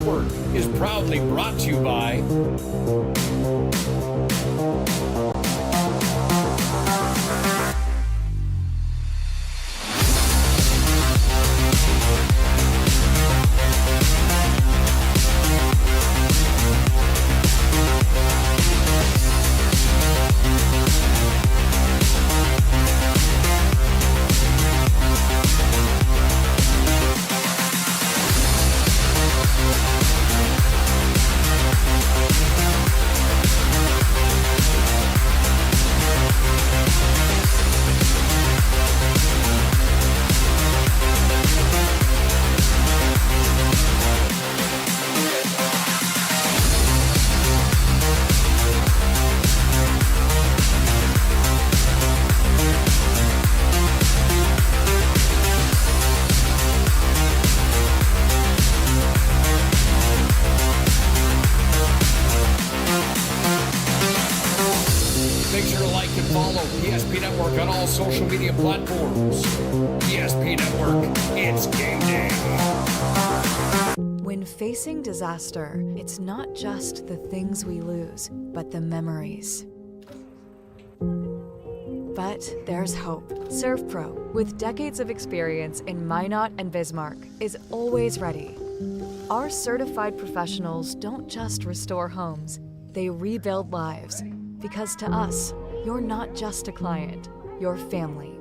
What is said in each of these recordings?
Network is proudly brought to you by social media platforms. ESP Network, it's game day. When facing disaster, it's not just the things we lose, but the memories. But there's hope. ServPro, with decades of experience in Minot and Bismarck, is always ready. Our certified professionals don't just restore homes, they rebuild lives. Because to us, you're not just a client, your family.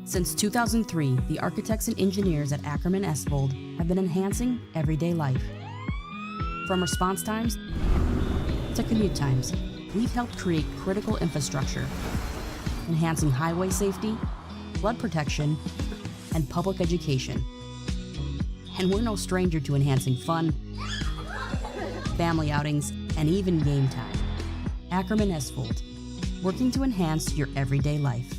Since 2003, the architects and engineers at Ackerman Esvold have been enhancing everyday life. From response times to commute times, we've helped create critical infrastructure, enhancing highway safety, flood protection, and public education. And we're no stranger to enhancing fun, family outings, and even game time. Ackerman Esvold, working to enhance your everyday life.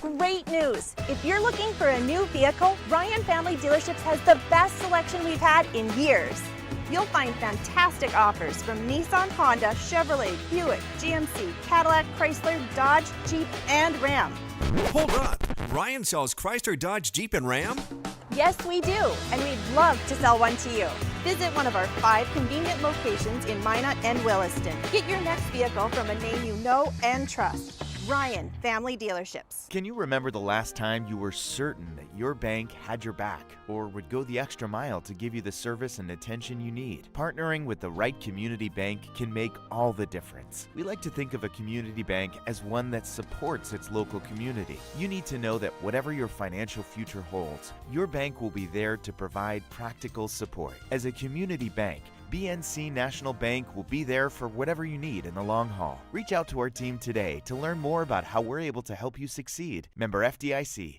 Great news! If you're looking for a new vehicle, Ryan Family Dealerships has the best selection we've had in years. You'll find fantastic offers from Nissan, Honda, Chevrolet, Buick, GMC, Cadillac, Chrysler, Dodge, Jeep, and Ram. Hold on! Ryan sells Chrysler, Dodge, Jeep, and Ram? Yes, we do, and we'd love to sell one to you. Visit one of our 5 convenient locations in Minot and Williston. Get your next vehicle from a name you know and trust. Ryan Family Dealerships. Can you remember the last time you were certain that your bank had your back or would go the extra mile to give you the service and attention you need? Partnering with the right community bank can make all the difference. We like to think of a community bank as one that supports its local community. You need to know that whatever your financial future holds, your bank will be there to provide practical support. As a community bank, BNC National Bank will be there for whatever you need in the long haul. Reach out to our team today to learn more about how we're able to help you succeed. Member FDIC.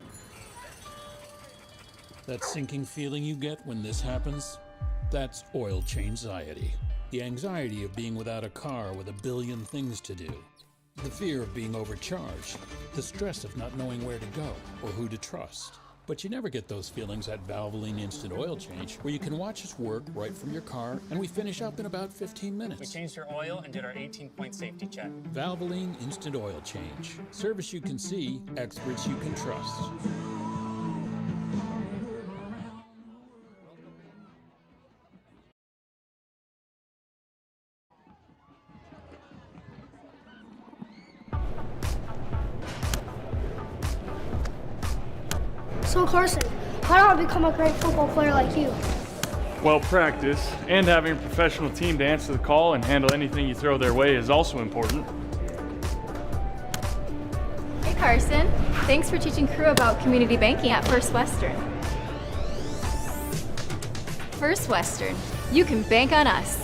That sinking feeling you get when this happens? That's oil change anxiety. The anxiety of being without a car with a billion things to do. The fear of being overcharged. The stress of not knowing where to go or who to trust. But you never get those feelings at Valvoline Instant Oil Change, where you can watch us work right from your car, and we finish up in about 15 minutes. We changed your oil and did our 18-point safety check. Valvoline Instant Oil Change. Service you can see, experts you can trust. So Carson, how do I become a great football player like you? Well, practice and having a professional team to answer the call and handle anything you throw their way is also important. Hey Carson, thanks for teaching crew about community banking at First Western. First Western, you can bank on us.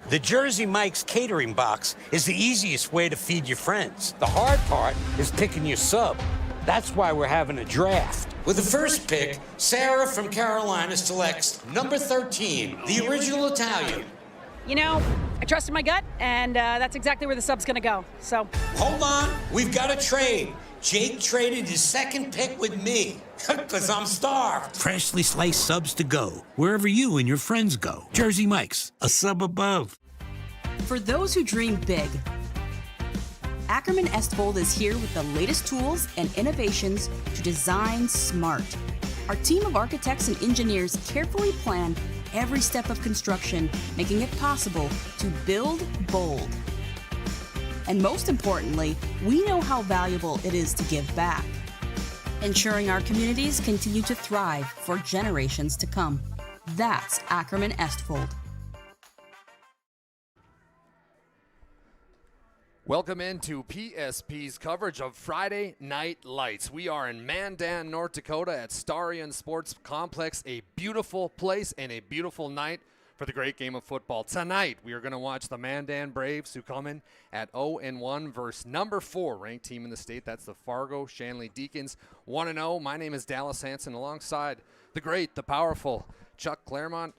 The Jersey Mike's catering box is the easiest way to feed your friends. The hard part is picking your sub. That's why we're having a draft. With the first pick, Sarah from Carolina selects number 13, the original Italian. You know, I trusted my gut, and that's exactly where the sub's gonna go, so. Hold on, we've got a trade. Jake traded his second pick with me, because I'm starved. Freshly sliced subs to go, wherever you and your friends go. Jersey Mike's, a sub above. For those who dream big Ackerman Estvold is here with the latest tools and innovations to design smart. Our team of architects and engineers carefully plan every step of construction, making it possible to build bold. And most importantly, we know how valuable it is to give back, ensuring our communities continue to thrive for generations to come. That's Ackerman Estvold. Welcome into PSP's coverage of Friday Night Lights. We are in Mandan, North Dakota at Starion Sports Complex, a beautiful place and a beautiful night for the great game of football. Tonight, we are going to watch the Mandan Braves, who come in at 0-1 versus number 4 ranked team in the state. That's the Fargo Shanley Deacons, 1-0. My name is Dallas Hanson, alongside the great, the powerful Chuck Claremont.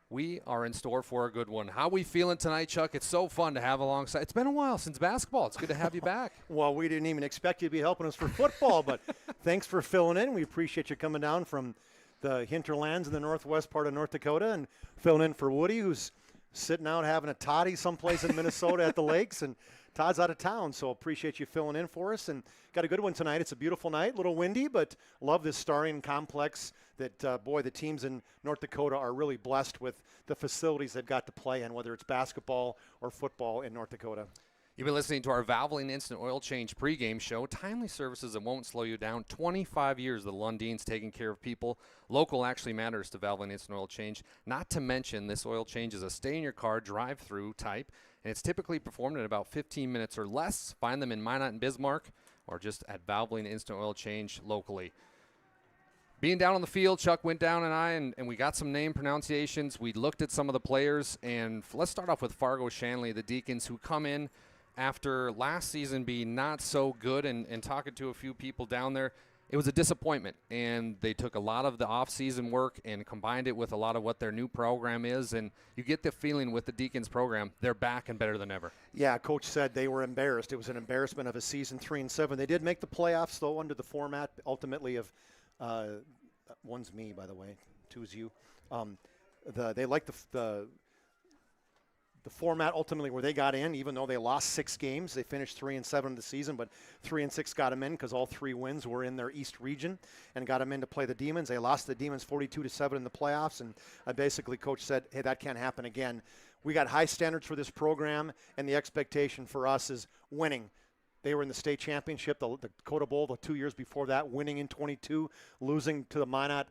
We are in store for a good one. How we feeling tonight, Chuck? It's so fun to have alongside. It's been a while since basketball. It's good to have you back. Well, we didn't even expect you to be helping us for football, but thanks for filling in. We appreciate you coming down from the hinterlands in the northwest part of North Dakota and filling in for Woody, who's sitting out having a toddy someplace in Minnesota at the lakes, and Todd's out of town, so appreciate you filling in for us. And got a good one tonight. It's a beautiful night, a little windy, but love this Starion complex that, boy, the teams in North Dakota are really blessed with the facilities they've got to play in, whether it's basketball or football in North Dakota. You've been listening to our Valvoline Instant Oil Change pregame show. Timely services that won't slow you down. 25 years the Lundins taking care of people. Local actually matters to Valvoline Instant Oil Change. Not to mention, this oil change is a stay-in-your-car drive-through type, and it's typically performed in about 15 minutes or less. Find them in Minot and Bismarck or just at Valvoline Instant Oil Change locally. Being down on the field, Chuck went down and we got some name pronunciations. We looked at some of the players, and let's start off with Fargo Shanley, the Deacons, who come in after last season being not so good, and talking to a few people down there, it was a disappointment. And they took a lot of the off-season work and combined it with a lot of what their new program is, and you get the feeling with the Deacons program, they're back and better than ever. Yeah, Coach said they were embarrassed. It was an embarrassment of a season 3-7. They did make the playoffs, though, under the format ultimately of one's me, by the way, two's you. They liked the format ultimately where they got in, even though they lost 6 games. They finished 3-7 in the season, but 3-6 got them in because all 3 wins were in their East region and got them in to play the Demons. They lost the Demons 42-7 in the playoffs, and basically Coach said, hey, that can't happen again. We got high standards for this program, and the expectation for us is winning. They were in the state championship, the Dakota Bowl, the 2 years before that, winning in 22, losing to the Minot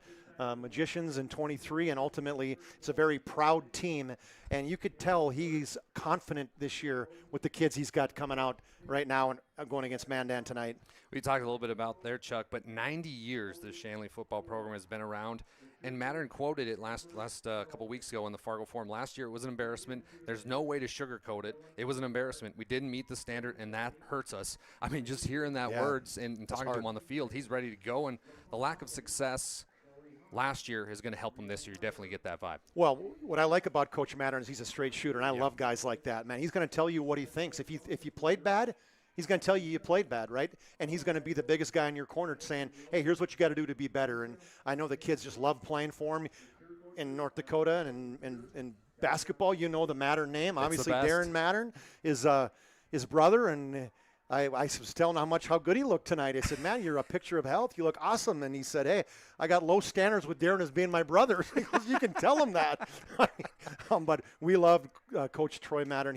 Magicians in 23, and ultimately it's a very proud team. And you could tell he's confident this year with the kids he's got coming out right now and going against Mandan tonight. We talked a little bit about there, Chuck, but 90 years the Shanley football program has been around. And Mandan quoted it last couple weeks ago in the Fargo Forum. Last year it was an embarrassment. There's no way to sugarcoat it. It was an embarrassment. We didn't meet the standard, and that hurts us. I mean, just hearing that words and talking to him on the field, he's ready to go. And the lack of success last year is going to help him this year. You definitely get that vibe. Well, what I like about Coach Mandan is he's a straight shooter, and I love guys like that, man. He's going to tell you what he thinks. If you played bad, he's going to tell you played bad, right? And he's going to be the biggest guy in your corner saying, hey, here's what you got to do to be better. And I know the kids just love playing for him in North Dakota and basketball. You know the Mattern name. It's obviously Darren Mattern is his brother, and I was telling him how good he looked tonight. I said, man, you're a picture of health. You look awesome. And he said, hey, I got low standards with Darren as being my brother. You can tell him that. But we love Coach Troy Mattern.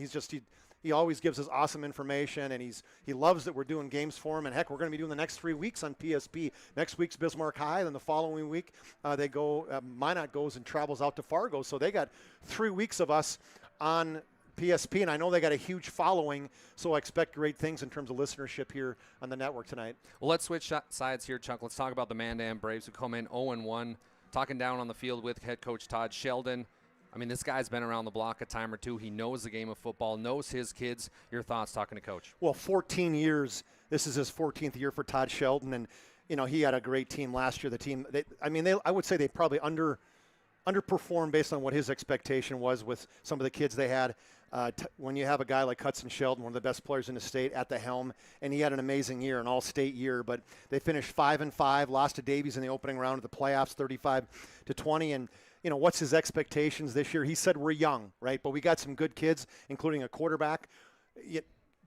He always gives us awesome information, and he loves that we're doing games for him. And, heck, we're going to be doing the next 3 weeks on PSP. Next week's Bismarck High. Then the following week Minot goes and travels out to Fargo. So they got 3 weeks of us on PSP, and I know they got a huge following, so I expect great things in terms of listenership here on the network tonight. Well, let's switch sides here, Chuck. Let's talk about the Mandan Braves, who come in 0-1, talking down on the field with head coach Todd Sheldon. I mean, this guy's been around the block a time or two. He knows the game of football, knows his kids. Your thoughts talking to Coach? Well, 14 years. This is his 14th year for Todd Sheldon, and, he had a great team last year. The team, I would say they probably underperformed based on what his expectation was with some of the kids they had. When you have a guy like Hudson Sheldon, one of the best players in the state, at the helm, and he had an amazing year, an all-state year, but they finished 5-5, lost to Davies in the opening round of the playoffs, 35-20, and what's his expectations this year? He said we're young, right? But we got some good kids, including a quarterback.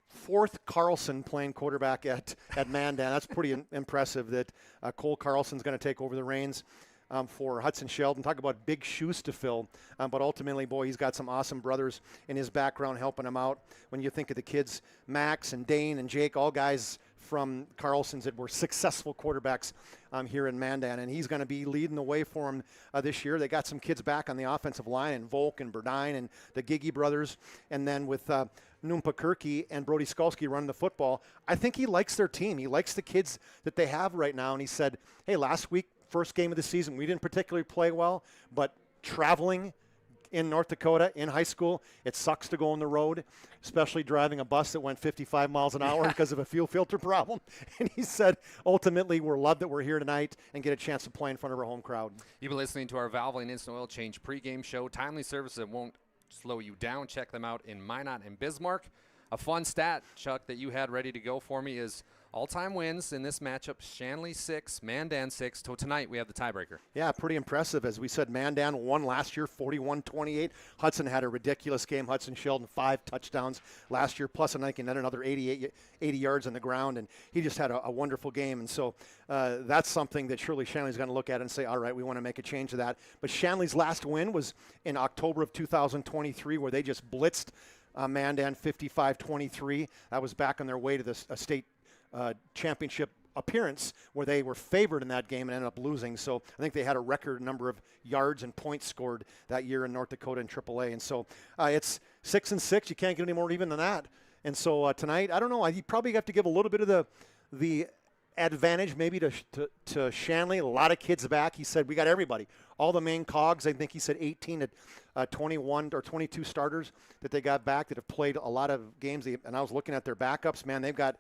fourth Carlson playing quarterback at Mandan. That's pretty impressive that Cole Carlson's going to take over the reins for Hudson Sheldon. Talk about big shoes to fill. But ultimately, boy, he's got some awesome brothers in his background helping him out. When you think of the kids, Max and Dane and Jake, all guys from Carlson's that were successful quarterbacks here in Mandan, and he's going to be leading the way for him this year. They got some kids back on the offensive line, and Volk and Burdine and the Gigi brothers, and then with Noompa Kirky and Brody Skolsky running the football. I think he likes their team. He likes the kids that they have right now, and he said, hey, last week, first game of the season, we didn't particularly play well, but traveling in North Dakota in high school, it sucks to go on the road, especially driving a bus that went 55 miles an hour because of a fuel filter problem. And he said, ultimately, we're loved that we're here tonight and get a chance to play in front of our home crowd. You've been listening to our Valvoline Instant Oil Change pregame show. Timely services that won't slow you down. Check them out in Minot and Bismarck. A fun stat, Chuck, that you had ready to go for me is all-time wins in this matchup, Shanley 6, Mandan 6. So tonight we have the tiebreaker. Yeah, pretty impressive. As we said, Mandan won last year, 41-28. Hudson had a ridiculous game. Hudson Sheldon, 5 touchdowns last year, plus I think another 80 yards on the ground, and he just had a wonderful game. And so that's something that surely Shanley's going to look at and say, all right, we want to make a change to that. But Shanley's last win was in October of 2023, where they just blitzed Mandan 55-23. That was back on their way to the state championship appearance, where they were favored in that game and ended up losing. So I think they had a record number of yards and points scored that year in North Dakota in AAA. And so it's 6-6. You can't get any more even than that. And so tonight, I don't know. You probably have to give a little bit of the advantage maybe to Shanley. A lot of kids back. He said we got everybody, all the main cogs. I think he said 18 to 21 or 22 starters that they got back that have played a lot of games. And I was looking at their backups. Man, they've got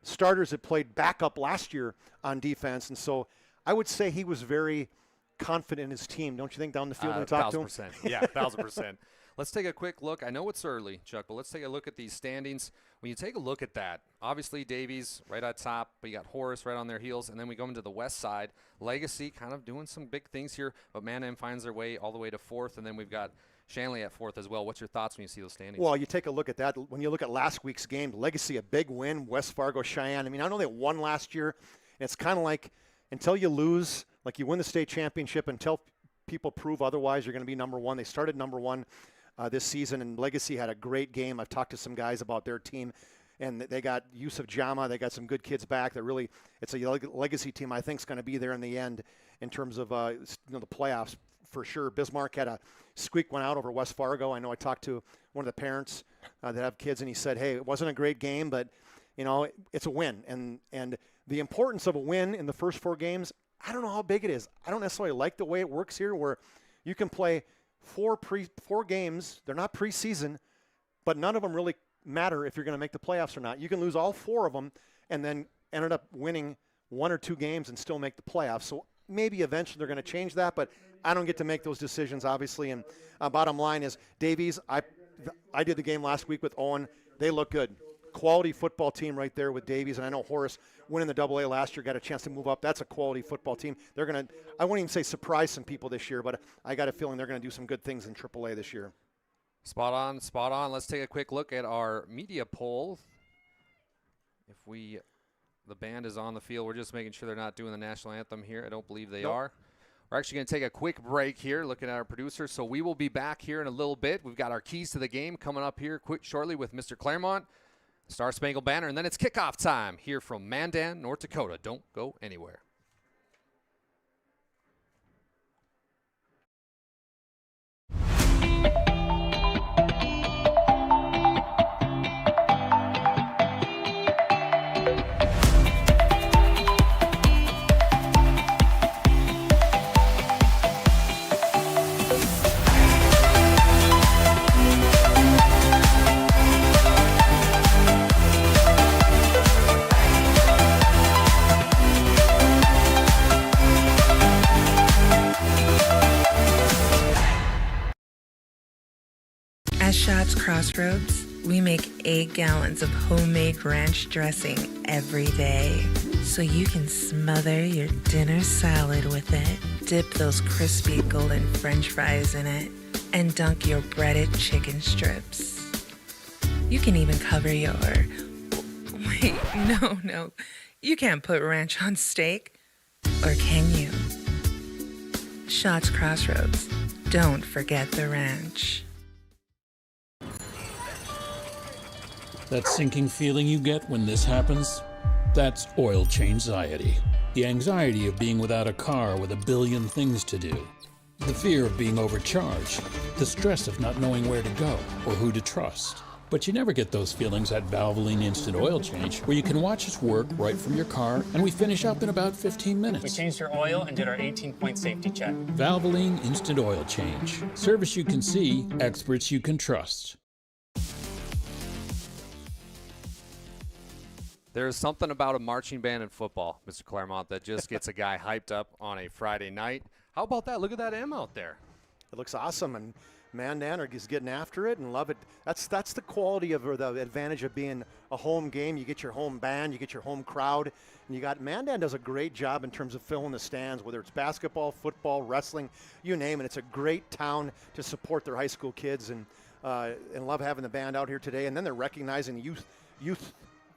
starters that played backup last year on defense. And so I would say he was very confident in his team. Don't you think, down the field when we talked to him? 1,000%. Yeah, 1,000%. Let's take a quick look. I know it's early, Chuck, but let's take a look at these standings. When you take a look at that, obviously Davies right at top, but you got Horace right on their heels, and then we go into the west side. Legacy kind of doing some big things here, but Mandan finds their way all the way to 4th, and then we've got Shanley at 4th as well. What's your thoughts when you see those standings? Well, you take a look at that. When you look at last week's game, Legacy, a big win, West Fargo, Cheyenne. I mean, I know they won last year. It's kind of like until you lose, like you win the state championship, until people prove otherwise, you're going to be number 1. They started number 1 this season, and Legacy had a great game. I've talked to some guys about their team, and they got Yusuf Jama. They got some good kids back. It's a Legacy team I think is going to be there in the end in terms of the playoffs for sure. Bismarck had a squeak one out over West Fargo. I know I talked to one of the parents that have kids, and he said, hey, it wasn't a great game, but it's a win. And the importance of a win in the first 4 games, I don't know how big it is. I don't necessarily like the way it works here, where you can play 4 games. They're not preseason, but none of them really matter if you're going to make the playoffs or not. You can lose all 4 of them and then ended up winning 1 or 2 games and still make the playoffs. So maybe eventually they're going to change that, but I don't get to make those decisions, obviously. And bottom line is, Davies, I did the game last week with Owen. They look good. Quality football team right there with Davies. And I know Horace, winning the AA last year, got a chance to move up. That's a quality football team. They're going to, I won't even say surprise some people this year, but I got a feeling they're going to do some good things in AAA this year. Spot on, spot on. Let's take a quick look at our media poll. The band is on the field. We're just making sure they're not doing the national anthem here. I don't believe they are. We're actually going to take a quick break here, looking at our producer. So we will be back here in a little bit. We've got our keys to the game coming up here shortly with Mr. Claremont, Star Spangled Banner, and then it's kickoff time here from Mandan, North Dakota. Don't go anywhere. At Shots Crossroads, we make 8 gallons of homemade ranch dressing every day, so you can smother your dinner salad with it, dip those crispy golden French fries in it, and dunk your breaded chicken strips. You can even cover your... Wait, no. You can't put ranch on steak. Or can you? Shots Crossroads. Don't forget the ranch. That sinking feeling you get when this happens? That's oil change anxiety. The anxiety of being without a car with a billion things to do. The fear of being overcharged. The stress of not knowing where to go or who to trust. But you never get those feelings at Valvoline Instant Oil Change, where you can watch us work right from your car, and we finish up in about 15 minutes. We changed your oil and did our 18-point safety check. Valvoline Instant Oil Change. Service you can see, experts you can trust. There's something about a marching band in football, Mr. Claremont, that just gets a guy hyped up on a Friday night. How about that? Look at that M out there. It looks awesome, and Mandan is getting after it and love it. That's the quality of, or the advantage of being a home game. You get your home band, you get your home crowd, and you got Mandan does a great job in terms of filling the stands, whether it's basketball, football, wrestling, you name it. It's a great town to support their high school kids, and love having the band out here today. And then they're recognizing youth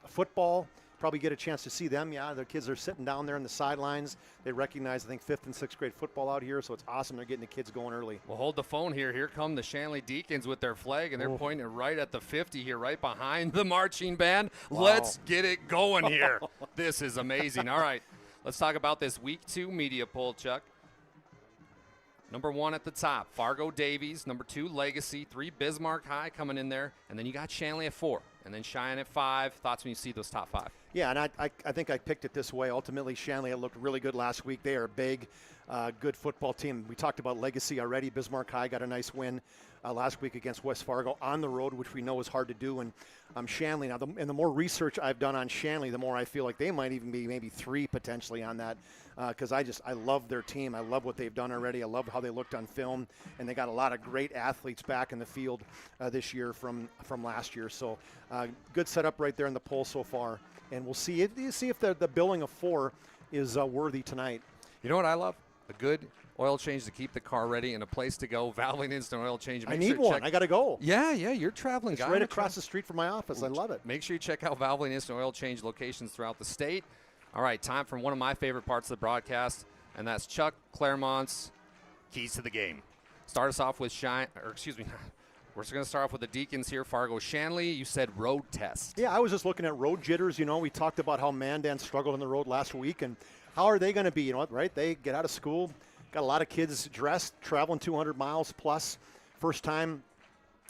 football. Probably get a chance to see them. Yeah, their kids are sitting down there on the sidelines. They recognize, I think, 5th and 6th grade football out here, so it's awesome. They're getting the kids going early. Well, hold the phone here. Here come the Shanley Deacons with their flag, and they're pointing right at the 50 here, right behind the marching band. Wow. Let's get it going here. This is amazing. All right, let's talk about this Week 2 media poll, Chuck. Number 1 at the top, Fargo Davies. Number 2, Legacy. 3, Bismarck High coming in there. And then you got Shanley at 4. And then Cheyenne at 5. Thoughts when you see those top 5? Yeah, and I think I picked it this way. Ultimately, Shanley looked really good last week. They are a big, good football team. We talked about Legacy already. Bismarck High got a nice win last week against West Fargo on the road, which we know is hard to do. And Shanley, now, and the more research I've done on Shanley, the more I feel like they might even be maybe 3 potentially on that, because I love their team. I love what they've done already. I love how they looked on film, and they got a lot of great athletes back in the field this year from last year. So good setup right there in the poll so far. And we'll see if the billing of 4 is worthy tonight. You know what I love? A good oil change to keep the car ready and a place to go. Valvoline Instant Oil Change. I need one. I got to go. Yeah, you're traveling. It's right across the street from my office. I love it. Make sure you check out Valvoline Instant Oil Change locations throughout the state. All right, time for one of my favorite parts of the broadcast, and that's Chuck Claremont's Keys to the Game. Start us off with we're just going to start off with the Deacons here. Fargo Shanley, you said road test. Yeah, I was just looking at road jitters. You know, we talked about how Mandan struggled on the road last week, and how are they going to be? You know what, right? They get out of school, got a lot of kids dressed, traveling 200 miles plus. First time,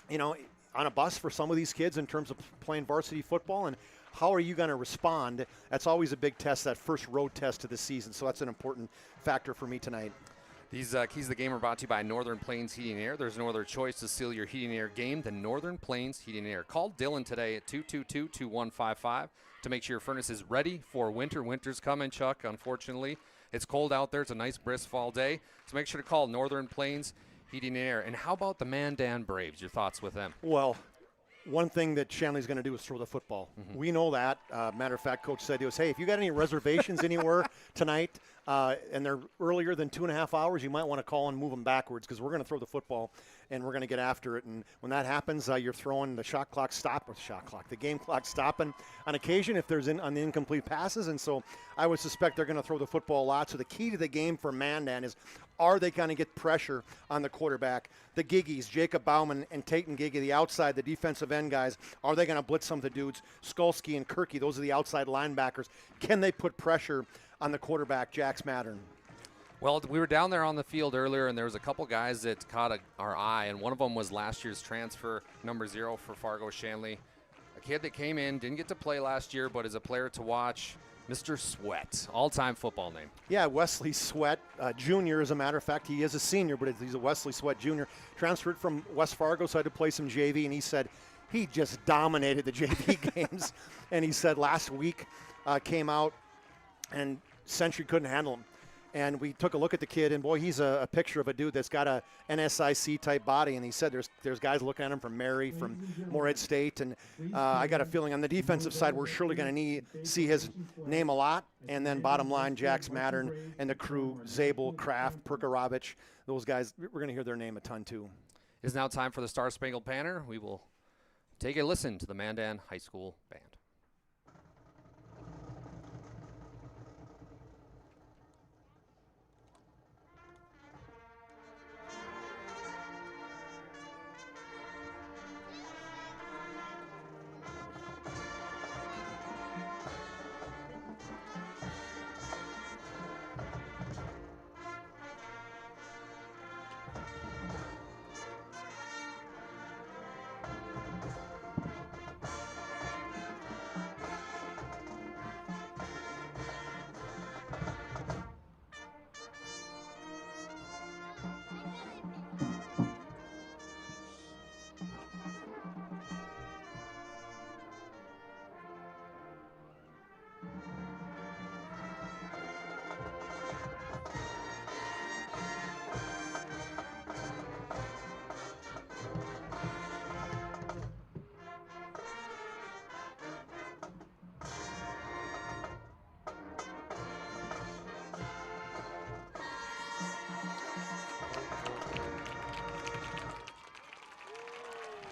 you know, on a bus for some of these kids in terms of playing varsity football. And how are you going to respond? That's always a big test, that first road test of the season. So that's an important factor for me tonight. These Keys to the Game are brought to you by Northern Plains Heating and Air. There's no other choice to seal your heating and air game than Northern Plains Heating and Air. Call Dylan today at 222-2155 to make sure your furnace is ready for winter. Winter's coming, Chuck, unfortunately. It's cold out there. It's a nice, brisk fall day. So make sure to call Northern Plains Heating and Air. And how about the Mandan Braves? Your thoughts with them? Well, one thing that Shanley's going to do is throw the football. Mm-hmm. We know that. Matter of fact, Coach said to us, hey, if you got any reservations anywhere tonight and they're earlier than 2.5 hours, you might want to call and move them backwards because we're going to throw the football and we're going to get after it. And when that happens, you're throwing the the game clock stopping on occasion if there's on the incomplete passes. And so I would suspect they're going to throw the football a lot. So the key to the game for Mandan is, are they going to get pressure on the quarterback? The Giggies, Jacob Bauman and Tatum Giggy, the outside, the defensive end guys, are they going to blitz some of the dudes? Skolsky and Kirky, those are the outside linebackers. Can they put pressure on the quarterback, Jax Mattern? Well, we were down there on the field earlier, and there was a couple guys that caught our eye, and one of them was last year's transfer, number 0 for Fargo Shanley. A kid that came in, didn't get to play last year, but is a player to watch. Mr. Sweat, all-time football name. Yeah, Wesley Sweat, Jr., as a matter of fact. He is a senior, but he's a Wesley Sweat Jr. Transferred from West Fargo, so I had to play some JV, and he said he just dominated the JV games. And he said last week came out, and Century couldn't handle him. And we took a look at the kid, and boy, he's a picture of a dude that's got a NSIC-type body. And he said there's guys looking at him from Mary, from Morehead State. And I got a feeling on the defensive side, we're surely going to see his name a lot. And then bottom line, Jax Mattern and the crew, Zabel, Kraft, Perkarovich, those guys, we're going to hear their name a ton too. It is now time for the Star Spangled Banner. We will Take a listen to the Mandan High School Band.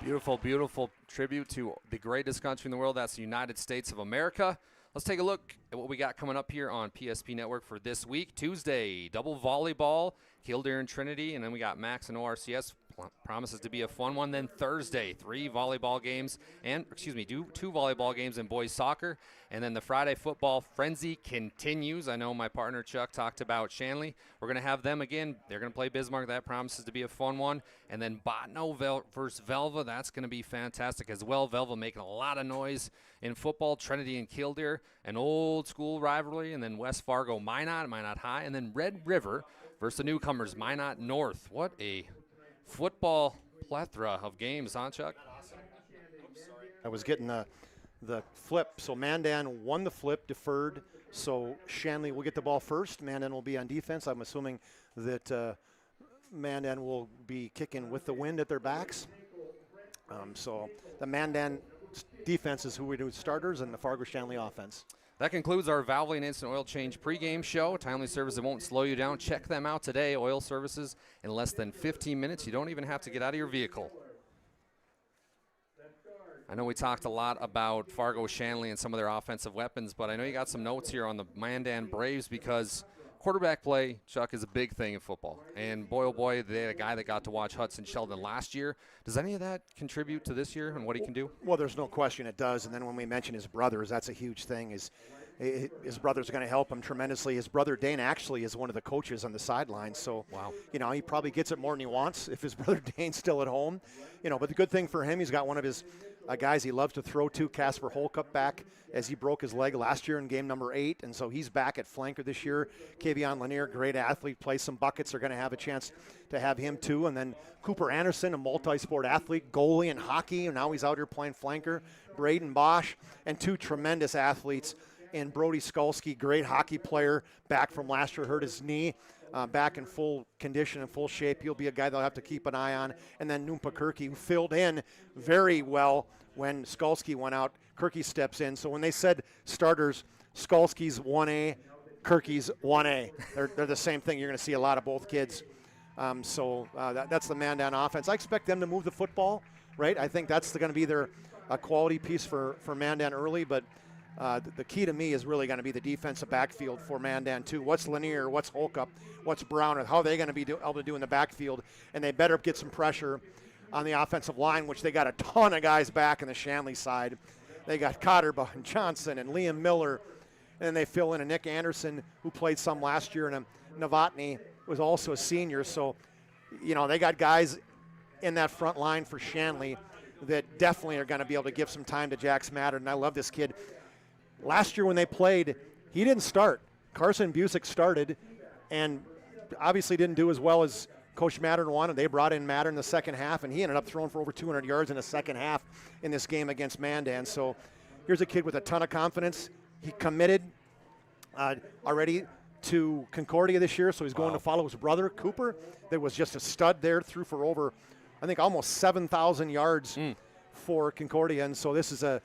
Beautiful, beautiful tribute to the greatest country in the world. That's the United States of America. Let's take a look at what we got coming up here on PSP Network for this week. Tuesday, double volleyball, Kildare and Trinity, and then we got Max and ORCS. Promises to be a fun one. Then Thursday, two volleyball games in boys soccer. And then the Friday football frenzy continues. I know my partner Chuck talked about Shanley. We're going to have them again. They're going to play Bismarck. That promises to be a fun one. And then Botno versus Velva. That's going to be fantastic as well. Velva making a lot of noise in football. Trinity and Kildare, an old school rivalry. And then West Fargo, Minot High. And then Red River versus the newcomers, Minot North. What a football plethora of games, huh, Chuck? I was getting the flip. So Mandan won the flip, deferred. So Shanley will get the ball first. Mandan will be on defense. I'm assuming that Mandan will be kicking with the wind at their backs. So the Mandan defense is who we do starters, and the Fargo Shanley offense. That concludes our Valvoline Instant Oil Change pregame show. Timely service that won't slow you down. Check them out today. Oil services in less than 15 minutes. You don't even have to get out of your vehicle. I know we talked a lot about Fargo Shanley and some of their offensive weapons, but I know you got some notes here on the Mandan Braves because quarterback play, Chuck, is a big thing in football. And boy, oh boy, they had a guy that got to watch Hudson Sheldon last year. Does any of that contribute to this year and what he can do? Well, there's no question it does. And then when we mention his brothers, that's a huge thing. His brother's going to help him tremendously. His brother Dane actually is one of the coaches on the sidelines. So, wow. He probably gets it more than he wants if his brother Dane's still at home. But the good thing for him, he's got one of his guys he loves to throw to, Casper Holcup, back as he broke his leg last year in game number 8. And so he's back at flanker this year. Kavion Lanier, great athlete, plays some buckets. They're going to have a chance to have him too. And then Cooper Anderson, a multi-sport athlete, goalie in hockey, and now he's out here playing flanker. Braden Bosch, and 2 tremendous athletes. And Brody Skolsky, great hockey player, back from last year, hurt his knee, back in full condition and full shape. He'll be a guy they'll have to keep an eye on. And then Noompa Kirky, who filled in very well when Skolsky went out. Kirky steps in. So when they said starters, Skolsky's 1A, Kirky's 1A. They're the same thing. You're going to see a lot of both kids. That's the Mandan offense. I expect them to move the football, right? I think that's going to be their quality piece for Mandan early, but the key to me is really going to be the defensive backfield for Mandan too. What's Lanier? What's Holcup? What's Brown? How are they going to be able to do in the backfield? And they better get some pressure on the offensive line, which they got a ton of guys back in the Shanley side. They got Cotterba and Johnson and Liam Miller, and then they fill in a Nick Anderson who played some last year, and a Novotny was also a senior. So, they got guys in that front line for Shanley that definitely are going to be able to give some time to Jax Matter, and I love this kid. Last year when they played, he didn't start. Carson Busick started and obviously didn't do as well as Coach Mattern wanted. They brought in Mattern in the second half, and he ended up throwing for over 200 yards in the second half in this game against Mandan. So here's a kid with a ton of confidence. He committed already to Concordia this year, so he's going to follow his brother, Cooper, that was just a stud there, threw for over, I think, almost 7,000 yards for Concordia. And so this is an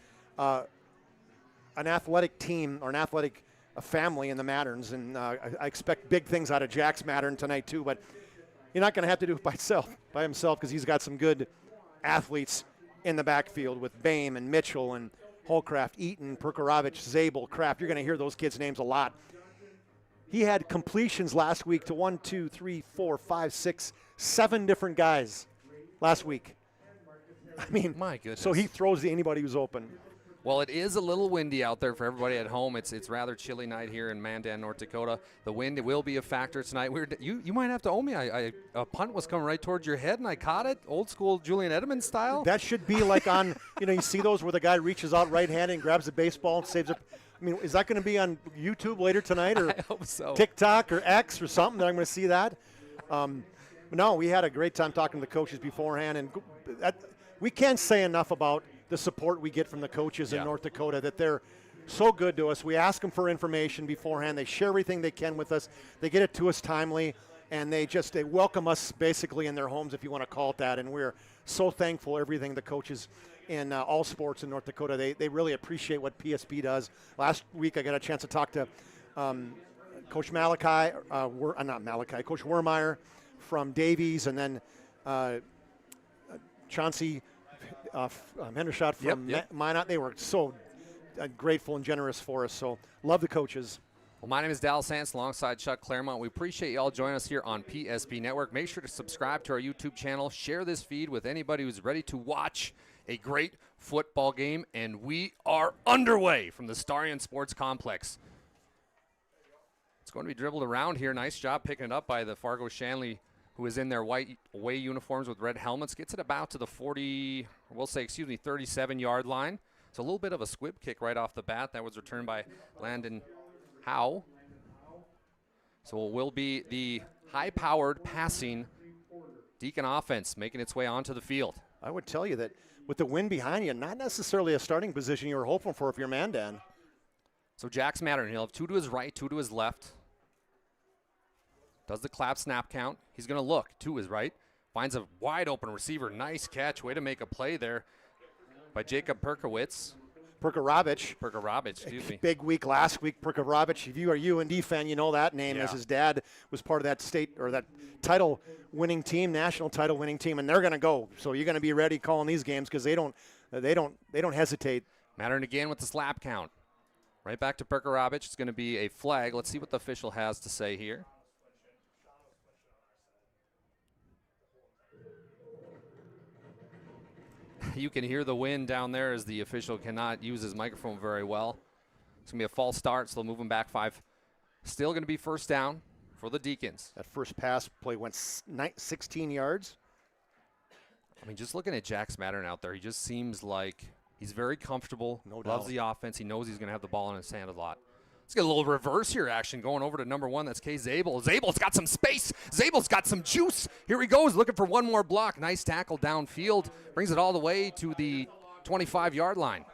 athletic team or an athletic family in the Matterns, and I expect big things out of Jax Mattern tonight too, but you're not going to have to do it by himself because he's got some good athletes in the backfield with Bame and Mitchell and Holcraft, Eaton, Perkarovich, Zabel, Kraft. You're going to hear those kids' names a lot. He had completions last week to 1, 2, 3, 4, 5, 6, 7 different guys last week. I mean, my goodness. So he throws to anybody who's open. Well, it is a little windy out there for everybody at home. It's rather chilly night here in Mandan, North Dakota. The wind will be a factor tonight. You might have to owe me. A punt was coming right towards your head, and I caught it, old school Julian Edelman style. That should be like on, you see those where the guy reaches out right-handed and grabs the baseball and saves it. I mean, is that going to be on YouTube later tonight or I hope so. TikTok or X or something that I'm going to see that? No, we had a great time talking to the coaches beforehand, and we can't say enough about the support we get from the coaches in North Dakota, that they're so good to us. We ask them for information beforehand. They share everything they can with us. They get it to us timely, and they welcome us basically in their homes, if you want to call it that. And we're so thankful everything the coaches in all sports in North Dakota, they really appreciate what PSP does. Last week I got a chance to talk to Coach Malachi, Coach Wermeyer from Davies, and then Chauncey Hendershot from Minot. They were so grateful and generous for us, so love the coaches. Well, my name is Dallas Hanson alongside Chuck Claremont. We appreciate you all joining us here on PSP Network. Make sure to subscribe to our YouTube channel. Share this feed with anybody who's ready to watch a great football game, and we are underway from the Starion Sports Complex. It's going to be dribbled around here. Nice job picking it up by the Fargo Shanley, who is in their white away uniforms with red helmets. Gets it about to the 37-yard line. So a little bit of a squib kick right off the bat. That was returned by Landon Howe. So it will be the high-powered passing Deacon offense making its way onto the field. I would tell you that with the wind behind you, not necessarily a starting position you were hoping for if you're Mandan. So Jax Mattern, he'll have 2 to his right, 2 to his left. Does the clap snap count. He's going to look to his right. Finds a wide open receiver. Nice catch. Way to make a play there by Jacob Perkarovich, excuse me. Big week last week, Perkarovich. If you are a UND fan, you know that name as his dad was part of that state or that title winning team, national title winning team, and they're going to go. So you're going to be ready calling these games because they don't hesitate. Mattern again with the slap count. Right back to Perkarovich. It's going to be a flag. Let's see what the official has to say here. You can hear the wind down there as the official cannot use his microphone very well. It's going to be a false start, so they'll move him back 5. Still going to be first down for the Deacons. That first pass play went 16 yards. I mean, just looking at Jax Mattern out there, he just seems like he's very comfortable, loves the offense. He knows he's going to have the ball in his hand a lot. Let's get a little reverse here action going over to number 1. That's Kay Zabel. Zabel's got some space. Zabel's got some juice. Here he goes looking for one more block. Nice tackle downfield. Brings it all the way to the 25-yard line.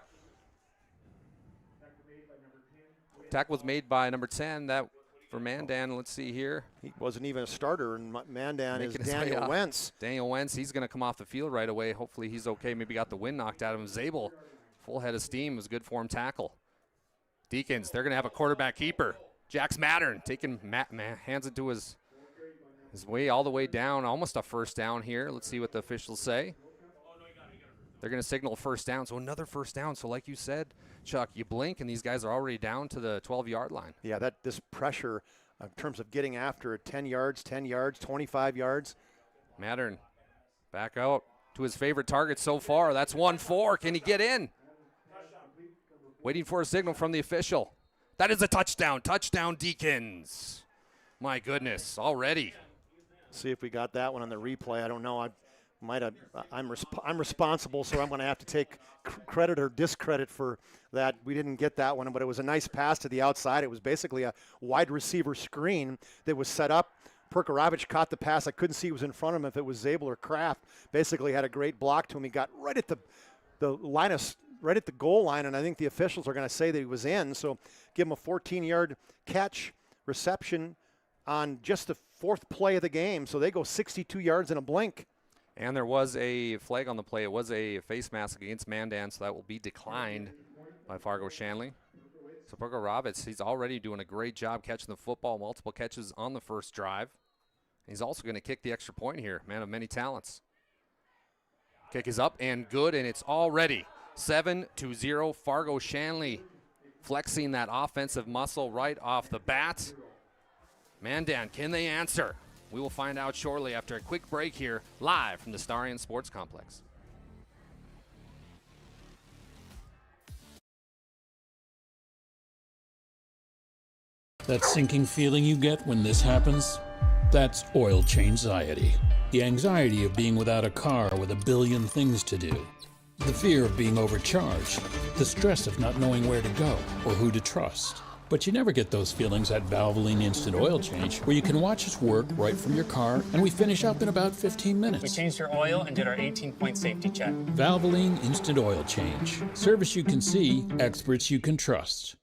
Tackle was made by number 10. That for Mandan. Let's see here. He wasn't even a starter, and Mandan is Daniel Wentz. Daniel Wentz, he's going to come off the field right away. Hopefully he's okay. Maybe got the wind knocked out of him. Zabel, full head of steam, was a good form tackle. Deacons, they're going to have a quarterback keeper. Jax Mattern hands it to his way all the way down, almost a first down here. Let's see what the officials say. They're going to signal first down, so another first down. So like you said, Chuck, you blink and these guys are already down to the 12-yard line. Yeah, this pressure in terms of getting after it, 10 yards, 25 yards. Mattern back out to his favorite target so far. That's 1-4. Can he get in? Waiting for a signal from the official. That is a touchdown. Touchdown, Deacons. My goodness, already. See if we got that one on the replay. I don't know. I'm responsible, so I'm going to have to take credit or discredit for that. We didn't get that one, but it was a nice pass to the outside. It was basically a wide receiver screen that was set up. Perkarovich caught the pass. I couldn't see who was in front of him if it was Zabel or Kraft. Basically had a great block to him. He got right at the line of right at the goal line, and I think the officials are going to say that he was in. So give him a 14-yard catch reception on just the 4th play of the game. So they go 62 yards in a blink. And there was a flag on the play. It was a face mask against Mandan, so that will be declined by Fargo Shanley. So Perkarovich, he's already doing a great job catching the football, multiple catches on the first drive. He's also going to kick the extra point here, man of many talents. Kick is up and good, and it's already 7-0 Fargo Shanley, flexing that offensive muscle right off the bat. Mandan, can they answer? We will find out shortly after a quick break here, live from the Starion Sports Complex. That sinking feeling you get when this happens? That's oil change anxiety. The anxiety of being without a car with a billion things to do. The fear of being overcharged. The stress of not knowing where to go or who to trust. But you never get those feelings at Valvoline Instant Oil Change, where you can watch us work right from your car, and we finish up in about 15 minutes. We changed your oil and did our 18-point safety check. Valvoline Instant Oil Change. Service you can see, experts you can trust.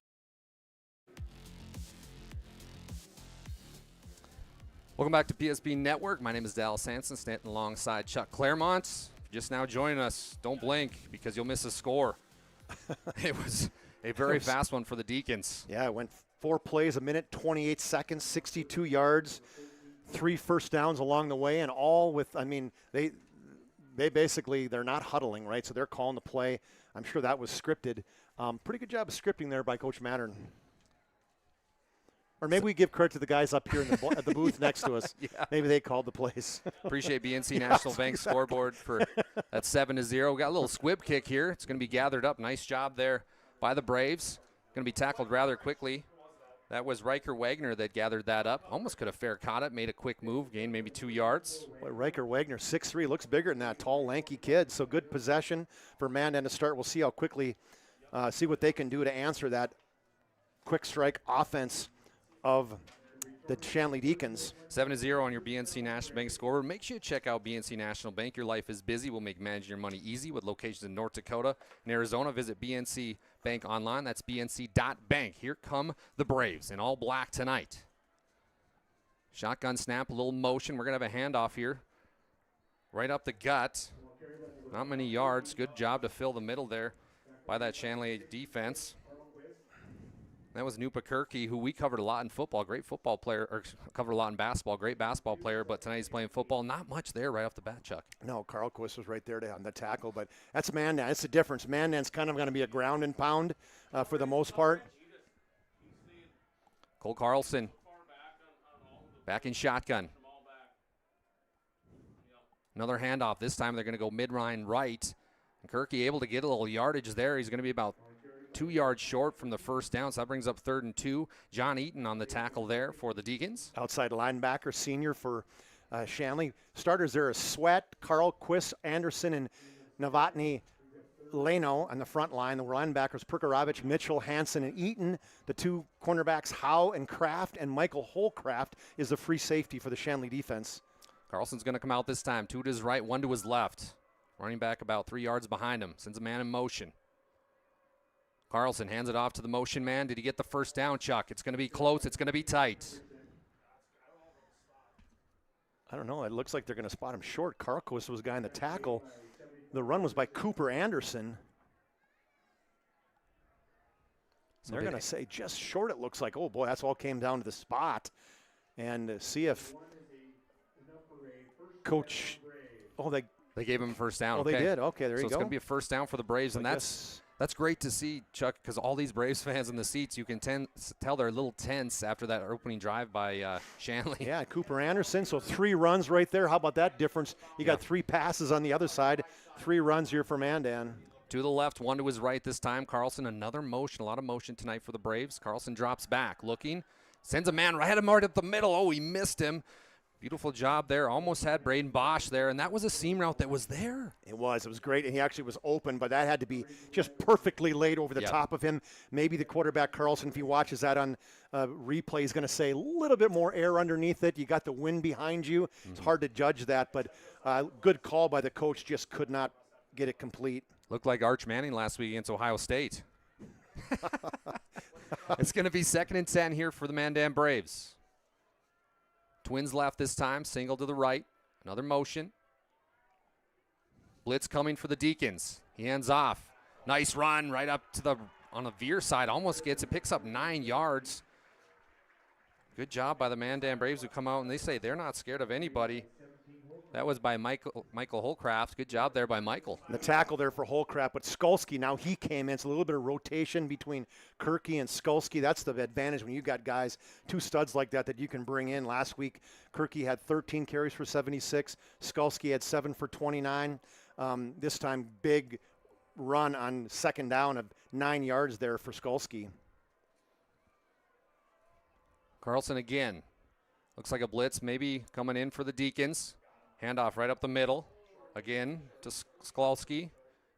Welcome back to PSB Network. My name is Dallas Hansen, standing alongside Chuck Claremont. If you're just now joining us, don't blink because you'll miss a score. It was a very fast one for the Deacons. Yeah, it went 4 plays, a minute, 28 seconds, 62 yards, 3 first downs along the way, and all with, I mean, they basically, they're not huddling, right? So they're calling the play. I'm sure that was scripted. Pretty good job of scripting there by Coach Mandan. Or maybe we give credit to the guys up here in at the booth next to us. Yeah. Maybe they called the plays. Appreciate BNC National Bank scoreboard for that 7-0. We got a little squib kick here. It's going to be gathered up. Nice job there by the Braves. Going to be tackled rather quickly. That was Riker Wagner that gathered that up. Almost could have fair caught it, made a quick move, gained maybe 2 yards. Boy, Riker Wagner, 6'3", looks bigger than that tall, lanky kid. So good possession for Mandan to start. We'll see how quickly, see what they can do to answer that quick strike offense of the Shanley Deacons. 7-0 on your BNC National Bank scoreboard. Make sure you check out BNC National Bank. Your life is busy. We'll make managing your money easy with locations in North Dakota and Arizona. Visit BNC Bank online. That's bnc.bank. Here come the Braves in all black tonight. Shotgun snap, a little motion. We're going to have a handoff here. Right up the gut. Not many yards. Good job to fill the middle there by that Shanley defense. That was Nupa Kirky, who we covered a lot in football. Great football player, or covered a lot in basketball. Great basketball player, but tonight he's playing football. Not much there right off the bat, Chuck. No, Carl Quist was right there on the tackle, but that's Mandan. That's the difference. Mandan's kind of going to be a ground and pound for the most part. Cole Carlson back in shotgun. Another handoff. This time they're going to go mid-line right. And Kirky able to get a little yardage there. He's going to be about 2 yards short from the first down, so that brings up 3rd and 2. John Eaton on the tackle there for the Deacons. Outside linebacker, senior for Shanley. Starters there are Sweat, Carl Quist, Anderson, and Novotny Leno on the front line. The linebackers, Perkarovich, Mitchell, Hansen, and Eaton. The 2 cornerbacks, Howe and Kraft, and Michael Holcraft is the free safety for the Shanley defense. Carlson's going to come out this time. 2 to his right, 1 to his left. Running back about 3 yards behind him. Sends a man in motion. Carlson hands it off to the motion man. Did he get the first down, Chuck? It's going to be close. It's going to be tight. I don't know. It looks like they're going to spot him short. Carlquist was the guy in the tackle. The run was by Cooper Anderson. So they're going to say just short, it looks like. Oh, boy, that's all came down to the spot. And see if Coach – oh, they gave him a first down. Oh, okay. They did. Okay, there you go. So it's going to be a first down for the Braves, and that's great to see, Chuck, because all these Braves fans in the seats, you can tell they're a little tense after that opening drive by Shanley. Yeah, Cooper Anderson, so 3 runs right there. How about that difference? You got 3 passes on the other side, 3 runs here for Mandan. To the left, 1 to his right this time. Carlson, another motion, a lot of motion tonight for the Braves. Carlson drops back, looking, sends a man right at him right up the middle. Oh, he missed him. Beautiful job there. Almost had Braden Bosch there, and that was a seam route that was there. It was great, and he actually was open, but that had to be just perfectly laid over the top of him. Maybe the quarterback, Carlson, if he watches that on replay, is going to say a little bit more air underneath it. You got the wind behind you. It's hard to judge that, but good call by the coach, just could not get it complete. Looked like Arch Manning last week against Ohio State. It's going to be 2nd and 10 here for the Mandan Braves. Twins left this time, single to the right. Another motion. Blitz coming for the Deacons. He hands off. Nice run right up to on the veer side. Almost gets it, picks up 9 yards. Good job by the Mandan Braves who come out and they say they're not scared of anybody. That was by Michael Holcraft. Good job there by Michael. The tackle there for Holcraft, but Skolsky, now he came in. It's a little bit of rotation between Kirky and Skolsky. That's the advantage when you got guys, two studs like that you can bring in. Last week, Kirky had 13 carries for 76. Skolsky had 7 for 29. This time, big run on second down of 9 yards there for Skolsky. Carlson again. Looks like a blitz maybe coming in for the Deacons. Handoff right up the middle. Again to Skolsky.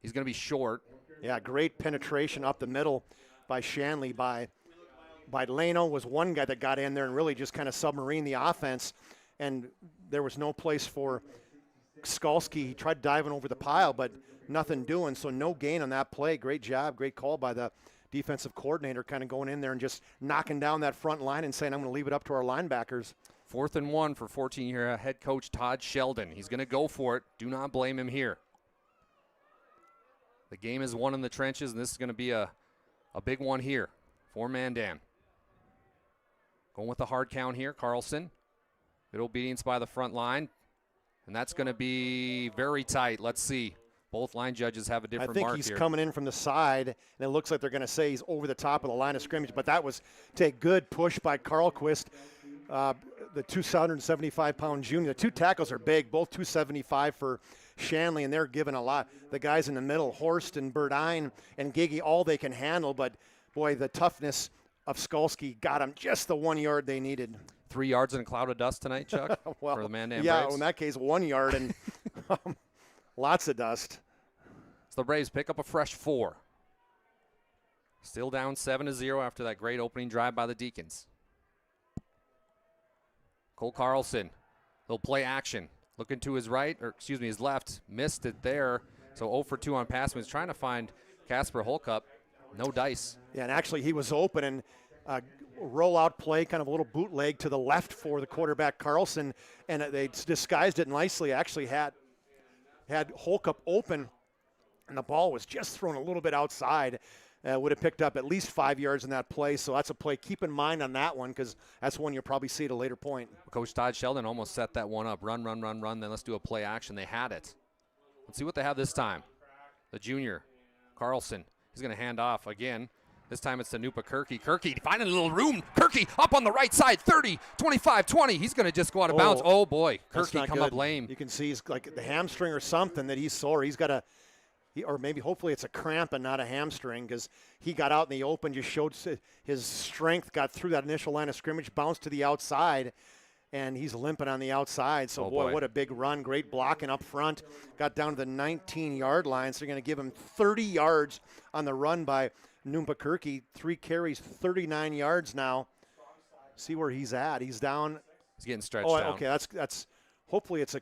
He's going to be short. Yeah, great penetration up the middle by Shanley. By Leno was one guy that got in there and really just kind of submarined the offense. And there was no place for Skolsky. He tried diving over the pile, but nothing doing. So no gain on that play. Great job. Great call by the defensive coordinator, kind of going in there and just knocking down that front line and saying, I'm going to leave it up to our linebackers. 4th and 1 for 14-year head coach Todd Sheldon. He's going to go for it. Do not blame him here. The game is won in the trenches, and this is going to be a big one here for Mandan. Going with the hard count here, Carlson. Good obedience by the front line, and that's going to be very tight. Let's see. Both line judges have a different mark here. I think he's coming in from the side, and it looks like they're going to say he's over the top of the line of scrimmage, but that was a good push by Carlquist. The 275-pound junior. The two tackles are big, both 275 for Shanley, and they're giving a lot. The guys in the middle, Horst and Burdine and Giggy, all they can handle, but, boy, the toughness of Skolsky got them just the 1 yard they needed. 3 yards in a cloud of dust tonight, Chuck, well, for the Mandan yeah, Braves? In that case, 1 yard and lots of dust. So the Braves pick up a fresh 4. Still down 7-0 after that great opening drive by the Deacons. Cole Carlson, they'll play action. Looking to his right, or excuse me, his left. Missed it there. So 0 for 2 on pass. He was trying to find Casper Holcup. No dice. Yeah, and actually he was open, and rollout play, kind of a little bootleg to the left for the quarterback Carlson, and they disguised it nicely. Actually had Holcup open, and the ball was just thrown a little bit outside. Would have picked up at least 5 yards in that play, so that's a play. Keep in mind on that one because that's one you'll probably see at a later point. Coach Todd Sheldon almost set that one up. Run, then let's do a play action. They had it. Let's see what they have this time. The junior, Carlson, he's going to hand off again. This time it's to Nupa Kirky. Kirky finding a little room. Kirky up on the right side, 30, 25, 20. He's going to just go out of bounds. Oh, boy. Kirky come up lame. You can see he's like the hamstring or something that he's sore. He's got or maybe hopefully it's a cramp and not a hamstring because he got out in the open, just showed his strength, got through that initial line of scrimmage, bounced to the outside, and he's limping on the outside. So, boy, what a big run. Great blocking up front. Got down to the 19-yard line, so they're going to give him 30 yards on the run by Numpa Kirky. 3 carries, 39 yards now. See where he's at. He's down. He's getting stretched out. Okay, that's hopefully it's a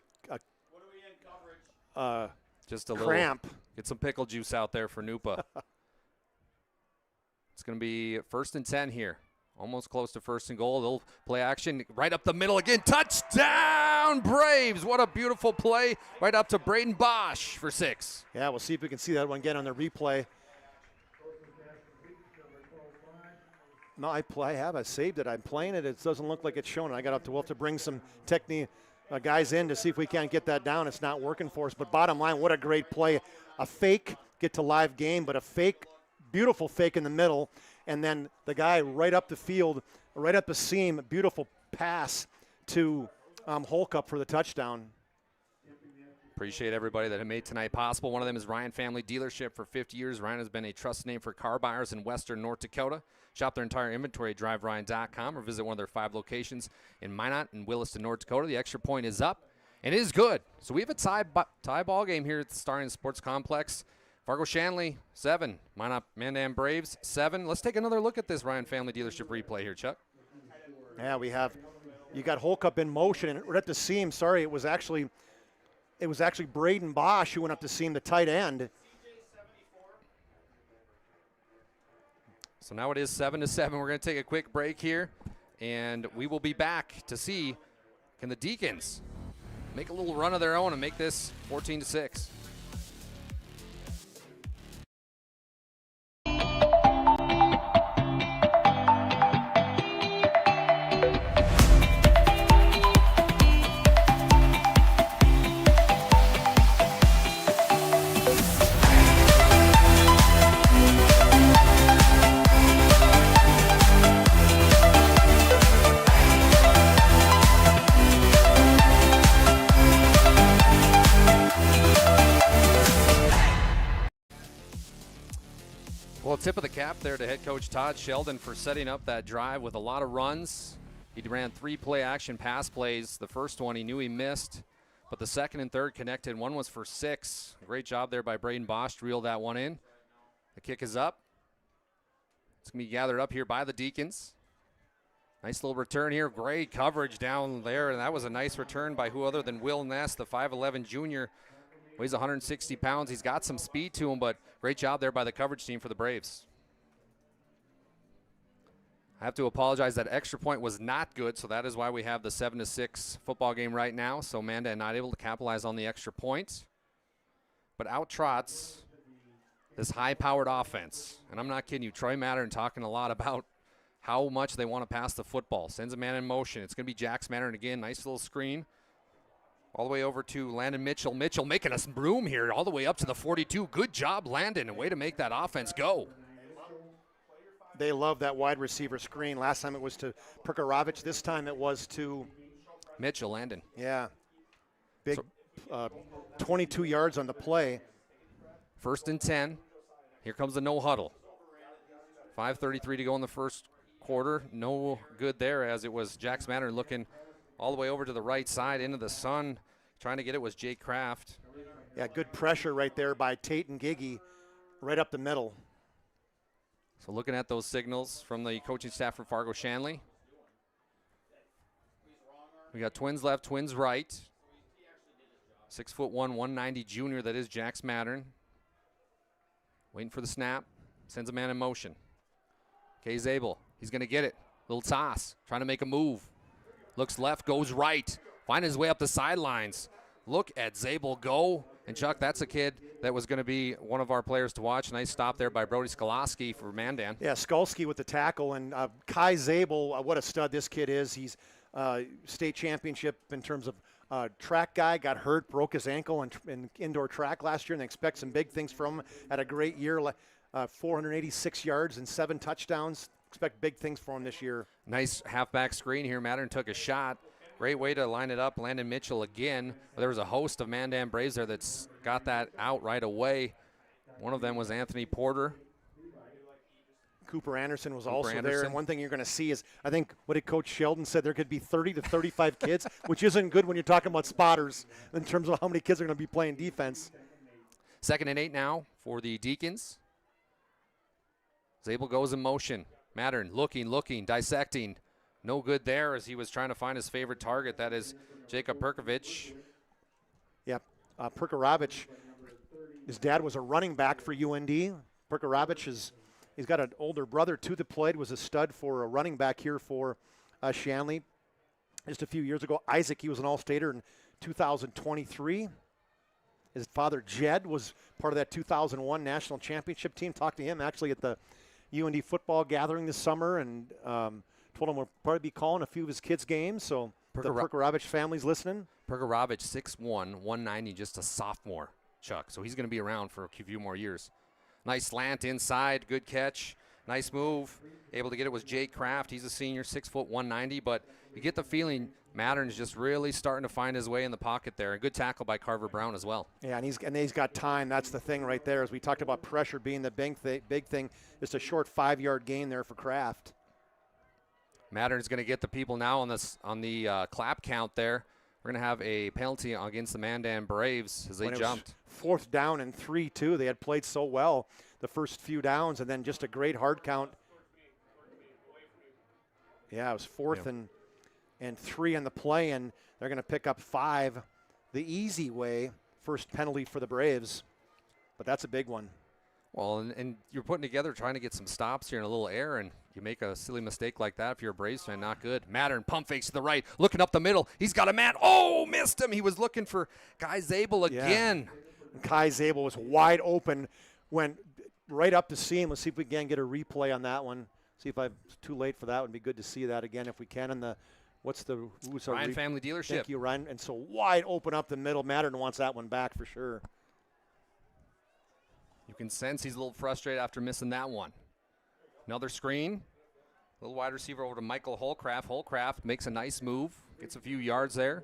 just a cramp. Little, get some pickle juice out there for Nupa. It's going to be 1st and 10 here. Almost close to 1st and goal. They'll play action right up the middle again. Touchdown, Braves. What a beautiful play. Right up to Braden Bosch for 6. Yeah, we'll see if we can see that one again on the replay. No, I have. I saved it. I'm playing it. It doesn't look like it's showing. We'll have to bring some technique guys in to see if we can't get that down. It's not working for us. But bottom line, what a great play. A fake, get to live game, but a fake, beautiful fake in the middle. And then the guy right up the field, right up the seam, beautiful pass to Holcup for the touchdown. Appreciate everybody that made tonight possible. One of them is Ryan Family Dealership. For 50 years, Ryan has been a trusted name for car buyers in western North Dakota. Shop their entire inventory at driveryan.com or visit one of their 5 locations in Minot and Williston, North Dakota. The extra point is up, and it is good. So we have a tie ball game here at the Starring Sports Complex. Fargo Shanley, 7. Minot Mandan Braves, 7. Let's take another look at this Ryan Family Dealership replay here, Chuck. Yeah, you got Holcup in motion, and right at the seam, sorry, it was actually Braden Bosch who went up to seam, the tight end. So now it is 7-7. We're going to take a quick break here, and we will be back to see, can the Deacons make a little run of their own and make this 14-6. Well, tip of the cap there to head coach Todd Sheldon for setting up that drive with a lot of runs. He ran 3 play-action pass plays. The first one he knew he missed, but the second and third connected. One was for 6. Great job there by Braden Bosch to reel that one in. The kick is up. It's going to be gathered up here by the Deacons. Nice little return here. Great coverage down there, and that was a nice return by who other than Will Ness, the 5'11 junior. Weighs 160 pounds. He's got some speed to him, but great job there by the coverage team for the Braves. I have to apologize. That extra point was not good, so that is why we have the 7-6 football game right now. So Mandan not able to capitalize on the extra point, but out trots this high-powered offense. And I'm not kidding you. Troy Mattern talking a lot about how much they want to pass the football. Sends a man in motion. It's going to be Jax Mattern again. Nice little screen. All the way over to Landon Mitchell. Mitchell making us room here all the way up to the 42. Good job, Landon. A way to make that offense go. They love that wide receiver screen. Last time it was to Prkarovic. This time it was to Mitchell, Landon. Yeah. Big 22 yards on the play. 1st and 10. Here comes the no huddle. 5:33 to go in the first quarter. No good there as it was Jax Mattern looking all the way over to the right side into the sun. Trying to get it was Jake Kraft. Yeah, good pressure right there by Tate and Giggy right up the middle. So looking at those signals from the coaching staff for Fargo Shanley. We got twins left, twins right. 6'1", 190 junior, that is Jax Mattern. Waiting for the snap. Sends a man in motion. Kay Zabel, he's going to get it. Little toss, trying to make a move. Looks left, goes right. Finding his way up the sidelines. Look at Zabel go. And Chuck, that's a kid that was going to be one of our players to watch. Nice stop there by Brody Skolaski for Mandan. Yeah, Skolsky with the tackle. And Kai Zabel, what a stud this kid is. He's state championship in terms of track guy, got hurt, broke his ankle in indoor track last year, and they expect some big things from him. Had a great year, 486 yards and 7 touchdowns. Expect big things for him this year. Nice halfback screen here. Mattern took a shot. Great way to line it up. Landon Mitchell again. There was a host of Mandan Braves there that's got that out right away. One of them was Anthony Porter. Cooper Anderson was also there. And one thing you're going to see is, I think, what did Coach Sheldon said, there could be 30 to 35 kids, which isn't good when you're talking about spotters in terms of how many kids are going to be playing defense. 2nd and 8 now for the Deacons. Zabel goes in motion. Mattern looking, dissecting. No good there as he was trying to find his favorite target. That is Jacob Perkovic. Yeah, Prkarovic, his dad was a running back for UND. Prkarovic he's got an older brother too that played, was a stud for a running back here for Shanley. Just a few years ago, Isaac, he was an All-Stater in 2023. His father, Jed, was part of that 2001 national championship team. Talked to him actually at the UND football gathering this summer, and told him we'll probably be calling a few of his kids' games, so the Prkarovic family's listening. Prkarovic, 6'1", 190, just a sophomore, Chuck. So he's going to be around for a few more years. Nice slant inside, good catch, nice move. Able to get it was Jake Kraft. He's a senior, 6', 190, but you get the feeling Mattern's just really starting to find his way in the pocket there. A good tackle by Carver Brown as well. Yeah, and he's got time. That's the thing right there. As we talked about pressure being the big thing, just a short 5-yard gain there for Kraft. Mattern's going to get the people now on the clap count there. We're going to have a penalty against the Mandan Braves as they jumped. 4th down and 3, too. They had played so well the first few downs, and then just a great hard count. Yeah, it was 4th and 3 on the play, and they're going to pick up 5 the easy way. First penalty for the Braves, but that's a big one. Well, and you're putting together trying to get some stops here in a little air, and you make a silly mistake like that if you're a Braves fan, not good. Mattern pump fakes to the right, looking up the middle. He's got a man. Oh, missed him. He was looking for Kai Zabel again. Yeah. Kai Zabel was wide open, went right up to see him. Let's see if we can get a replay on that one. See if it's too late for that. It would be good to see that again if we can. And who's our Ryan Family Dealership. Thank you, Ryan. And so wide open up the middle. Mattern wants that one back for sure. You can sense he's a little frustrated after missing that one. Another screen. Little wide receiver over to Michael Holcraft. Holcraft makes a nice move. Gets a few yards there.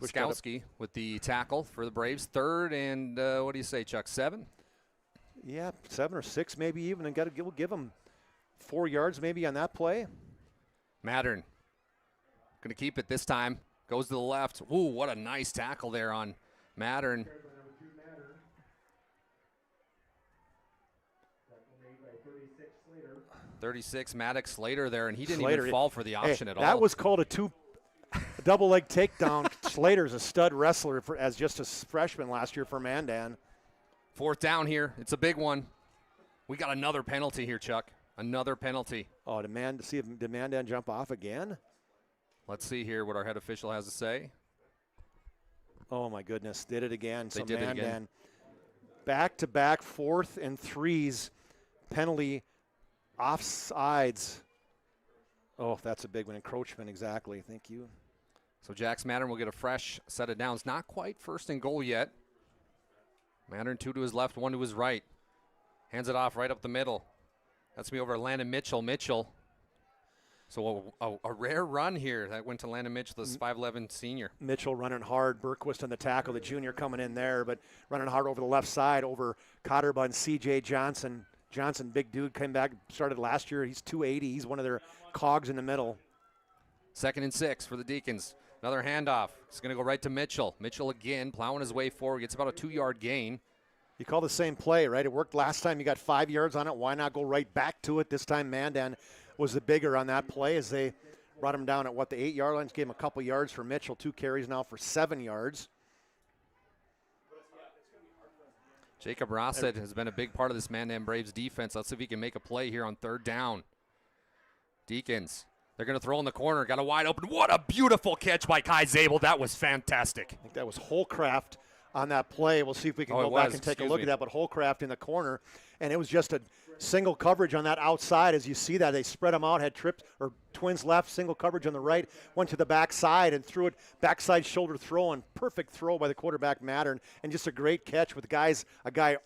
Skalski with the tackle for the Braves. Third and what do you say, Chuck? 7? Yeah, 7 or 6 maybe even, and we'll give him 4 yards maybe on that play. Mattern going to keep it this time. Goes to the left. Ooh, what a nice tackle there on Mattern. 36 Maddox Slater there, and he didn't even fall for the option at all. That was called a double leg takedown. Slater's a stud wrestler as just a freshman last year for Mandan. 4th down here. It's a big one. We got another penalty here, Chuck. Another penalty. Oh, did Mandan jump off again? Let's see here what our head official has to say. Oh, my goodness. Did it again. They did it again. Back-to-back 4th and 3s. Penalty offsides. Oh, that's a big one. Encroachment, exactly. Thank you. So Jax Mattern will get a fresh set of downs. Not quite 1st and goal yet. Mattern 2 to his left, 1 to his right. Hands it off right up the middle. That's me over Landon Mitchell. So a rare run here that went to Landon Mitchell, this 5'11 senior. Mitchell running hard. Berquist on the tackle, the junior coming in there, but running hard over the left side over Cotterbun, C.J. Johnson. Johnson, big dude, came back, started last year. He's 280. He's one of their cogs in the middle. 2nd and 6 for the Deacons. Another handoff. It's going to go right to Mitchell. Mitchell again plowing his way forward. Gets about a 2-yard gain. You call the same play, right? It worked last time. You got 5 yards on it. Why not go right back to it? This time Mandan was the bigger on that play as they brought him down at the 8-yard line. Gave him a couple yards for Mitchell. 2 carries now for 7 yards. Jacob Rossett has been a big part of this Mandan Braves defense. Let's see if he can make a play here on 3rd down. Deacons, they're going to throw in the corner. Got a wide open. What a beautiful catch by Kai Zabel. That was fantastic. I think that was Holcraft on that play. We'll see if we can go back and take a look at that. But Holcraft in the corner, and it was just a single coverage on that outside. As you see that, they spread them out, had trips or twins left, single coverage on the right, went to the backside and threw it backside shoulder throw, and perfect throw by the quarterback Mattern, and just a great catch with a guy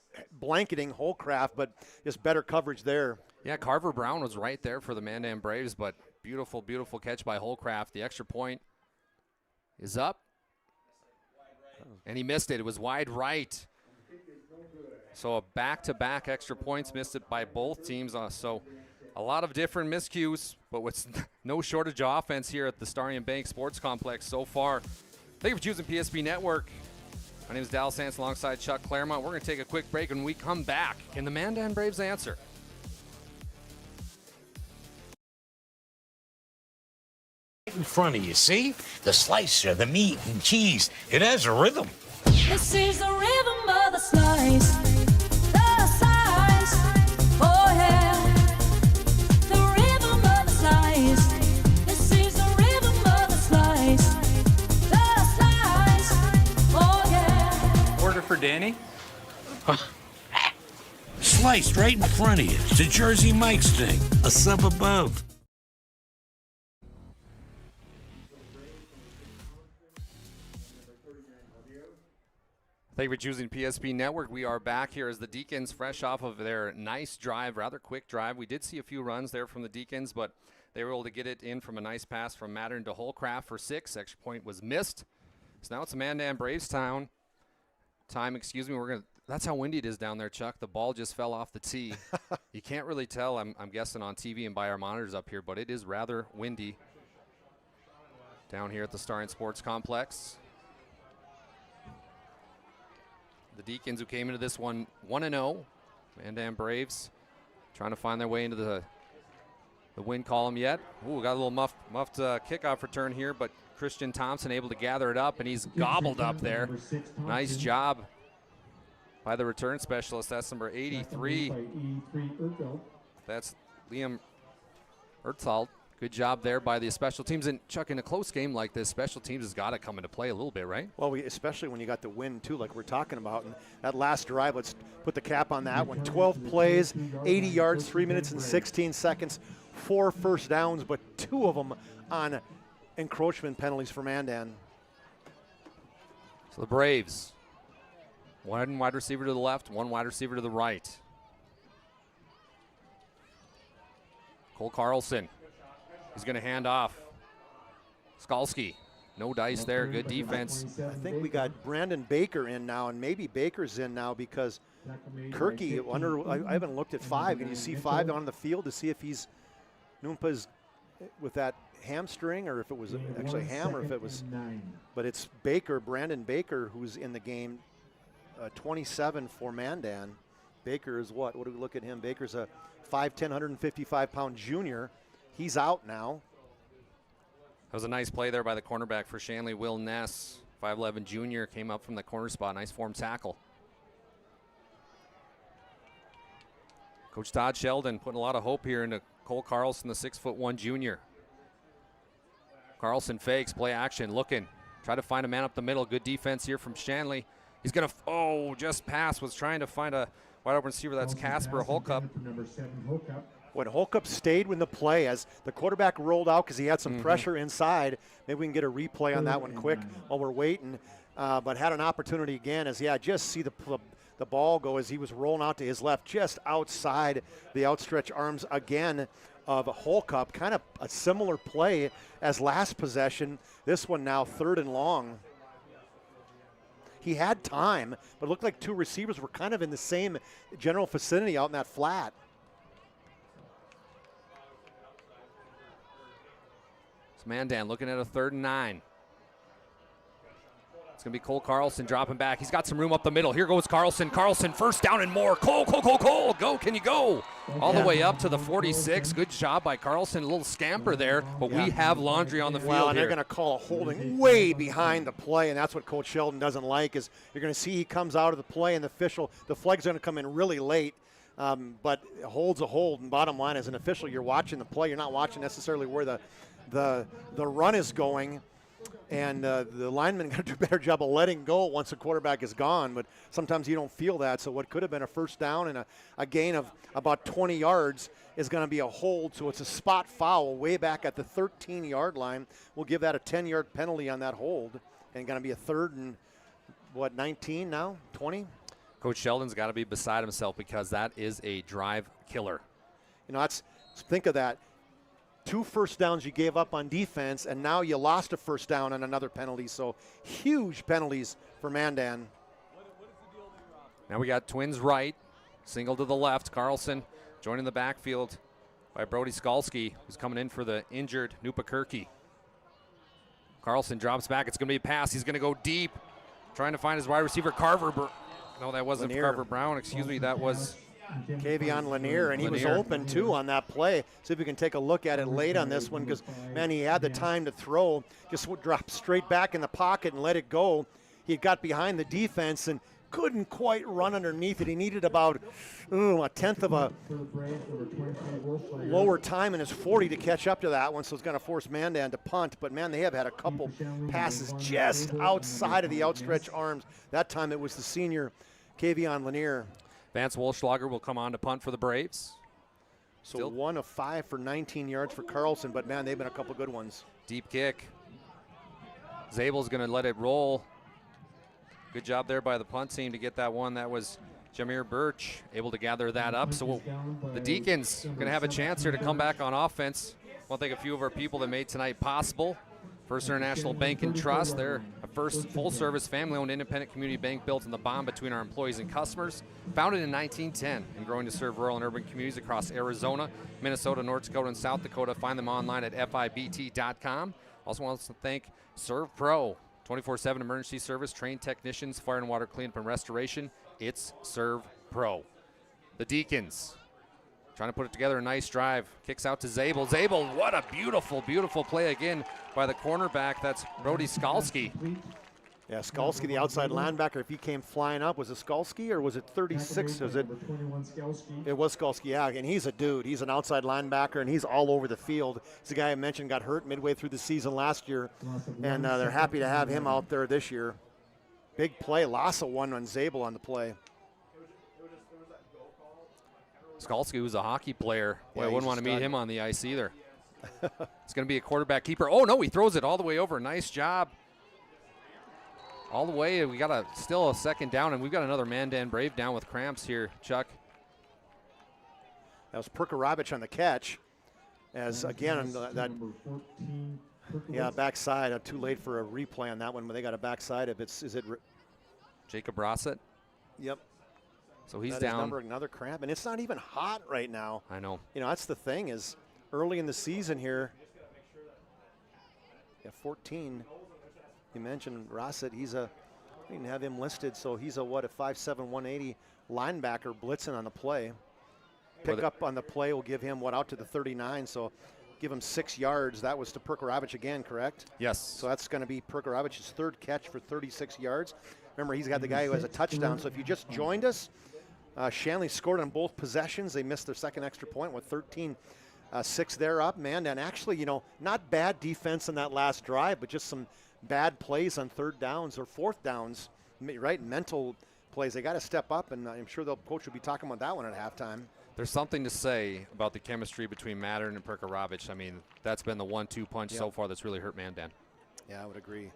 blanketing Holcraft, but just better coverage there. Yeah, Carver Brown was right there for the Mandan Braves, but beautiful, beautiful catch by Holcraft. The extra point is up, and he missed it. It was wide right. So a back-to-back extra points, missed it by both teams. So a lot of different miscues, but with no shortage of offense here at the Starion Bank Sports Complex so far. Thank you for choosing PSP Network. My name is Dallas Hans alongside Chuck Claremont. We're going to take a quick break, and when we come back, can the Mandan Braves answer? In front of you, see? The slicer, the meat and cheese. It has a rhythm. This is the rhythm of the slice. The slice. Oh yeah. The rhythm of the slice. This is the rhythm of the slice. The slice. Oh yeah. Order for Danny? Sliced right in front of you. It's a Jersey Mike's thing. A sub above. Thank you for choosing PSP Network. We are back here as the Deacons, fresh off of their nice drive, rather quick drive. We did see a few runs there from the Deacons, but they were able to get it in from a nice pass from Mattern to Holcraft for 6. Extra point was missed. So now it's a Mandan Braves time. That's how windy it is down there, Chuck. The ball just fell off the tee. You can't really tell, I'm guessing, on TV and by our monitors up here, but it is rather windy down here at the Starion Sports Complex. The Deacons, who came into this one 1-0, Mandan Braves trying to find their way into the win column yet. Ooh, got a little muffed kickoff return here, but Christian Thompson able to gather it up, and he's gobbled up there. Nice job by the return specialist. That's number 83. That's Liam Ertzald. Good job there by the special teams. And, Chuck, in a close game like this, special teams has got to come into play a little bit, right? Well, especially when you got the win, too, like we're talking about. And that last drive, let's put the cap on that one. 12 plays, 80 yards, 3 minutes and 16 seconds, 4 first downs, but 2 of them on encroachment penalties for Mandan. So the Braves, 1 wide receiver to the left, 1 wide receiver to the right. Cole Carlson. He's going to hand off. Skalski No dice there. Good defense. I think we got Brandon Baker in now, and maybe Baker's in now because Kirky, I haven't looked at 5. Can you see 5 on the field to see if he's Noompa's with that hamstring, or if it was actually ham, or if it was, but it's Baker, Brandon Baker, who's in the game, 27 for Mandan. Baker is what do we look at him? Baker's a 5'10", 155-pound junior. He's out now. That was a nice play there by the cornerback for Shanley. Will Ness, 5'11" junior, came up from the corner spot. Nice form tackle. Coach Todd Sheldon putting a lot of hope here into Cole Carlson, the 6'1" junior. Carlson fakes, play action, looking. Try to find a man up the middle. Good defense here from Shanley. He's going to, just pass. Was trying to find a wide open receiver. That's Casper Holcup. When Holcup stayed with the play as the quarterback rolled out because he had some pressure inside. Maybe we can get a replay on that one quick while we're waiting. But had an opportunity again as, just see the ball go as he was rolling out to his left, just outside the outstretched arms again of Holcup. Kind of a similar play as last possession. This one now 3rd and long. He had time, but it looked like 2 receivers were kind of in the same general vicinity out in that flat. It's Mandan looking at a 3rd and 9. It's going to be Cole Carlson dropping back. He's got some room up the middle. Here goes Carlson. Carlson, first down and more. Cole. Go, can you go? All the way up to the 46. Good job by Carlson. A little scamper there, but we have laundry on the field Well, and here. they're going to call a holding way behind the play, and that's what Coach Sheldon doesn't like is you're going to see he comes out of the play, and the flag's going to come in really late. But a hold's a hold, and bottom line, as an official, you're watching the play. You're not watching necessarily where the run is going. And the linemen got to do a better job of letting go once the quarterback is gone. But sometimes you don't feel that. So what could have been a first down and a gain of about 20 yards is going to be a hold. So it's a spot foul way back at the 13-yard line. We'll give that a 10-yard penalty on that hold. And going to be a 3rd and, 19 now? 20? Coach Sheldon's got to be beside himself because that is a drive killer. Think of that. 2 first downs you gave up on defense, and now you lost a first down on another penalty. So huge penalties for Mandan. Now we got twins right, single to the left. Carlson joining the backfield by Brody Skalski, who's coming in for the injured Nupakirki. Carlson drops back. It's going to be a pass. He's going to go deep, trying to find his wide receiver, Carver. No, that wasn't Lanier. Carver Brown. Excuse me, that was Kavion Lanier, and he was open too on that play. See if we can take a look at it late on this one because, man, he had the time to throw. Just dropped straight back in the pocket and let it go. He got behind the defense and couldn't quite run underneath it. He needed about a tenth of a lower time in his 40 to catch up to that one, so it's going to force Mandan to punt. But, man, they have had a couple passes just outside of the outstretched arms. That time it was the senior Kavion Lanier. Vance Wolschlager will come on to punt for the Braves. So 1 of 5 for 19 yards for Carlson, but, man, they've been a couple good ones. Deep kick. Zabel's going to let it roll. Good job there by the punt team to get that one. That was Jameer Birch able to gather that up. So the Deacons going to have a chance here to come back on offense. I want to thank a few of our people that made tonight possible. First International Bank and Trust. They're a first full-service, family-owned independent community bank built in the bond between our employees and customers. Founded in 1910 and growing to serve rural and urban communities across Arizona, Minnesota, North Dakota, and South Dakota. Find them online at fibt.com. Also want to thank Serve Pro, 24/7 emergency service, trained technicians, fire and water cleanup and restoration. It's Serve Pro. The Deacons trying to put it together, a nice drive. Kicks out to Zabel. Zabel, what a beautiful, beautiful play again by the cornerback. That's Brody Skalski. Yeah, Skalski, the outside linebacker. If he came flying up, was it Skalski or was it 36? Was it? It was Skalski, yeah. And he's a dude. He's an outside linebacker, and he's all over the field. He's the guy I mentioned got hurt midway through the season last year, and they're happy to have him out there this year. Big play. Lassa won on Zabel on the play. Skalski was a hockey player. Boy, Yeah, I wouldn't he's want a to meet stud. him on the ice either. It's going to be a quarterback keeper. Oh, no, he throws it all the way over. Nice job. All the way. We got still a second down, and we've got another Mandan Brave down with cramps here, Chuck. That was Perkarabich on the catch. As, again, that Yeah, backside. Too late for a replay on that one, but they got a backside. Is it Jacob Rossett? Yep. So he's that down. Another cramp, and it's not even hot right now. I know. You know, that's the thing is early in the season here. Yeah, 14. You mentioned Rossett. We didn't have him listed, so he's a 5'7", 180 linebacker blitzing on the play. Pick up on the play will give him out to the 39, so give him 6 yards. That was to Perkarovich again, correct? Yes. So that's going to be Perkarovich's third catch for 36 yards. Remember, he's got the guy who has a touchdown. So if you just joined us, Shanley scored on both possessions. They missed their second extra point with 13-6 there up. Mandan actually, not bad defense in that last drive, but just some bad plays on third downs or fourth downs, right? Mental plays. They got to step up, and I'm sure the coach will be talking about that one at halftime. There's something to say about the chemistry between Mandan and Perkarovich. I mean, that's been the 1-2 punch so far that's really hurt Mandan. Yeah, I would agree.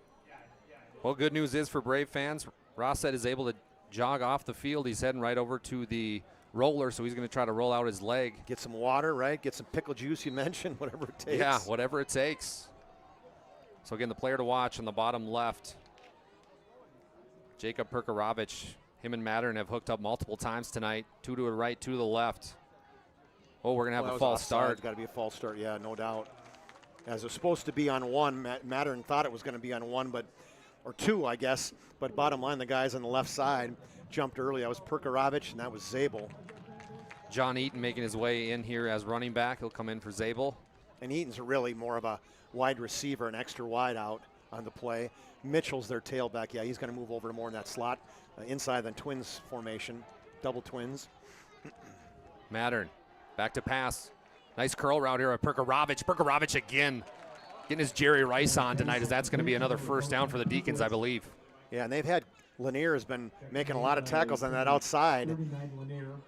Well, good news is for Brave fans, Rossett is able to jog off the field. He's heading right over to the roller, so he's going to try to roll out his leg. Get some water, right? Get some pickle juice, you mentioned, whatever it takes. Yeah, whatever it takes. So, again, the player to watch on the bottom left, Jacob Perkarovich. Him and Mandan have hooked up multiple times tonight. 2 to the right, 2 to the left. Oh, we're going to have a false start. It's got to be a false start, yeah, no doubt. As it was supposed to be on one, Mandan thought it was going to be on one, or two, I guess. But bottom line, the guys on the left side jumped early. That was Perkarovich, and that was Zabel. John Eaton making his way in here as running back. He'll come in for Zabel. And Eaton's really more of a wide receiver, an extra wide out on the play. Mitchell's their tailback. Yeah, he's going to move over to more in that slot inside than twins formation, double twins. Mandan back to pass. Nice curl route here at Perkarovich. Perkarovich again getting his Jerry Rice on tonight, as that's going to be another first down for the Deacons, I believe. Yeah, and they've had Lanier has been making a lot of tackles on that outside.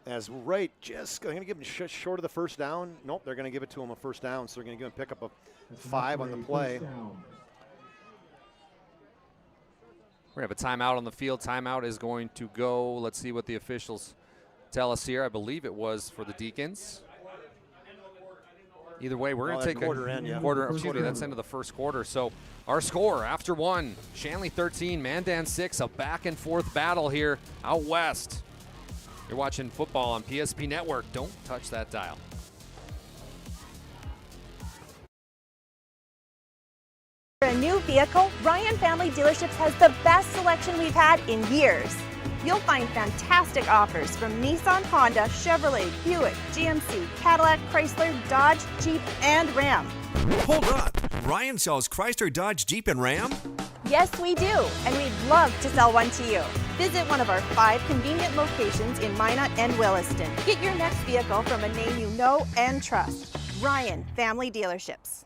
As Wright just going to give him short of the first down. Nope, they're going to give it to him a first down, so they're going to give him pick up a 5 on the play. We're going to have a timeout on the field. Timeout is going to go. Let's see what the officials tell us here. I believe it was for the Deacons. Either way, we're going to take quarter end. That's into the first quarter. So our score after one, Shanley 13, Mandan 6, a back and forth battle here out west. You're watching football on PSP Network. Don't touch that dial. For a new vehicle, Ryan Family Dealerships has the best selection we've had in years. You'll find fantastic offers from Nissan, Honda, Chevrolet, Buick, GMC, Cadillac, Chrysler, Dodge, Jeep, and Ram. Hold up. Ryan sells Chrysler, Dodge, Jeep, and Ram? Yes, we do, and we'd love to sell one to you. Visit one of our 5 convenient locations in Minot and Williston. Get your next vehicle from a name you know and trust. Ryan Family Dealerships.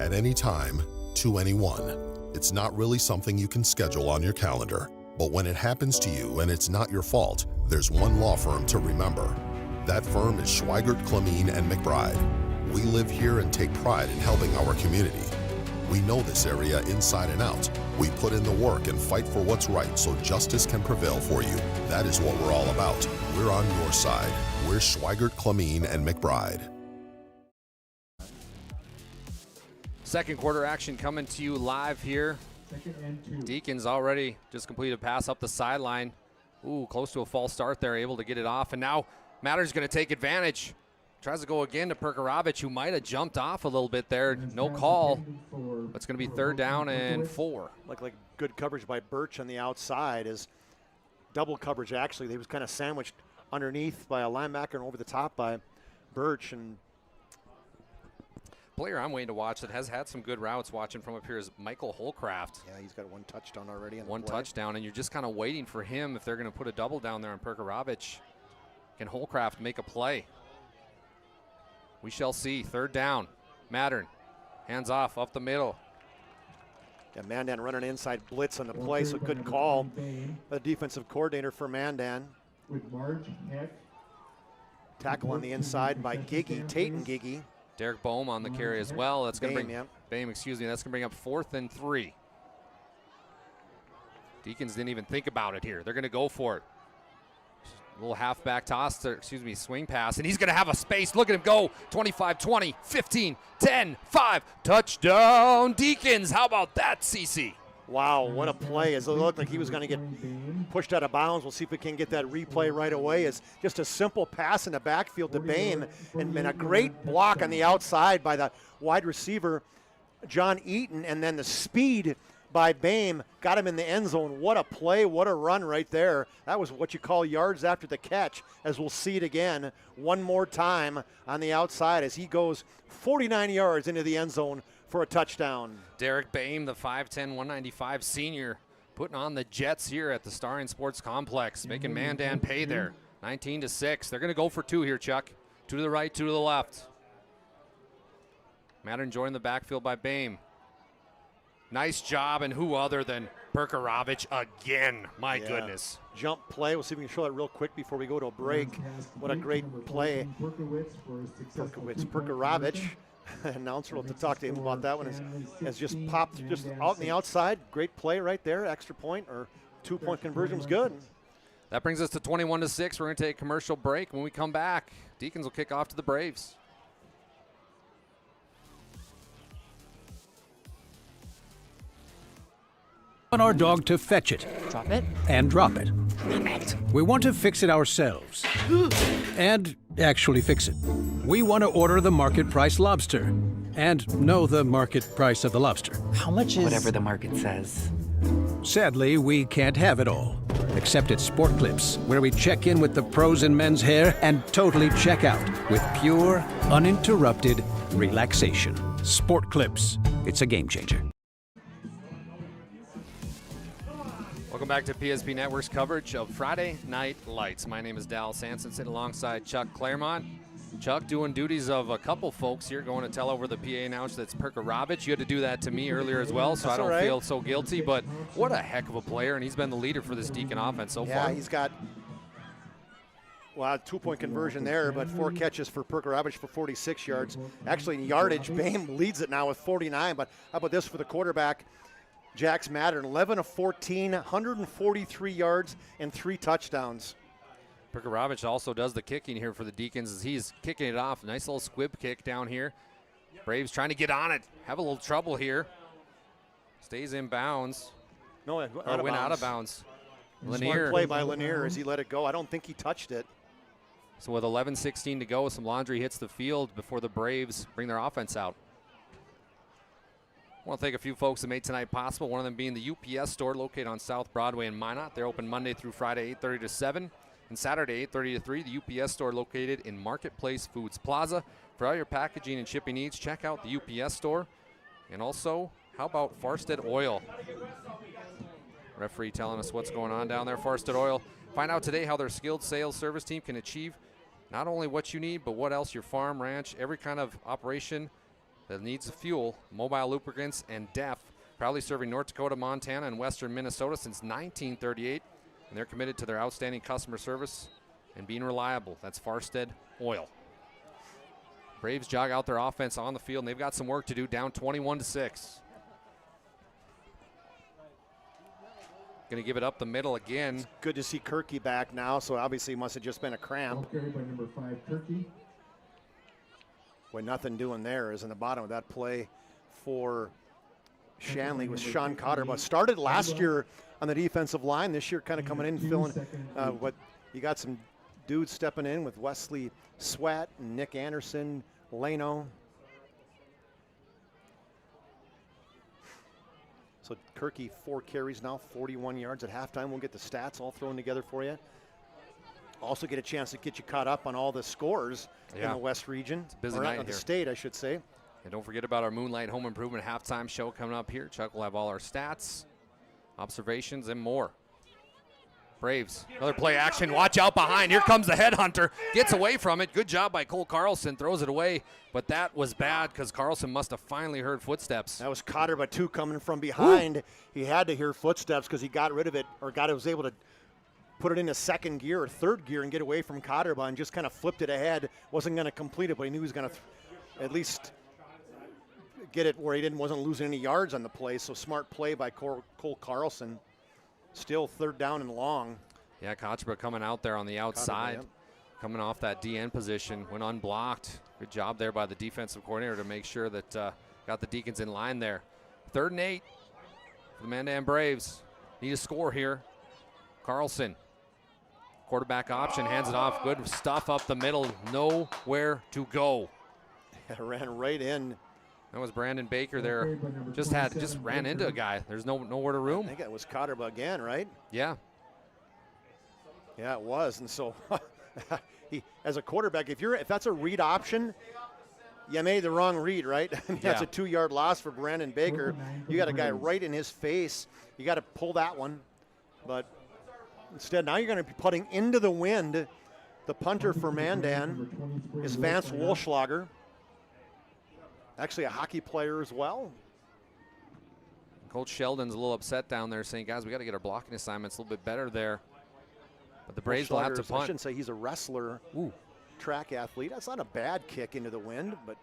At any time, to anyone. It's not really something you can schedule on your calendar. But when it happens to you and it's not your fault, there's one law firm to remember. That firm is Schweigert, Clemeen, and McBride. We live here and take pride in helping our community. We know this area inside and out. We put in the work and fight for what's right so justice can prevail for you. That is what we're all about. We're on your side. We're Schweigert, Clemeen, and McBride. Second quarter action coming to you live here. Deacons already just completed a pass up the sideline. Ooh, close to a false start there, able to get it off. And now Matter's going to take advantage. Tries to go again to Perkarovich, who might have jumped off a little bit there. No call. It's going to be third down and 4. Like good coverage by Birch on the outside is double coverage, actually. He was kind of sandwiched underneath by a linebacker and over the top by Birch. And player I'm waiting to watch that has had some good routes watching from up here is Michael Holcraft. Yeah, he's got 1 touchdown already. One touchdown, and you're just kind of waiting for him if they're going to put a double down there on Perkarovich. Can Holcraft make a play? We shall see. Third down. Mandan, hands off, up the middle. Yeah, Mandan running inside blitz on the play, so good call. The defensive coordinator for Mandan. Tackle on the inside by Giggy, Tate and Giggy. Derek Boehm on the carry as well. That's going to bring Boehm, excuse me. That's going to bring up 4th and 3. Deacons didn't even think about it here. They're going to go for it. Little halfback toss, swing pass, and he's going to have a space. Look at him go. 25, 20, 15, 10, 5. Touchdown, Deacons. How about that, CC? Wow, what a play. As it looked like he was going to get pushed out of bounds. We'll see if we can get that replay right away. It's just a simple pass in the backfield to Bame, and a great block on the outside by the wide receiver, John Eaton, and then the speed by Bame got him in the end zone. What a play, what a run right there. That was what you call yards after the catch, as we'll see it again one more time on the outside as he goes 49 yards into the end zone for a touchdown. Derek Bame, the 5'10", 195 senior, putting on the Jets here at the Starring Sports Complex, making Mandan pay there. 19-6. They're going to go for 2 here, Chuck. 2 to the right, 2 to the left. Mandan joined the backfield by Bame. Nice job, and who other than Perkarovich again. My goodness. Jump play. We'll see if we can show that real quick before we go to a break. What a great play. Perkarovich, announcer will have to talk to him about that one, has just popped just out on the outside. Great play right there. Extra point or 2-point conversion was good. That brings us to 21-6. We're going to take a commercial break. When we come back, Deacons will kick off to the Braves. Want our dog to fetch it. Drop it. And drop it. We want to fix it ourselves. And actually fix it. We want to order the market price lobster. And know the market price of the lobster. How much is... Whatever the market says. Sadly, we can't have it all. Except at Sport Clips, where we check in with the pros in men's hair and totally check out with pure, uninterrupted relaxation. Sport Clips. It's a game changer. Welcome back to PSP Network's coverage of Friday Night Lights. My name is Dal Sanson, sitting alongside Chuck Claremont. Chuck doing duties of a couple folks here, going to tell over the PA announcer that's Perkarovich. You had to do that to me earlier as well, so I don't feel so guilty. But what a heck of a player, and he's been the leader for this Deacon offense so far. Yeah, he's got, well, a 2-point conversion there, but 4 catches for Perkarovich for 46 yards. Actually, in yardage, Bame leads it now with 49. But how about this for the quarterback? Jax Mattern, 11 of 14, 143 yards and 3 touchdowns. Perkarovich also does the kicking here for the Deacons as he's kicking it off. Nice little squib kick down here. Braves trying to get on it. Have a little trouble here. Stays in bounds. No, went out of bounds. Lanier. Smart play by Lanier as he let it go. I don't think he touched it. So with 11:16 to go, some laundry hits the field before the Braves bring their offense out. I want to thank a few folks that made tonight possible, one of them being the UPS store located on South Broadway in Minot. They're open Monday through Friday, 8:30 to 7, and Saturday, 8:30 to 3. The UPS store located in Marketplace Foods Plaza. For all your packaging and shipping needs, check out the UPS store. And also, how about Farsted Oil? Referee telling us what's going on down there, Farsted Oil. Find out today how their skilled sales service team can achieve not only what you need, but what else your farm, ranch, every kind of operation that needs fuel, mobile lubricants, and DEF. Proudly serving North Dakota, Montana, and western Minnesota since 1938. And they're committed to their outstanding customer service and being reliable. That's Farsted Oil. Braves jog out their offense on the field, and they've got some work to do, down 21-6. Going to give it up the middle again. It's good to see Kirky back now, so obviously it must have just been a cramp. Carried by number 5, Kirky. Boy, nothing doing there is in the bottom of that play for Shanley was Sean Cotter, but started last year on the defensive line. This year kind of coming in, filling what you got some dudes stepping in with Wesley Sweat and Nick Anderson, Leno. So Kirky, 4 carries now, 41 yards at halftime. We'll get the stats all thrown together for you. Also get a chance to get you caught up on all the scores in the West region. It's a busy or night the here. state, I should say. And don't forget about our Moonlight Home Improvement halftime show coming up here. Chuck will have all our stats, observations, and more. Braves, another play action. Watch out behind. Here comes the headhunter. Gets away from it. Good job by Cole Carlson. Throws it away. But that was bad because Carlson must have finally heard footsteps. That was Cotter, but 2 coming from behind. Ooh. He had to hear footsteps because he got rid of it, or was able to put it into 2nd gear or 3rd gear and get away from Cotterba and just kind of flipped it ahead. Wasn't going to complete it, but he knew he was going to at least get it where he wasn't losing any yards on the play. So smart play by Cole Carlson. Still 3rd down and long. Yeah, Kochba coming out there on the outside, coming off that DN position, went unblocked. Good job there by the defensive coordinator to make sure that got the Deacons in line there. 3rd and 8 for the Mandan Braves. Need a score here. Carlson, quarterback option, hands it off. Good stuff up the middle. Nowhere to go. Ran right in. That was Brandon Baker there. Just ran into a guy. There's nowhere to room. I think it was Cotterba again, right? Yeah. Yeah, it was. And so as a quarterback, if that's a read option, you made the wrong read, right? That's a 2-yard loss for Brandon Baker. You got a guy right in his face. You got to pull that one. But instead, now you're going to be putting into the wind. The punter for Mandan is Vance Wolschlager. Actually a hockey player as well. Coach Sheldon's a little upset down there saying, guys, we got to get our blocking assignments a little bit better there. But the Braves will have to punt. I shouldn't say he's a wrestler, track athlete. That's not a bad kick into the wind, but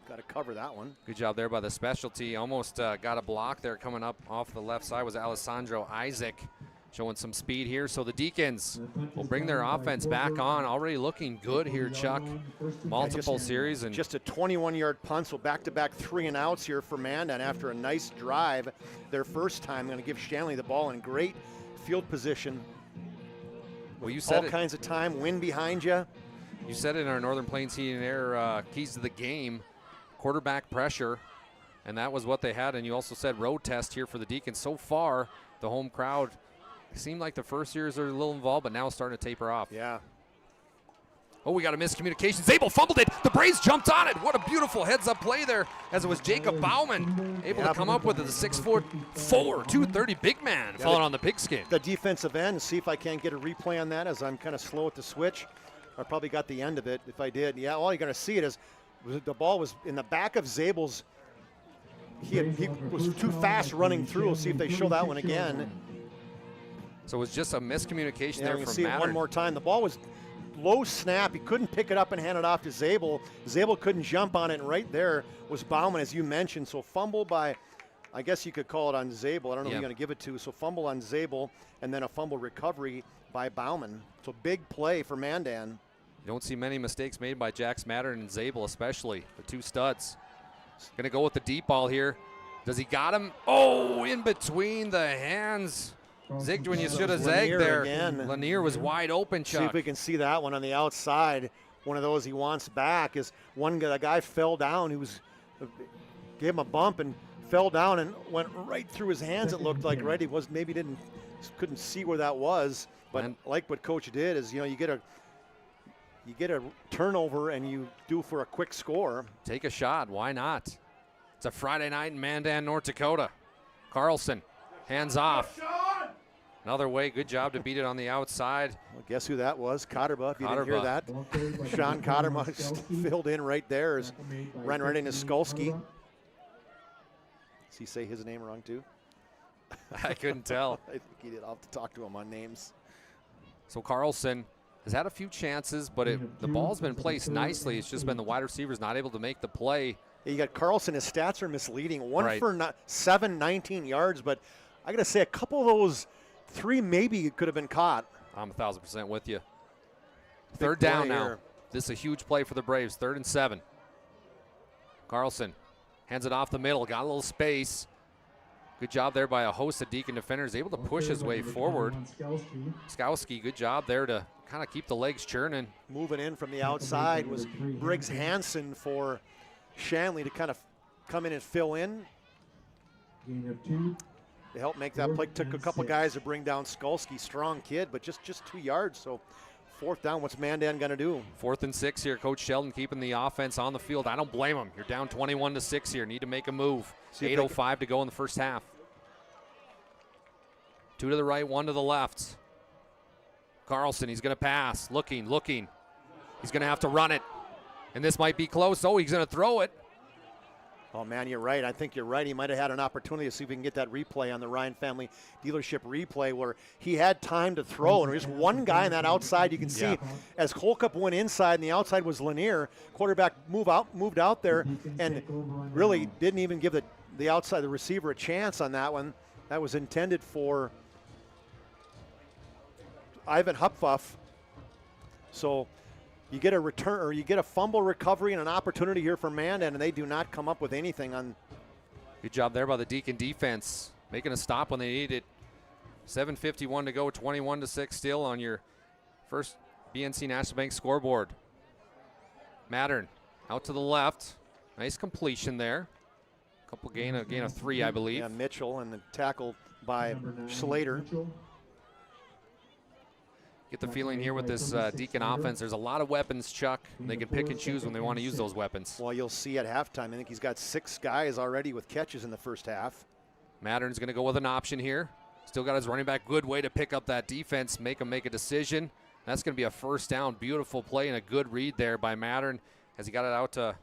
got to cover that one. Good job there by the specialty. Almost got a block there coming up off the left side was Alessandro Isaac. Showing some speed here. So the Deacons will bring their offense back on. Already looking good here, Chuck. Multiple series. And just a 21-yard punt, so back-to-back 3-and-outs here for Mandan after a nice drive. Their first time. Going to give Shanley the ball in great field position. Well, you said all kinds of time, wind behind you. You said it in our Northern Plains Heat and Air keys to the game, quarterback pressure, and that was what they had. And you also said road test here for the Deacons. So far, the home crowd seemed like the first years are a little involved, but now it's starting to taper off. Yeah. Oh, we got a miscommunication. Zabel fumbled it. The Braves jumped on it. What a beautiful heads-up play there, as it was Jacob Bauman able to come up with it. The 6'4", 230 big man falling on the pigskin. The defensive end, see if I can't get a replay on that as I'm kind of slow at the switch. I probably got the end of it if I did. Yeah, all you're going to see it is the ball was in the back of Zabel's. He was too fast running through. We'll see if they show that one again. So it was just a miscommunication there from see it one more time. The ball was low snap. He couldn't pick it up and hand it off to Zabel. Zabel couldn't jump on it, and right there was Bauman, as you mentioned. So fumble by, I guess you could call it on Zabel. I don't know who you're going to give it to. So fumble on Zabel, and then a fumble recovery by Bauman. So big play for Mandan. You don't see many mistakes made by Jax Mattern and Zabel, especially the two studs. Going to go with the deep ball here. Does he got him? Oh, in between the hands. Zigged when you should have zagged there. Again. Lanier was wide open, Chuck. See if we can see that one on the outside. One of those he wants back is one guy. The guy fell down. He gave him a bump and fell down and went right through his hands. It looked like right. He couldn't see where that was. But like what Coach did is, you get a turnover and you do for a quick score. Take a shot. Why not? It's a Friday night in Mandan, North Dakota. Carlson, hands off. Another way, good job to beat it on the outside. Well, guess who that was? Cotterba, if you didn't hear that. Sean Cotterba filled in right there. Ran right into Skulski. Does he say his name wrong too? I couldn't tell. I think he did. I'll have to talk to him on names. So Carlson has had a few chances, but the ball's been placed nicely. It's just been the wide receivers not able to make the play. Yeah, you got Carlson. His stats are misleading. One for 19 yards, but I got to say a couple of those 3 maybe could have been caught. I'm 1,000% with you. Third down now. This is a huge play for the Braves. 3rd and 7. Carlson hands it off the middle. Got a little space. Good job there by a host of Deacon defenders. Able to push his way forward. Skowski, good job there to kind of keep the legs churning. Moving in from the outside was Briggs Hansen for Shanley to kind of come in and fill in. Gain of 2. To help make that play. Took a couple guys to bring down Skulski. Strong kid, but just 2 yards. So 4th down, what's Mandan going to do? 4th and 6 here. Coach Sheldon keeping the offense on the field. I don't blame him. You're down 21-6 here. Need to make a move. 8:05 to go in the first half. 2 to the right, 1 to the left. Carlson, he's going to pass. Looking. He's going to have to run it. And this might be close. Oh, he's going to throw it. Oh, man, you're right. I think you're right. He might have had an opportunity to see if we can get that replay on the Ryan Family Dealership replay where he had time to throw. And there's one guy on that outside you can see as Holcup went inside and the outside was Lanier. Quarterback moved out there and really didn't even give the outside, the receiver, a chance on that one. That was intended for Ivan Hupfuff. So you get a return, or you get a fumble recovery and an opportunity here for Mandan, and they do not come up with anything on. Good job there by the Deacon defense, making a stop when they need it. 7:51 to go, 21-6 still on your first BNC National Bank scoreboard. Mattern out to the left. Nice completion there. Couple gain of 3, I believe. Yeah, Mitchell, and the tackle by Slater. Get the feeling here with this Deacon offense, there's a lot of weapons, Chuck. They can pick and choose when they want to use those weapons. Well, you'll see at halftime. I think he's got 6 guys already with catches in the first half. Mattern's going to go with an option here. Still got his running back. Good way to pick up that defense, make him make a decision. That's going to be a first down. Beautiful play and a good read there by Mattern as he got it out to.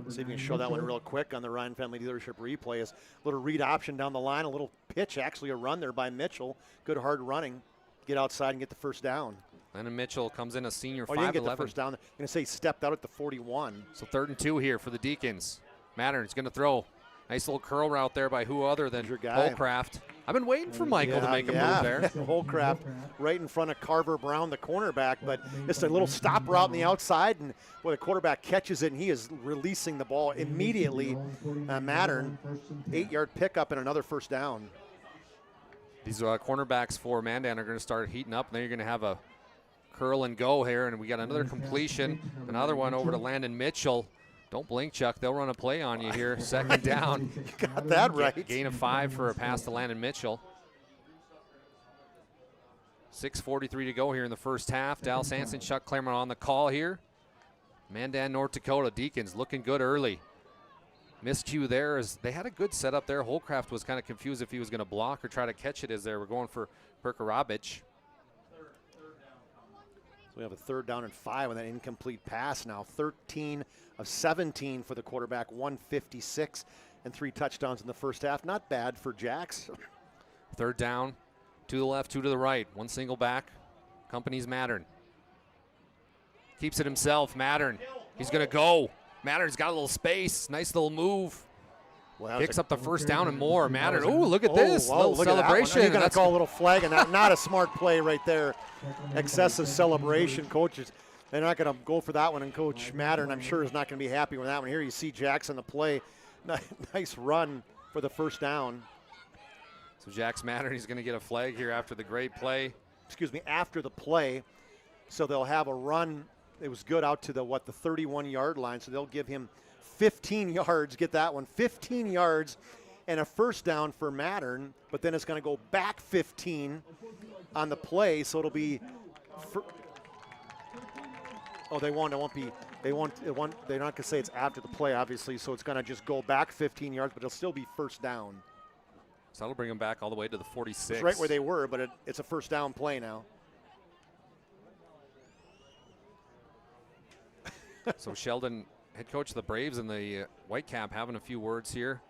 See if we can show that one real quick on the Ryan Family Dealership replay. Is a little read option down the line, a little pitch, actually a run there by Mitchell. Good hard running. Get outside and get the first down. Landon Mitchell comes in a senior 5'11". You didn't get the first down. I'm going to say he stepped out at the 41. So 3rd and 2 here for the Deacons. Mattern's going to throw. Nice little curl route there by who other than Holcraft. I've been waiting for Michael to make a move there. Holcraft right in front of Carver Brown, the cornerback, but it's a little stop route on the outside, and the quarterback catches it, and he is releasing the ball immediately. Mattern, 8-yard pickup and another first down. These cornerbacks for Mandan are going to start heating up, and then you're going to have a curl and go here, and we got another completion, another one over to Landon Mitchell. Don't blink, Chuck. They'll run a play on you here. 2nd down. You got that right. Gain of 5 for a pass to Landon Mitchell. 6:43 to go here in the first half. Dallas Hansen, Chuck Claremont on the call here. Mandan, North Dakota. Deacons looking good early. Miscue there as they had a good setup there. Holcraft was kind of confused if he was going to block or try to catch it as they were going for Perkarabich. So we have a 3rd down and 5 on that incomplete pass now. 13 of 17 for the quarterback, 156 and 3 touchdowns in the first half. Not bad for Jacks. 3rd down, 2 to the left, 2 to the right. 1 single back. Company's Mattern. Keeps it himself. Mattern. He's going to go. Mattern's got a little space. Nice little move. Well, picks up the first down and more. Mattern. Oh, look at this. Little celebration. You're going to call a little flag, and not a smart play right there. Excessive celebration. Coaches, they're not going to go for that one, and Coach Mattern, I'm sure, is not going to be happy with that one. Here you see Jackson the play. Nice run for the first down. So Jax Mattern, he's going to get a flag here after the great play. Excuse me, after the play. So they'll have a run. It was good out to the 31-yard line, so they'll give him 15 yards. Get that one, 15 yards and a first down for Mattern, but then it's going to go back 15 on the play, so it'll be they're not going to say it's after the play, obviously, so it's going to just go back 15 yards, but it'll still be first down. So that'll bring them back all the way to the 46. It's right where they were, but it's a first down play now. So Sheldon, head coach of the Braves, and the Whitecap having a few words here.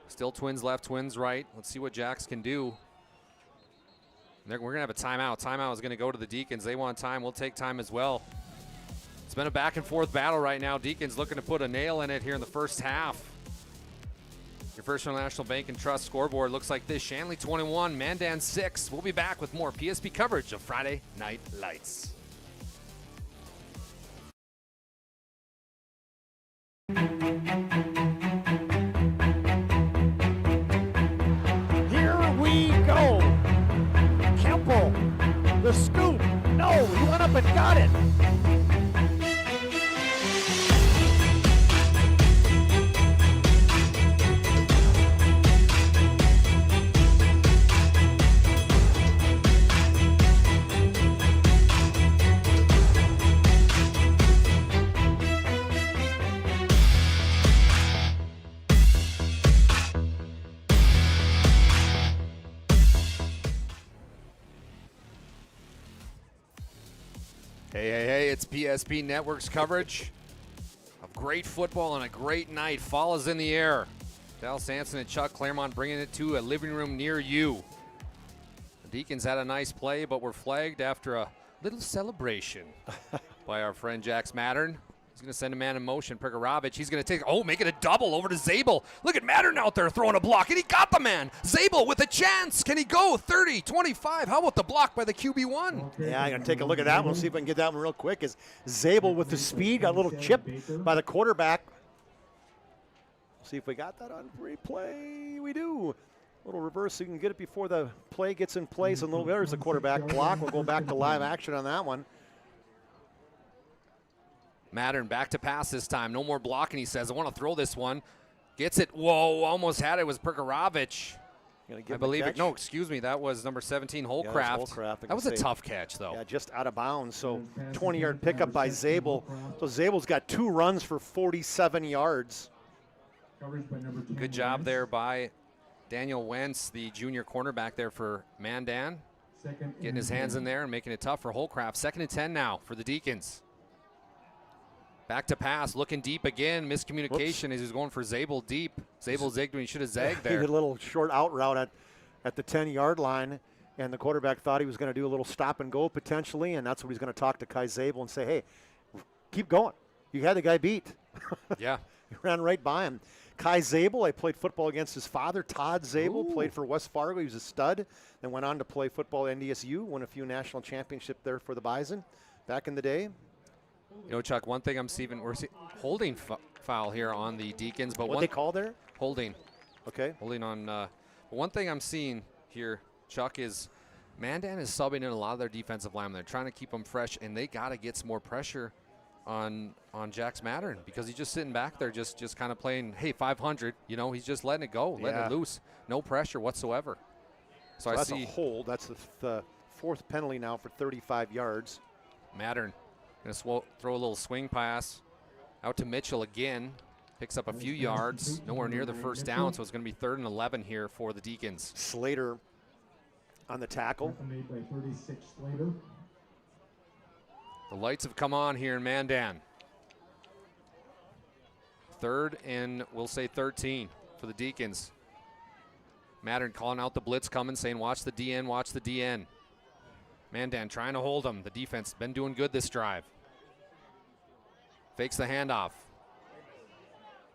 Still twins left, twins right. Let's see what Jacks can do. We're going to have a timeout. Timeout is going to go to the Deacons. They want time. We'll take time as well. It's been a back-and-forth battle right now. Deacons looking to put a nail in it here in the first half. Your First National Bank and Trust scoreboard looks like this. Shanley 21, Mandan 6. We'll be back with more PSP coverage of Friday Night Lights. Here we go. Kemple, the scoop. No, he went up and got it. Hey, it's PSP Network's coverage of great football and a great night. Fall is in the air. Dal Sanson and Chuck Claremont bringing it to a living room near you. The Deacons had a nice play, but were flagged after a little celebration by our friend Jax Mattern. He's going to send a man in motion. Pregame, he's going to take, make it a double over to Zabel. Look at Mandan out there throwing a block, and he got the man. Zabel with a chance. Can he go 30, 25? How about the block by the QB1? Yeah, I'm going to take a look at that one. We'll see if I can get that one real quick. Is Zabel with the speed, got a little chip by the quarterback. We'll see if we got that on replay. We do. A little reverse so you can get it before the play gets in place. And there's the quarterback block. We'll go back to live action on that one. Mandan back to pass this time. No more blocking, he says. I want to throw this one. Gets it. Whoa, almost had it. It was Pregame. I believe it. No, excuse me. That was number 17, Holcraft. That was a tough catch, though. Yeah, just out of bounds. So 20-yard pickup by Zabel. So Zabel's got 2 runs for 47 yards. Good job there by Daniel Wentz, the junior cornerback there for Mandan. Getting his hands in there and making it tough for Holcraft. 2nd and 10 now for the Deacons. Back to pass, looking deep again. Miscommunication as he's going for Zabel deep. Zabel zigged when he should have zagged there. He did a little short out route at the 10-yard line, and the quarterback thought he was going to do a little stop and go potentially, and that's what he's going to talk to Kai Zabel and say, hey, keep going. You had the guy beat. Yeah. He ran right by him. Kai Zabel, I played football against his father, Todd Zabel, played for West Fargo. He was a stud, then went on to play football at NDSU, won a few national championships there for the Bison back in the day. You know, Chuck, one thing I'm seeing, we're holding foul here on the Deacons. But what they call there? Holding. Okay. Holding on. But one thing I'm seeing here, Chuck, is Mandan is subbing in a lot of their defensive linemen. They're trying to keep them fresh, and they got to get some more pressure on Jax Mandan because he's just sitting back there just kind of playing, hey, 500. You know, he's just letting it go, letting it loose. No pressure whatsoever. So that's a hold. That's the 4th penalty now for 35 yards. Mandan. Going to throw a little swing pass out to Mitchell again. Picks up a few yards. Nowhere near the first down, so it's going to be 3rd and 11 here for the Deacons. Slater on the tackle. The lights have come on here in Mandan. 3rd and we'll say 13 for the Deacons. Mandan calling out the blitz coming, saying watch the DN, watch the DN. Mandan trying to hold him. The defense has been doing good this drive. Fakes the handoff.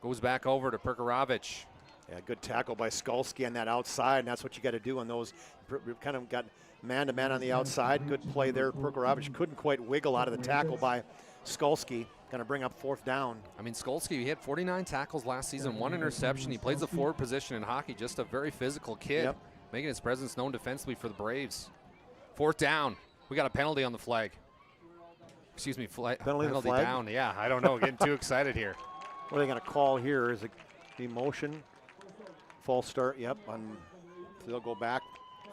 Goes back over to Pregame. Yeah, good tackle by Skalski on that outside, and that's what you got to do on those. Kind of got man-to-man on the outside. Good play there. Pregame couldn't quite wiggle out of the tackle by Skalski. Going to bring up 4th down. I mean, Skalski, he had 49 tackles last season, 1 interception. He plays the forward position in hockey. Just a very physical kid, making his presence known defensively for the Braves. 4th down. We got a penalty on the flag. Excuse me, penalty down. Yeah, I don't know. Getting too excited here. What are they going to call here? Is it the motion? False start. Yep. So they'll go back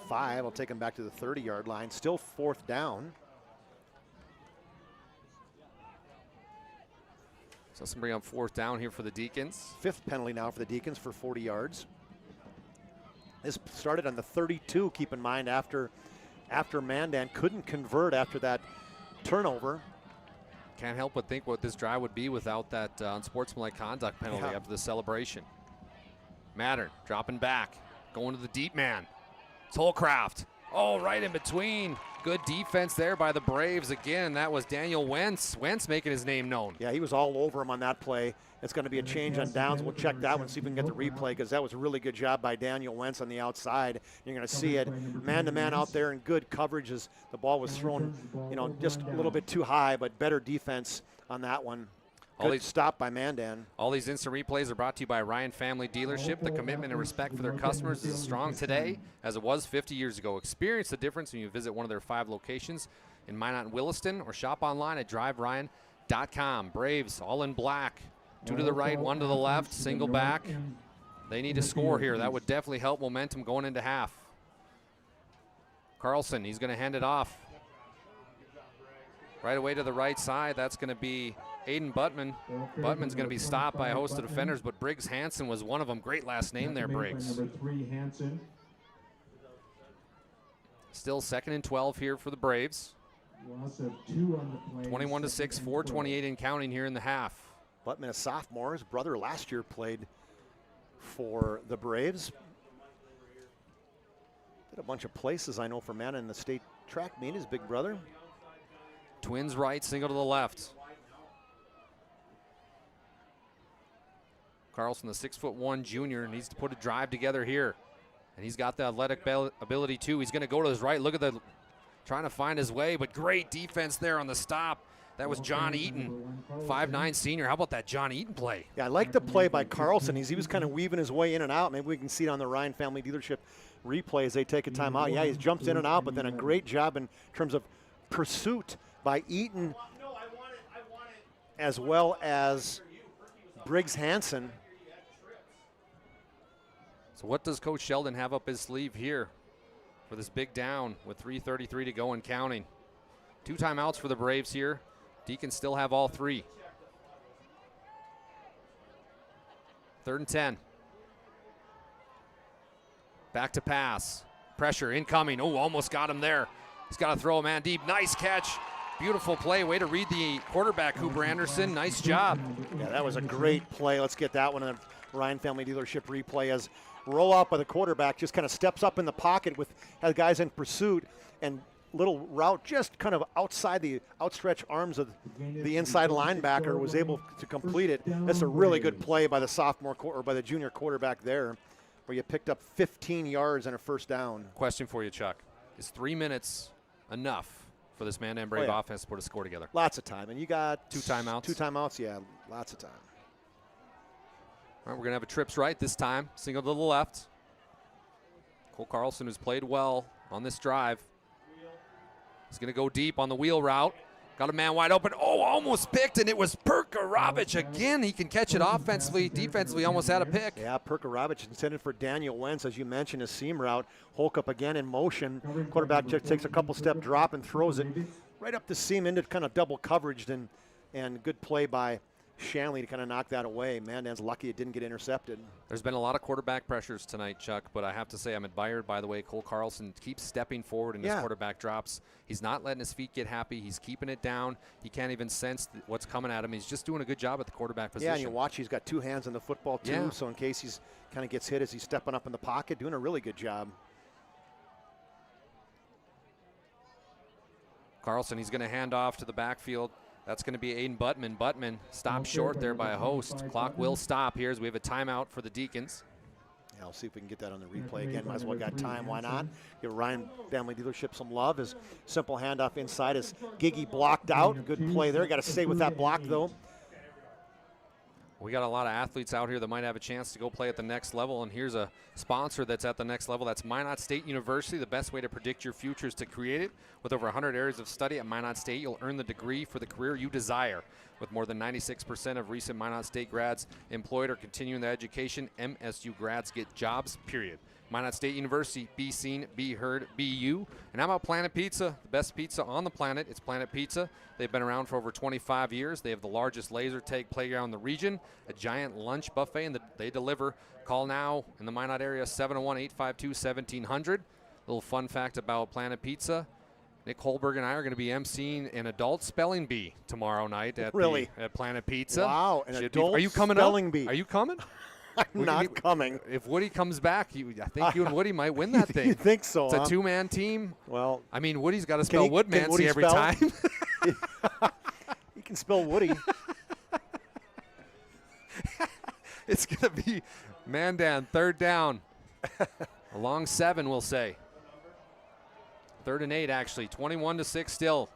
5. I'll take them back to the 30-yard line. Still 4th down. So let's bring up 4th down here for the Deacons. 5th penalty now for the Deacons for 40 yards. This started on the 32. Keep in mind after Mandan couldn't convert after that turnover. Can't help but think what this drive would be without that unsportsmanlike conduct penalty after the celebration. Mandan dropping back, going to the deep man. It's Holcraft. Oh, right in between. Good defense there by the Braves. Again, that was Daniel Wentz. Wentz making his name known. Yeah, he was all over him on that play. It's going to be a change on downs. We'll check that one, see if we can get the replay, because that was a really good job by Daniel Wentz on the outside. You're going to see it man-to-man out there in good coverage as the ball was thrown, just a little bit too high, but better defense on that one. Good stop by Mandan. All these instant replays are brought to you by Ryan Family Dealership. The commitment and respect for their customers is as strong today as it was 50 years ago. Experience the difference when you visit one of their 5 locations in Minot and Williston, or shop online at driveryan.com. Braves all in black. 2 to the right, 1 to the left, single back. They need to score here. That would definitely help momentum going into half. Carlson, he's going to hand it off. Right away to the right side, that's going to be Aiden Buttman. Buttman's going to be stopped by a host of defenders, but Briggs Hansen was one of them. Great last name there, Briggs. Number 3, Hansen. Still 2nd and 12 here for the Braves. Loss of 2 on the play. 21-6, 4:28 in counting here in the half. Buttman, a sophomore. His brother last year played for the Braves. Did a bunch of places I know for Mandan in the state track meet, his big brother. Twins right, single to the left. Carlson, the 6'1" junior, needs to put a drive together here. And he's got the athletic ability too. He's going to go to his right. Look at the trying to find his way, but great defense there on the stop. That was John Eaton, 5'9" senior. How about that John Eaton play? Yeah, I like the play by Carlson. He was kind of weaving his way in and out. Maybe we can see it on the Ryan Family Dealership replay as they take a timeout. Yeah, he's jumped in and out, but then a great job in terms of pursuit by Eaton, as well as Briggs Hansen. So what does Coach Sheldon have up his sleeve here for this big down with 3:33 to go and counting? 2 timeouts for the Braves here. Deacons still have all 3. 3rd and 10. Back to pass. Pressure incoming. Oh, almost got him there. He's got to throw a man deep. Nice catch. Beautiful play. Way to read the quarterback, Cooper Anderson. Nice job. Yeah, that was a great play. Let's get that one in the Ryan Family Dealership replay as roll out by the quarterback just kind of steps up in the pocket with has guys in pursuit, and little route just kind of outside the outstretched arms of the inside linebacker was able to complete it. That's a really good play by the sophomore or by the junior quarterback there, where you picked up 15 yards and a first down. Question for you, Chuck. Is 3 minutes enough for this Mandan Brave offense to put a score together? Lots of time, and you got 2 timeouts. 2 timeouts, yeah, lots of time. All right, we're going to have a trips right this time. Single to the left. Cole Carlson, who's played well on this drive. He's going to go deep on the wheel route. Got a man wide open. Oh, almost picked, and it was Perkarovich again. He can catch it offensively. Defensively, almost had a pick. Yeah, Perkarovich intended for Daniel Wentz, as you mentioned, his seam route. Holcup again in motion. Quarterback just takes a couple-step drop and throws it right up the seam into kind of double coverage, and good play by Shanley to kind of knock that away. Mandan's lucky it didn't get intercepted. There's been a lot of quarterback pressures tonight, Chuck, but I have to say I'm admired by the way Cole Carlson keeps stepping forward in his quarterback drops. He's not letting his feet get happy. He's keeping it down. He can't even sense what's coming at him. He's just doing a good job at the quarterback position. Yeah, and you watch, he's got 2 hands on the football too, so in case he's kind of gets hit as he's stepping up in the pocket, doing a really good job. Carlson, he's going to hand off to the backfield. That's going to be Aiden Buttman. Buttman stopped short there by a host. Clock will stop here as we have a timeout for the Deacons. Yeah, I'll see if we can get that on the replay again. Might as well got time. Why not? Give Ryan Family Dealership some love. His simple handoff inside is Giggy blocked out. Good play there. Got to stay with that block, though. We got a lot of athletes out here that might have a chance to go play at the next level, and here's a sponsor that's at the next level. That's Minot State University. The best way to predict your future is to create it. With over 100 areas of study at Minot State, you'll earn the degree for the career you desire. With more than 96% of recent Minot State grads employed or continuing their education, MSU grads get jobs, period. Minot State University, be seen, be heard, be you. And how about Planet Pizza? The best pizza on the planet. It's Planet Pizza. They've been around for over 25 years. They have the largest laser tag playground in the region, a giant lunch buffet, and they deliver. Call now in the Minot area, 701-852-1700. Little fun fact about Planet Pizza. Nick Holberg and I are going to be emceeing an adult spelling bee tomorrow night at Planet Pizza. Wow, an adult are you coming spelling up? bee. Are you coming? I'm not coming. If Woody comes back, I think you and Woody might win that thing. You think so? It's a 2-man team. Well, I mean, Woody's got to spell Woodmancy every spell? time. He can spell Woody. It's going to be Mandan, 3rd down. A long 7, we'll say. 3rd and 8, actually. 21-6 still.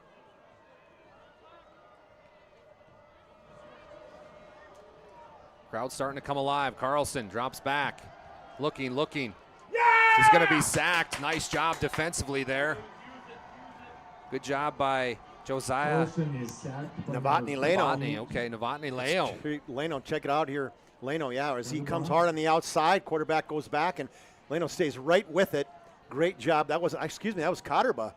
Crowd starting to come alive. Carlson drops back. Looking. He's going to be sacked. Nice job defensively there. Good job by Josiah. Novotny Leno. Novotny Leo. Leno, check it out here. Leno, as he comes hard on the outside, quarterback goes back, and Leno stays right with it. Great job. That was Cotterba.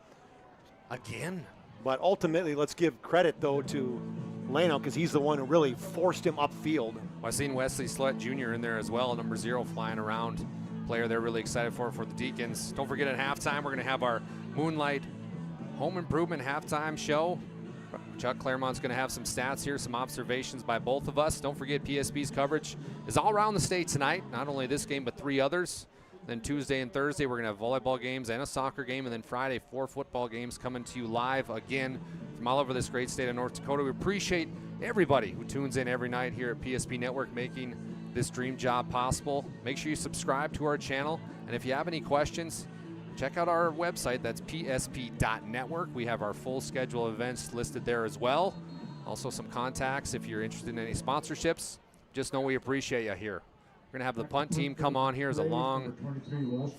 Again. But ultimately, let's give credit, though, to Leno, because he's the one who really forced him upfield. Well, I've seen Wesley Slett Jr. in there as well, number 0 flying around. Player they're really excited for the Deacons. Don't forget at halftime, we're going to have our Moonlight Home Improvement halftime show. Chuck Claremont's going to have some stats here, some observations by both of us. Don't forget PSB's coverage is all around the state tonight, not only this game but 3 others. Then Tuesday and Thursday, we're going to have volleyball games and a soccer game. And then Friday, 4 football games coming to you live again from all over this great state of North Dakota. We appreciate everybody who tunes in every night here at PSP Network, making this dream job possible. Make sure you subscribe to our channel. And if you have any questions, check out our website. That's psp.network. We have our full schedule of events listed there as well. Also some contacts if you're interested in any sponsorships. Just know we appreciate you here. We're going to have the punt team come on here as a long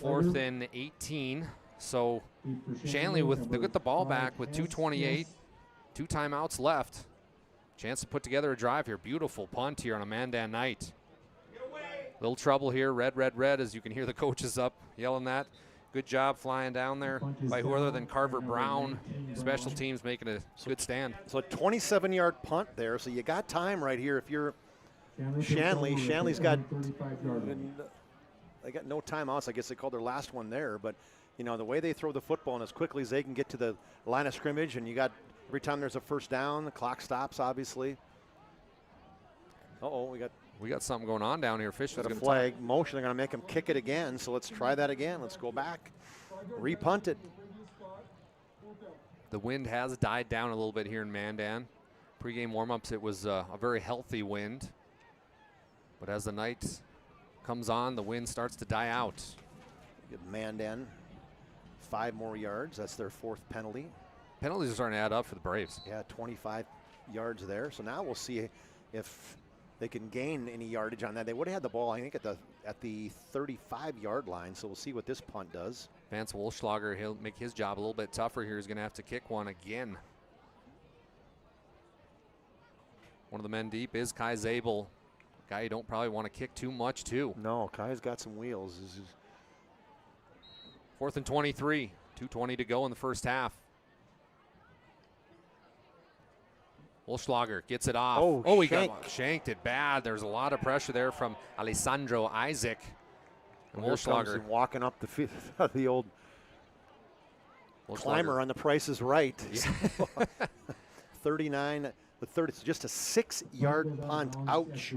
4th and 18. So Shanley they get the ball back with 2:28, 2 timeouts left. Chance to put together a drive here. Beautiful punt here on a Mandan night. Little trouble here, red, red, red, as you can hear the coaches up yelling that. Good job flying down there by who other than Carver Brown. Special teams making a good stand. So a 27-yard punt there, so you got time right here if you're Shanley. Shanley's got, they got no timeouts. I guess they called their last one there, but you know, the way they throw the football and as quickly as they can get to the line of scrimmage, and you got every time there's a first down, the clock stops, obviously. Uh-oh, we got something going on down here. Fish got a flag motion. They're going to make him kick it again, so let's try that again. Let's go back, repunt it. The wind has died down a little bit here in Mandan. Pre-game warm-ups, it was a very healthy wind. But as the night comes on, the wind starts to die out. Give Mandan 5 more yards. That's their 4th penalty. Penalties are starting to add up for the Braves. Yeah, 25 yards there. So now we'll see if they can gain any yardage on that. They would have had the ball, I think, at the 35-yard line. So we'll see what this punt does. Vance Wolschlager, he'll make his job a little bit tougher here. He's going to have to kick one again. One of the men deep is Kai Zabel. Guy you don't probably want to kick too much to. No, Kai's got some wheels. 4th and 23. 2:20 to go in the first half. Wolschlager gets it off. He got shanked it bad. There's a lot of pressure there from Alessandro Isaac. And Wolschlager walking up the old climber on The Price is Right. Yeah. 39. The 30, it's just a 6-yard punt. Ouch.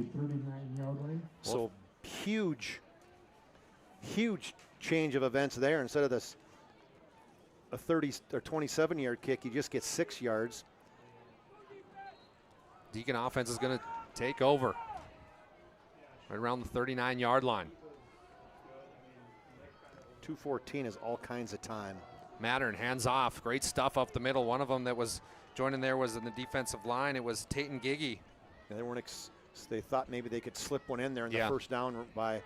So huge change of events there. Instead of this a 30 or 27-yard kick, you just get 6 yards. Deacon offense is going to take over right around the 39-yard line. 2:14 is all kinds of time. Mattern hands off. Great stuff up the middle. One of them that was joining there was in the defensive line. It was Tatum Giggy. Yeah, they thought maybe they could slip one in there in the first down by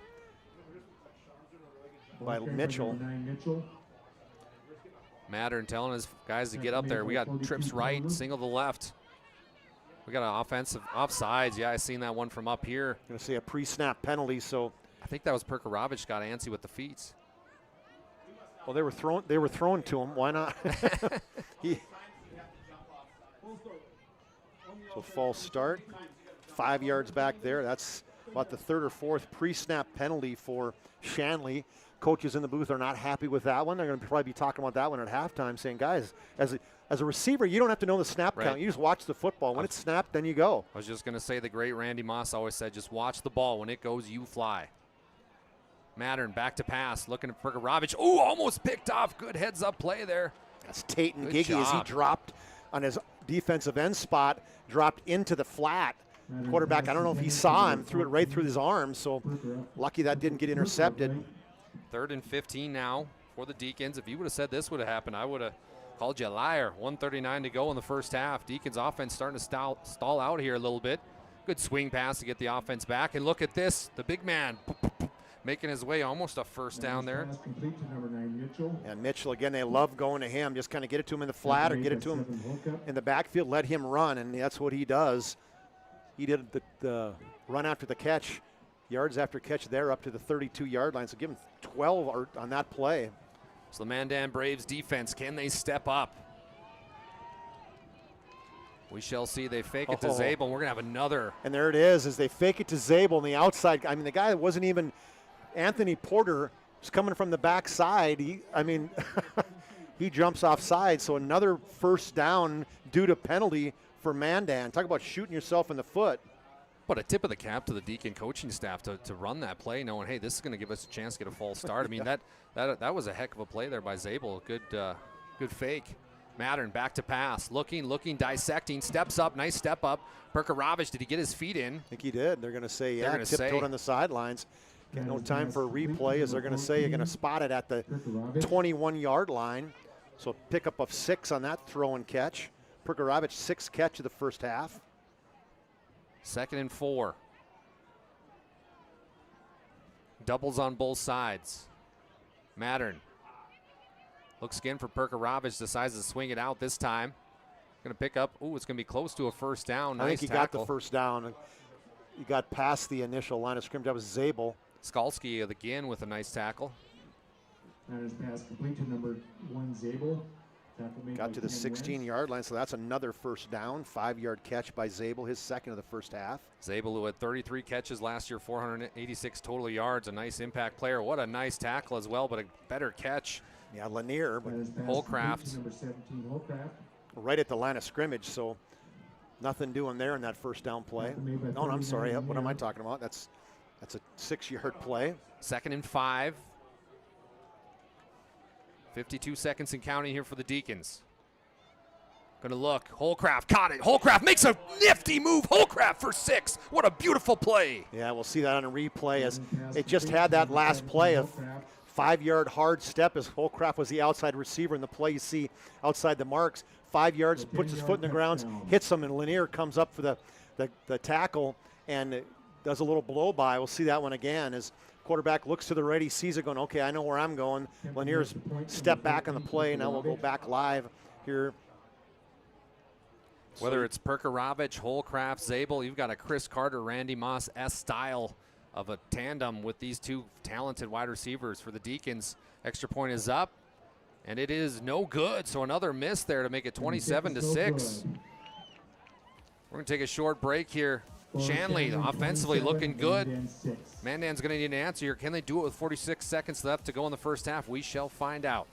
Mitchell. Mattern telling his guys to get up there. We got trips right, single to the left. We got an offensive offsides. Yeah, I seen that one from up here. Going to see a pre-snap penalty. So I think that was Perkarovich got antsy with the feet. Well, they were thrown to him. Why not? So false start. 5 yards back there. That's about the 3rd or 4th pre-snap penalty for Shanley. Coaches in the booth are not happy with that one. They're going to probably be talking about that one at halftime, saying, guys, as a receiver, you don't have to know the snap count. You just watch the football. When it's snapped, then you go. I was just going to say the great Randy Moss always said, just watch the ball. When it goes, you fly. Mattern back to pass, looking at Perkarovich. Oh, almost picked off. Good heads-up play there. That's Tatum Giggy as he dropped on his defensive end spot, dropped into the flat. Quarterback, I don't know if he saw him, threw it right through his arms, so lucky that didn't get intercepted. 3rd and 15 now for the Deacons. If you would have said this would have happened, I would have called you a liar. 1:39 to go in the first half. Deacons offense starting to stall out here a little bit. Good swing pass to get the offense back. And look at this, the big man making his way, almost a first down there. And Mitchell, again, they love going to him. Just kind of get it to him in the flat or get it to him in the backfield, let him run, and that's what he does. He did the run after the catch, yards after catch there up to the 32-yard line. So give him 12 on that play. So the Mandan Braves defense, can they step up? We shall see. They fake it to Zabel, and we're going to have another. And there it is, as they fake it to Zabel on the outside. I mean, the guy that wasn't even Anthony Porter was coming from the backside. He jumps offside. So another first down due to penalty for Mandan. Talk about shooting yourself in the foot. But a tip of the cap to the Deacon coaching staff to run that play, knowing, hey, this is going to give us a chance to get a false start. I mean, that was a heck of a play there by Zabel. Good fake. Mandan back to pass. Looking, dissecting, steps up, nice step up. Perkarovich, did he get his feet in? I think he did. They're going to say, They're yeah, gonna tiptoed say. on the sidelines. Get no time for a replay, as they're going to say you're going to spot it at the 21-yard line. So pickup of 6 on that throw and catch. Perkarovich, 6 catch of the first half. 2nd and 4. Doubles on both sides. Mandan looks again for Perkarovich, decides to swing it out this time. Going to pick up, it's going to be close to a first down. Nice I think he tackle. got the first down. He got past the initial line of scrimmage. That was Zabel. Skalski again with a nice tackle. Mandan's pass complete to number 1, Zabel. Tackle made Got by to the 16-yard line, so that's another first down. 5-yard catch by Zabel, his second of the first half. Zabel, who had 33 catches last year, 486 total yards, a nice impact player. What a nice tackle as well, but a better catch. Yeah, Lanier, but Holcraft. Number 17, Holcraft. Right at the line of scrimmage, so nothing doing there in that first down play. No, I'm sorry. What am I talking about? That's a 6-yard play. 2nd and 5. 52 seconds and counting here for the Deacons. Going to look. Holcraft caught it. Holcraft makes a nifty move. Holcraft for 6. What a beautiful play. Yeah, we'll see that on a replay as it just had that last play of 5-yard hard step as Holcraft was the outside receiver in the play. You see outside the marks, 5 yards, puts his foot in the ground, hits him, and Lanier comes up for the tackle and does a little blow by. We'll see that one again as quarterback looks to the right. He sees it going, okay, I know where I'm going. Lanier's step back on the play. Now we'll go back live here. Whether it's Perkarovich, Holcraft, Zabel, you've got a Chris Carter, Randy Moss-esque style of a tandem with these two talented wide receivers for the Deacons. Extra point is up, and it is no good. So another miss there to make it 27-6. We're going to take a short break here. Shanley offensively looking good. Mandan's going to need an answer here. Can they do it with 46 seconds left to go in the first half? We shall find out.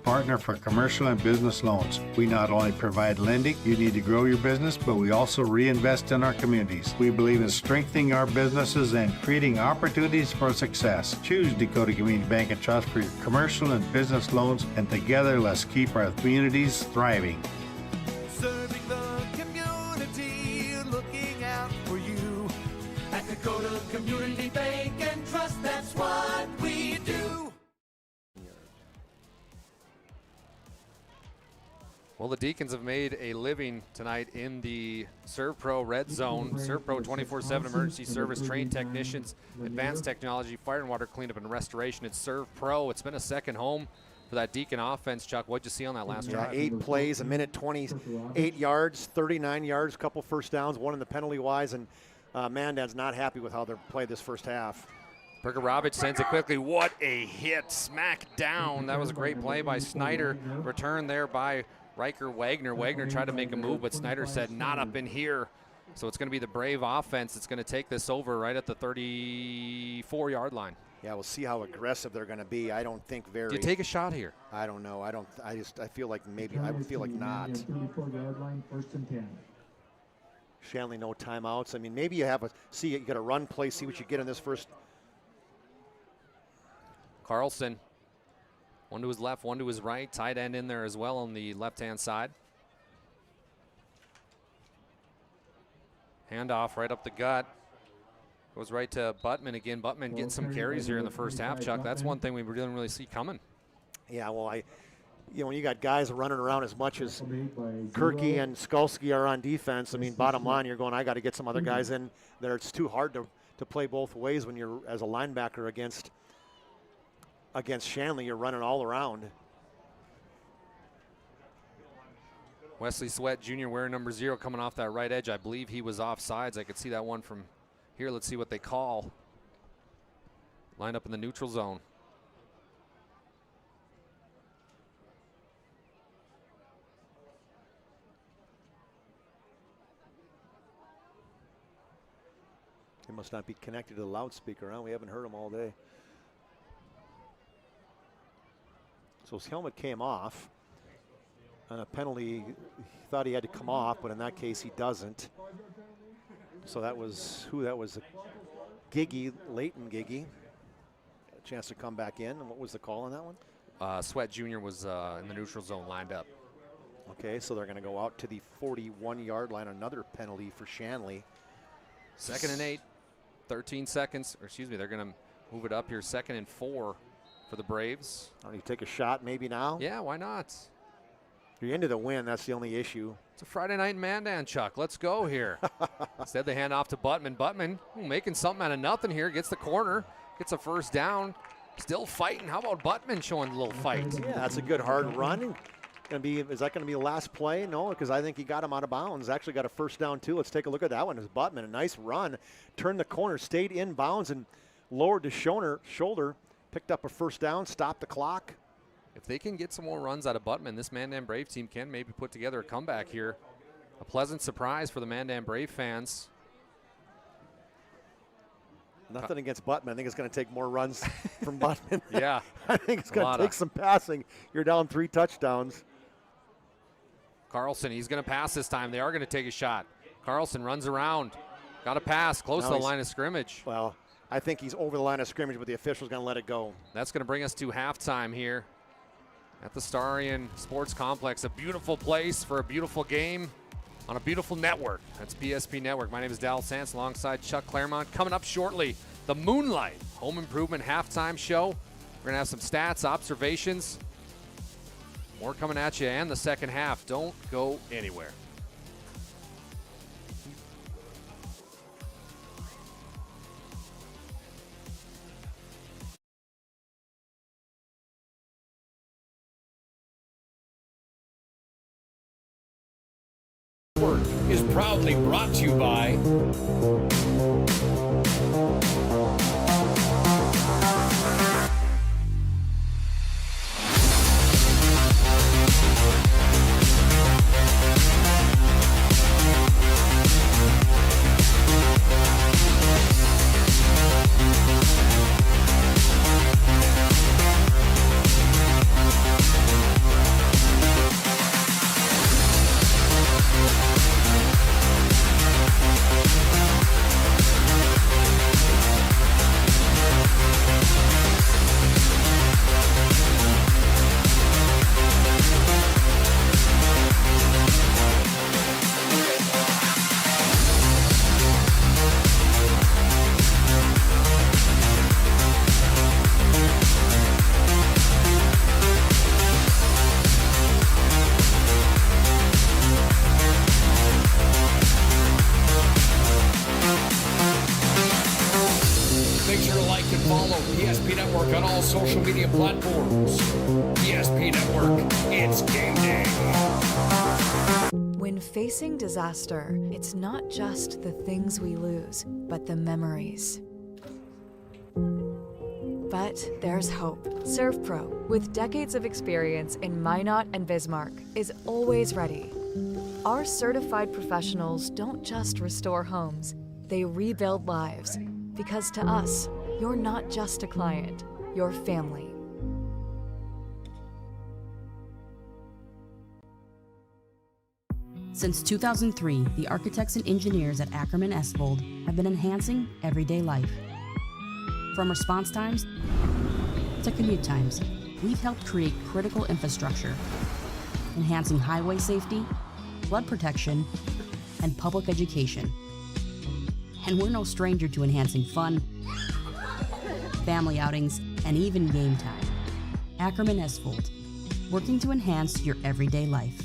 Partner for commercial and business loans. We not only provide lending you need to grow your business, but we also reinvest in our communities. We believe in strengthening our businesses and creating opportunities for success. Choose Dakota Community Bank and Trust for your commercial and business loans, and together let's keep our communities thriving. Serving the community, looking out for you. At Dakota Community Bank and Trust, that's what we do. Well, the Deacons have made a living tonight in the ServPro Red Zone. ServPro 24/7 emergency service, trained technicians, advanced technology, fire and water cleanup and restoration. It's ServPro. It's been a second home for that Deacon offense. Chuck, what'd you see on that last drive? 8 plays, a minute 28 yards, 39 yards, a couple first downs, one in the penalty wise, and Mandan's not happy with how they played this first half. Perkarovich sends it quickly. What a hit. Smack down. That was a great play by Snyder. Return there by Riker Wagner. Wagner tried to make a move, but Snyder said, not up in here. So it's going to be the Brave offense that's going to take this over right at the 34-yard line. Yeah, we'll see how aggressive they're going to be. I don't think very. Do you take a shot here? I don't know. I feel like maybe. I would feel like not. 34-yard line, 1st and 10. Shanley, no timeouts. I mean, maybe you have you got a run play, see what you get in this first. Carlson. One to his left, one to his right. Tight end in there as well on the left-hand side. Handoff right up the gut. Goes right to Buttman again. Buttman getting some carries here in the first half, Chuck. That's one thing we didn't really see coming. Yeah, well, when you got guys running around as much as Kirky and Skalski are on defense, I mean, bottom line, you're going, I got to get some other guys in there. It's too hard to play both ways when you're as a linebacker against Shanley. You're running all around. Wesley Sweat Jr. wearing number 0 coming off that right edge. I believe he was offsides. I could see that one from here. Let's see what they call. Lined up in the neutral zone. He must not be connected to the loudspeaker, huh? We haven't heard him all day. So his helmet came off. On a penalty, he thought he had to come off, but in that case, he doesn't. So that was Giggy, Leighton Giggy. chance to come back in. And what was the call on that one? Sweat Jr. was in the neutral zone lined up. Okay, so they're going to go out to the 41-yard line. Another penalty for Shanley. 2nd and 8, 13 seconds. Or excuse me, they're going to move it up here. 2nd and 4 for the Braves. Don't you take a shot maybe now? Yeah, why not? You're into the win. That's the only issue. It's a Friday night in Mandan, Chuck. Let's go here. Instead, they hand off to Buttman. Buttman making something out of nothing here. Gets the corner. Gets a first down. Still fighting. How about Buttman showing a little fight? Yeah, that's a good hard run. Is that going to be the last play? No, because I think he got him out of bounds. Actually got a first down, too. Let's take a look at that one. It's Buttman. A nice run. Turned the corner, stayed in bounds, and lowered his shoulder. Picked up a first down, stopped the clock. If they can get some more runs out of Buttman, this Mandan Brave team can maybe put together a comeback here. A pleasant surprise for the Mandan Brave fans. Nothing against Buttman. I think it's going to take more runs from Buttman. Yeah. I think it's going to take some passing. You're down 3 touchdowns. Carlson, he's going to pass this time. They are going to take a shot. Carlson runs around. Got a pass close to the line of scrimmage. Well, I think he's over the line of scrimmage, but the official's going to let it go. That's going to bring us to halftime here at the Starion Sports Complex. A beautiful place for a beautiful game on a beautiful network. That's PSP Network. My name is Dal Sants alongside Chuck Claremont. Coming up shortly, the Moonlight Home Improvement Halftime Show. We're going to have some stats, observations. More coming at you and the second half. Don't go anywhere. Is proudly brought to you by Make sure to like and follow PSP Network on all social media platforms. PSP Network, it's game day. When facing disaster, it's not just the things we lose, but the memories. But there's hope. ServPro, with decades of experience in Minot and Bismarck, is always ready. Our certified professionals don't just restore homes, they rebuild lives. Because to us, you're not just a client, you're family. Since 2003, the architects and engineers at Ackerman Estvold have been enhancing everyday life. From response times to commute times, we've helped create critical infrastructure, enhancing highway safety, flood protection, and public education. And we're no stranger to enhancing fun, family outings, and even game time. Ackerman Estvold, working to enhance your everyday life.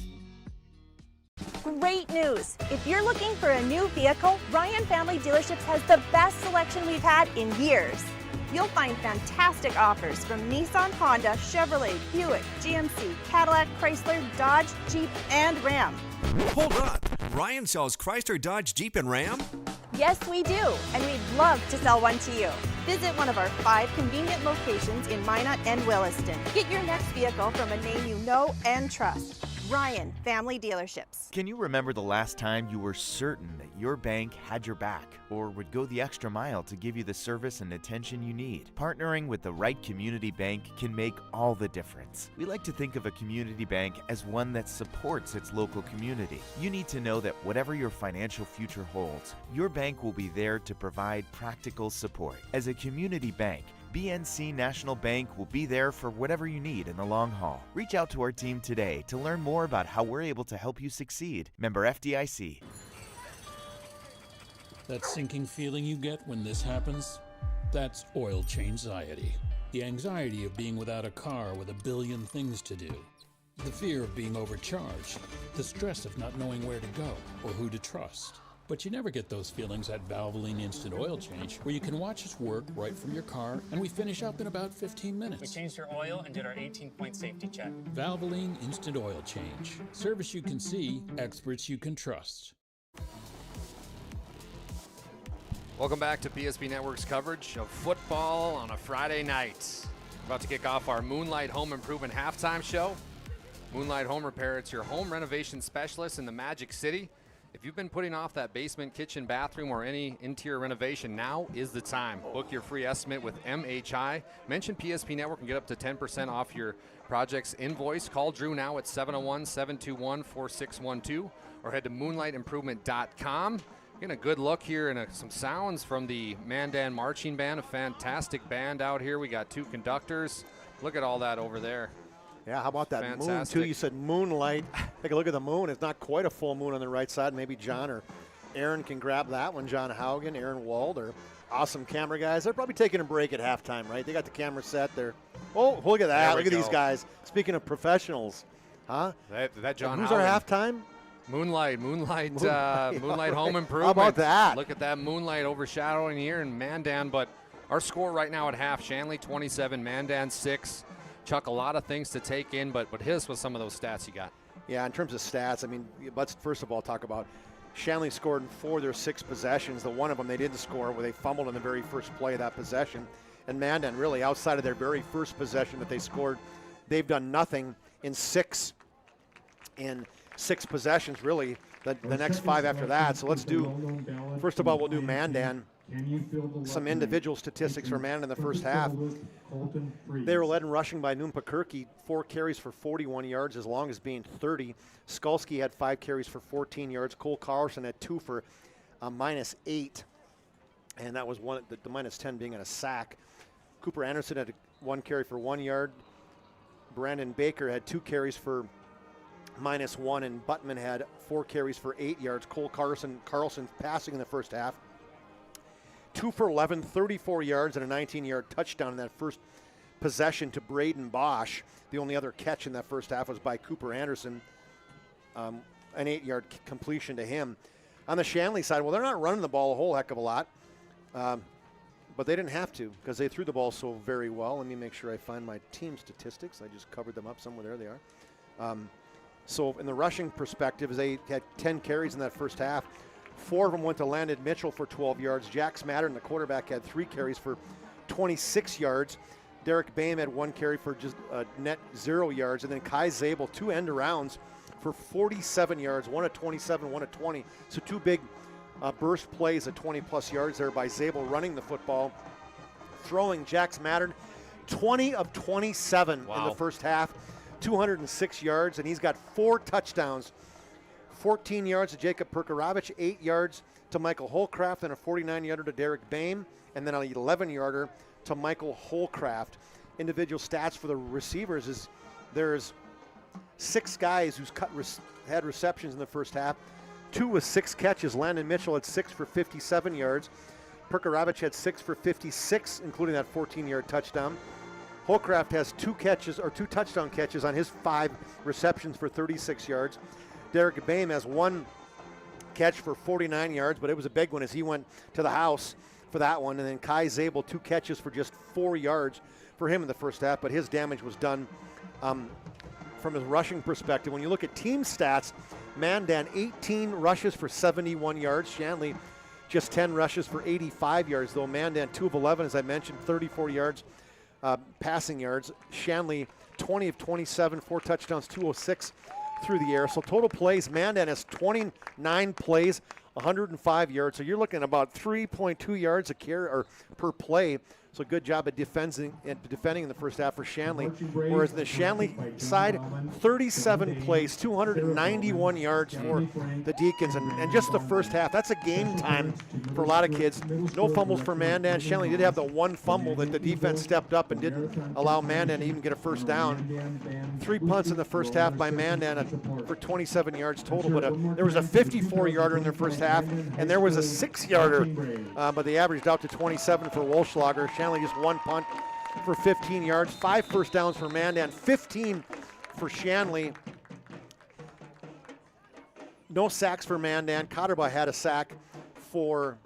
Great news! If you're looking for a new vehicle, Ryan Family Dealerships has the best selection we've had in years. You'll find fantastic offers from Nissan, Honda, Chevrolet, Buick, GMC, Cadillac, Chrysler, Dodge, Jeep, and Ram. Hold on. Ryan sells Chrysler, Dodge, Jeep, and Ram? Yes, we do, and we'd love to sell one to you. Visit one of our 5 convenient locations in Minot and Williston. Get your next vehicle from a name you know and trust. Ryan Family Dealerships. Can you remember the last time you were certain that your bank had your back or would go the extra mile to give you the service and attention you need? Partnering with the right community bank can make all the difference. We like to think of a community bank as one that supports its local community. You need to know that whatever your financial future holds, your bank will be there to provide practical support. As a community bank, BNC National Bank will be there for whatever you need in the long haul. Reach out to our team today to learn more about how we're able to help you succeed. Member FDIC. That sinking feeling you get when this happens? That's oil change anxiety. The anxiety of being without a car with a billion things to do. The fear of being overcharged. The stress of not knowing where to go or who to trust. But you never get those feelings at Valvoline Instant Oil Change, where you can watch us work right from your car, and we finish up in about 15 minutes. We changed your oil and did our 18-point safety check. Valvoline Instant Oil Change. Service you can see, experts you can trust. Welcome back to PSP Network's coverage of football on a Friday night. About to kick off our Moonlight Home Improvement halftime show. Moonlight Home Repair, it's your home renovation specialist in the Magic City. If you've been putting off that basement, kitchen, bathroom, or any interior renovation, now is the time. Book your free estimate with MHI. Mention PSP Network and get up to 10% off your project's invoice. Call Drew now at 701-721-4612 or head to moonlightimprovement.com. Getting a good look here and some sounds from the Mandan Marching Band, a fantastic band out here. We got 2 conductors. Look at all that over there. Yeah, how about that Fantastic. moon, too? You said moonlight. Take a look at the moon. It's not quite a full moon on the right side. Maybe John or Aaron can grab that one. John Haugen, Aaron Wald, or awesome camera guys. They're probably taking a break at halftime, right? They got the camera set there. Oh, look at that. Look at these guys. Speaking of professionals, huh? That John Who's Haugen. our halftime? Moonlight Home Improvement. How about that? Look at that moonlight overshadowing here in Mandan. But our score right now at half, Shanley 27, Mandan 6. Chuck, a lot of things to take in, but hit us with some of those stats you got. Yeah, in terms of stats, I mean, let's first of all talk about Shanley scored in 4 of their 6 possessions. The one of them they didn't score where they fumbled in the very first play of that possession. And Mandan, really, outside of their very first possession that they scored, they've done nothing in 6 possessions, really, the next 5 after that. So let's do, first of all, we'll do Mandan. Some individual statistics for Mandan in the first half. They were led in rushing by Noompa Kirky, 4 carries for 41 yards, as long as being 30. Skalski had 5 carries for 14 yards. Cole Carlson had 2 for -8, and that was the -10 being a sack. Cooper Anderson had 1 carry for 1 yard. Brandon Baker had 2 carries for -1, and Buttman had 4 carries for 8 yards. Cole Carlson passing in the first half. 2 for 11, 34 yards, and a 19-yard touchdown in that first possession to Braden Bosch. The only other catch in that first half was by Cooper Anderson, an 8-yard completion to him. On the Shanley side, well, they're not running the ball a whole heck of a lot, but they didn't have to because they threw the ball so very well. Let me make sure I find my team statistics. I just covered them up somewhere. There they are. So in the rushing perspective, they had 10 carries in that first half. 4 of them went to Landon Mitchell for 12 yards. Jack Smattern, the quarterback, had 3 carries for 26 yards. Derek Boehm had 1 carry for just net 0 yards. And then Kai Zabel, 2 end arounds for 47 yards, 1 at 27, 1 at 20. So 2 big burst plays at 20-plus yards there by Zabel running the football. Throwing Jack Smattern, 20 of 27 in the first half, 206 yards, and he's got 4 touchdowns. 14 yards to Jacob Perkarovich, 8 yards to Michael Holcraft, and a 49-yarder to Derek Boehm, and then an 11-yarder to Michael Holcraft. Individual stats for the receivers is there's 6 guys who's had receptions in the first half. 2 with 6 catches. Landon Mitchell had 6 for 57 yards. Perkarovich had 6 for 56, including that 14-yard touchdown. Holcraft has 2 touchdown catches on his 5 receptions for 36 yards. Derek Boehm has 1 catch for 49 yards, but it was a big one as he went to the house for that one. And then Kai Zabel, 2 catches for just 4 yards for him in the first half, but his damage was done from his rushing perspective. When you look at team stats, Mandan 18 rushes for 71 yards. Shanley just 10 rushes for 85 yards, though Mandan 2 of 11, as I mentioned, 34 yards passing yards. Shanley 20 of 27, 4 touchdowns, 206 through the air. So total plays, Mandan has 29 plays, 105 yards. So you're looking at about 3.2 yards a carry or per play So good job at defending in the first half for Shanley. Whereas the Shanley side, 37 plays, 291 yards for the Deacons. And just the first half, that's a game time for a lot of kids. No fumbles for Mandan. Shanley did have the one fumble that the defense stepped up and didn't allow Mandan to even get a first down. 3 punts in the first half by Mandan for 27 yards total. But there was a 54-yarder in their first half, and there was a 6-yarder, but they averaged out to 27 for Walschlager. Shanley just one punt for 15 yards, 5 first downs for Mandan, 15 for Shanley. No sacks for Mandan. Cotterby had a sack for,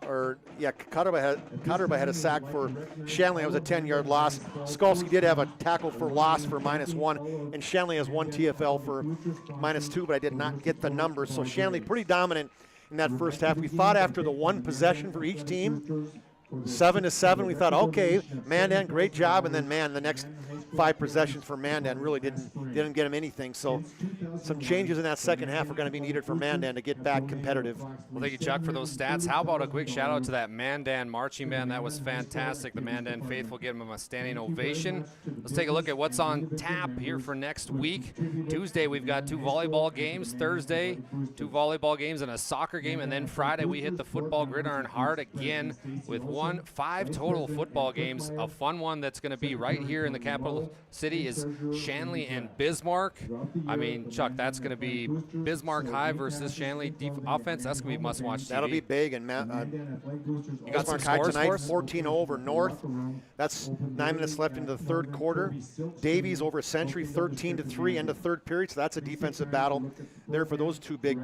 Cotterby had a sack for Shanley. That was a 10-yard loss. Skalski did have a tackle for loss for -1, and Shanley has one TFL for -2, but I did not get the numbers. So Shanley pretty dominant in that first half. We thought after the one possession for each team, 7-7, we thought, okay, Mandan, great job, and then the next 5 possessions for Mandan really didn't get him anything. So some changes in that second half are going to be needed for Mandan to get back competitive. Well, thank you, Chuck, for those stats. How about a quick shout out to that Mandan marching band? That was fantastic. The Mandan faithful giving them a standing ovation. Let's take a look at what's on tap here for next week. Tuesday, we've got 2 volleyball games. Thursday, 2 volleyball games and a soccer game. And then Friday, we hit the football gridiron hard again with 5 total football games. A fun one that's going to be right here in the capital city is Shanley and Bismarck. I mean, Chuck, that's going to be Bismarck High versus Shanley offense. That's going to be must-watch TV. That'll be big. And you got some Bismarck High scores tonight, for us? 14-0 over North. That's 9 minutes left into the third quarter. Davies over Century, 13-3 end of third period. So that's a defensive battle there for those 2 big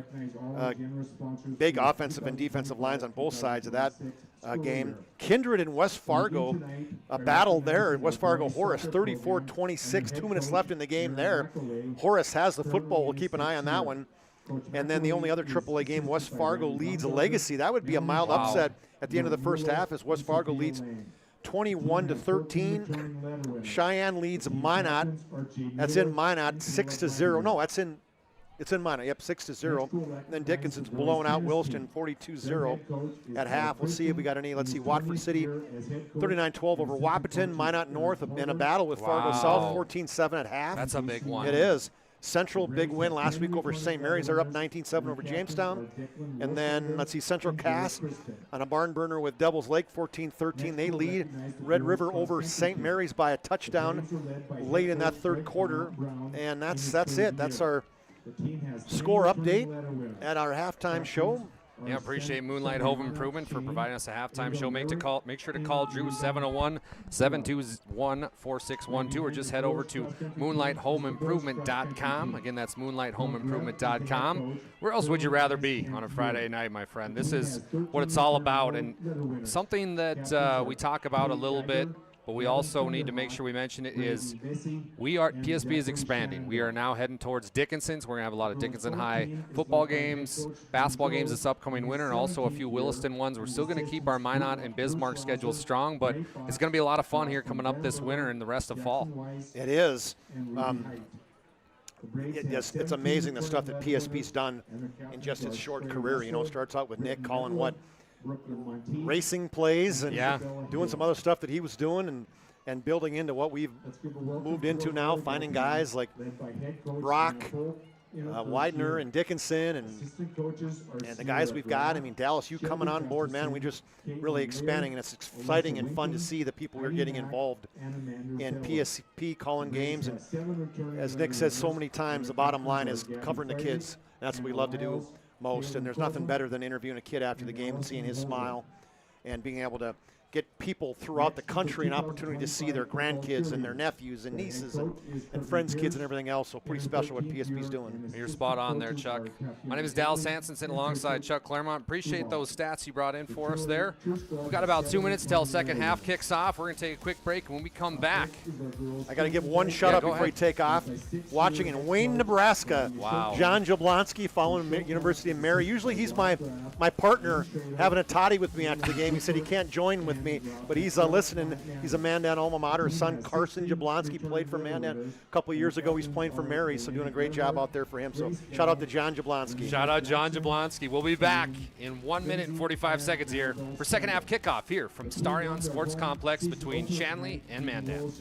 offensive and defensive lines on both sides of that game. Kindred and West Fargo, a battle there. West Fargo Horace, 34-26, 2 minutes left in the game there. Horace has the football. We'll keep an eye on that one. And then the only other AAA game, West Fargo leads Legacy. That would be a mild upset at the end of the first half as West Fargo leads 21-13. Cheyenne leads Minot. That's in Minot, 6-0. No, it's in Minot, 6-0. And then Dickinson's blown out Williston 42-0 at half. We'll see if we got any. Let's see, Watford City 39-12 over Wahpeton. Minot North in a battle with Fargo South 14-7 at half. That's a big one. It is. Central, big win last week over St. Mary's. They're up 19-7 over Jamestown. And then, let's see, Central Cass on a barn burner with Devils Lake, 14-13. They lead Red River over St. Mary's by a touchdown late in that third quarter. And that's it. That's our score update at our halftime show. Yeah, appreciate Moonlight Home Improvement for providing us a halftime show. Make sure to call Drew 701-721-4612 or just head over to moonlighthomeimprovement.com. Again, that's moonlighthomeimprovement.com. Where else would you rather be on a Friday night, my friend? This is what it's all about, and something that we talk about a little bit, but we also need to make sure we mention it is PSB is expanding. We are now heading towards Dickinson's. We're going to have a lot of Dickinson High football games, basketball games this upcoming winter, and also a few Williston ones. We're still going to keep our Minot and Bismarck schedules strong, but it's going to be a lot of fun here coming up this winter and the rest of fall. It is. It's amazing the stuff that PSB's done in just its short career. Starts out with Nick calling racing plays and doing some other stuff that he was doing and building into what we've moved into now, finding guys like Brock, Widener and Dickinson and the guys we've got. I mean, Dallas, you coming on board, man, we just really expanding, and it's exciting and fun to see the people we're getting involved in PSP calling games. And as Nick says so many times, the bottom line is covering the kids. That's what we love to do most, and there's nothing better than interviewing a kid after the game and seeing his smile and being able to get people throughout the country an opportunity to see their grandkids and their nephews and nieces and friends' kids and everything else. So pretty special what PSB's doing. You're spot on there, Chuck. My name is Dallas Hansen, sitting alongside Chuck Claremont. Appreciate those stats you brought in for us there. We've got about 2 minutes till second half kicks off. We're going to take a quick break, and when we come back, I got to give one shout out before we take off. Watching in Wayne, Nebraska, John Jablonski following University of Mary. Usually he's my partner having a toddy with me after the game. He said he can't join with me. But he's listening. He's a Mandan alma mater. His son, Carson Jablonski, played for Mandan a couple of years ago. He's playing for Mary, so doing a great job out there for him. So shout out to John Jablonski. Shout out John Jablonski. We'll be back in 1 minute and 45 seconds here for second half kickoff here from Starion Sports Complex between Shanley and Mandan.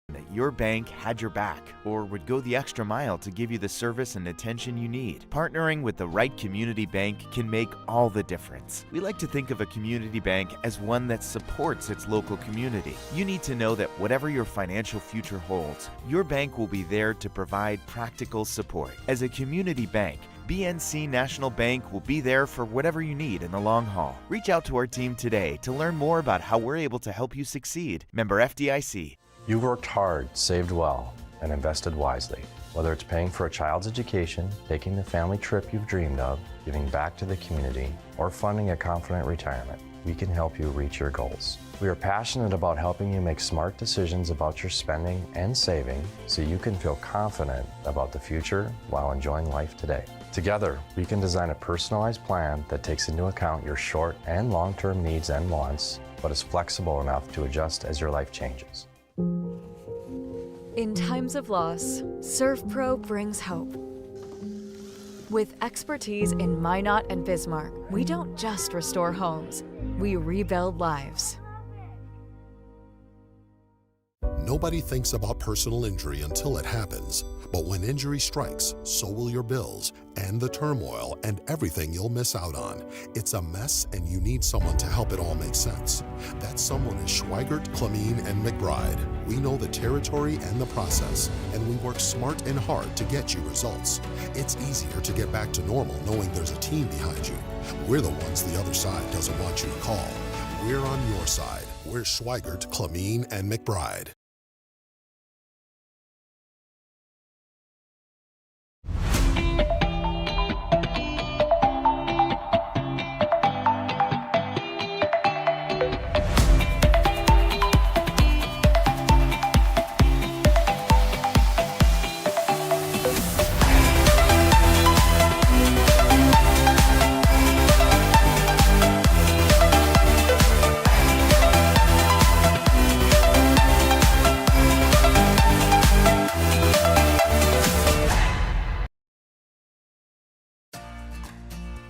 That your bank had your back or would go the extra mile to give you the service and attention you need. Partnering with the right community bank can make all the difference. We like to think of a community bank as one that supports its local community. You need to know that whatever your financial future holds, your bank will be there to provide practical support. As a community bank, BNC National Bank will be there for whatever you need in the long haul. Reach out to our team today to learn more about how we're able to help you succeed. Member FDIC. You worked hard, saved well, and invested wisely. Whether it's paying for a child's education, taking the family trip you've dreamed of, giving back to the community, or funding a confident retirement, we can help you reach your goals. We are passionate about helping you make smart decisions about your spending and saving so you can feel confident about the future while enjoying life today. Together, we can design a personalized plan that takes into account your short and long-term needs and wants, but is flexible enough to adjust as your life changes. In times of loss, ServPro brings hope. With expertise in Minot and Bismarck, we don't just restore homes, we rebuild lives. Nobody thinks about personal injury until it happens. But when injury strikes, so will your bills and the turmoil and everything you'll miss out on. It's a mess and you need someone to help it all make sense. That someone is Schweigert, Clamine, and McBride. We know the territory and the process, and we work smart and hard to get you results. It's easier to get back to normal knowing there's a team behind you. We're the ones the other side doesn't want you to call. We're on your side. We're Schweigert, Clamine, and McBride.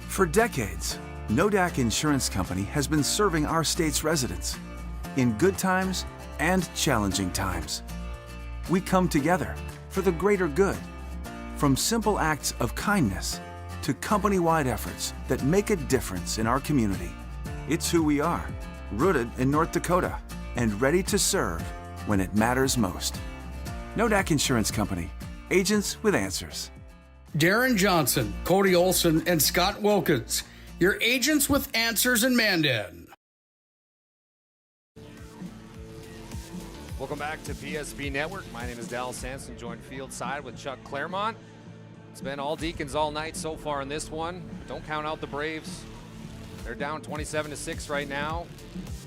For decades, Nodak Insurance Company has been serving our state's residents in good times and challenging times. We come together for the greater good, from simple acts of kindness to company-wide efforts that make a difference in our community. It's who we are, rooted in North Dakota and ready to serve when it matters most. Nodak Insurance Company, agents with answers. Darren Johnson, Cody Olson, and Scott Wilkins, your agents with answers in Mandan. Welcome back to PSB Network. My name is Dal Sampson, joined field side with Chuck Claremont. It's been all Deacons all night so far in this one. Don't count out the Braves. They're down 27-6 right now.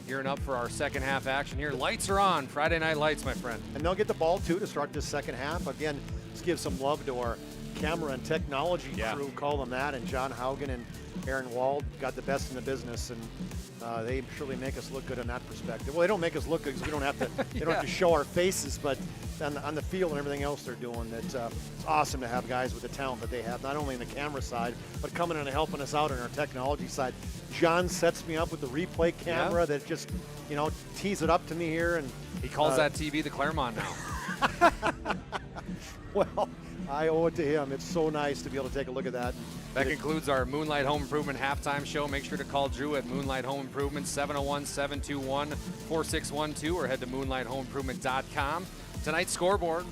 Gearing up for our second half action here. Lights are on. Friday night lights, my friend. And they'll get the ball, too, to start this second half. Again, let's give some love to our camera and technology crew, call them that, and John Haugen and Aaron Wald got the best in the business, and they surely make us look good in that perspective. Well, they don't make us look good because we don't have to. They don't have to show our faces, but on the field and everything else they're doing, it's awesome to have guys with the talent that they have, not only in the camera side, but coming in and helping us out on our technology side. John sets me up with the replay camera that just, tees it up to me here, and he calls that TV the Claremont now. Well, I owe it to him. It's so nice to be able to take a look at that. That concludes our Moonlight Home Improvement halftime show. Make sure to call Drew at Moonlight Home Improvement, 701-721-4612, or head to moonlighthomeimprovement.com. Tonight's scoreboard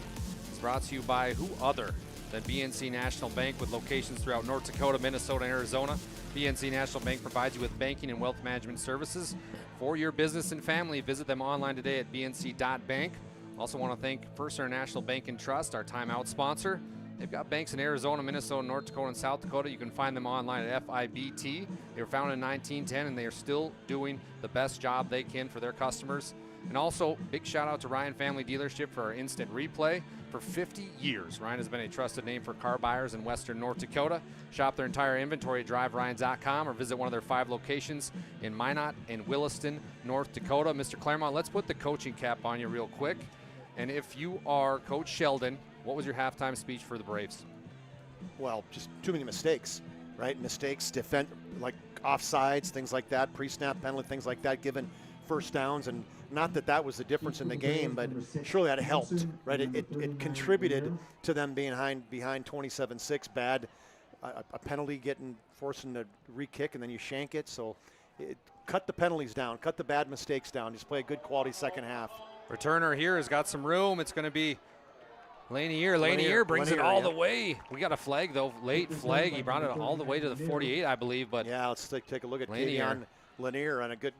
is brought to you by who other than BNC National Bank, with locations throughout North Dakota, Minnesota, and Arizona. BNC National Bank provides you with banking and wealth management services for your business and family. Visit them online today at bnc.bank. Also want to thank First International Bank and Trust, our timeout sponsor. They've got banks in Arizona, Minnesota, North Dakota, and South Dakota. You can find them online at FIBT. They were founded in 1910, and they are still doing the best job they can for their customers. And also, big shout out to Ryan Family Dealership for our instant replay. For 50 years, Ryan has been a trusted name for car buyers in Western North Dakota. Shop their entire inventory at driveryans.com or visit one of their 5 locations in Minot and Williston, North Dakota. Mr. Claremont, let's put the coaching cap on you real quick. And if you are Coach Sheldon, what was your halftime speech for the Braves? Well, just too many mistakes, right? Mistakes, defend, like offsides, things like that, pre-snap penalty, things like that, given first downs. And not that that was the difference in the game, but surely that helped, right? It contributed to them being behind 27-6. Bad, a penalty forcing a re-kick, and then you shank it. So cut the penalties down, cut the bad mistakes down. Just play a good quality second half. Returner here has got some room. It's going to be Lanier brings it all the way. We got a flag, though, late flag. He brought it all the way to the 48, I believe. But yeah, let's take a look at Lanier on a good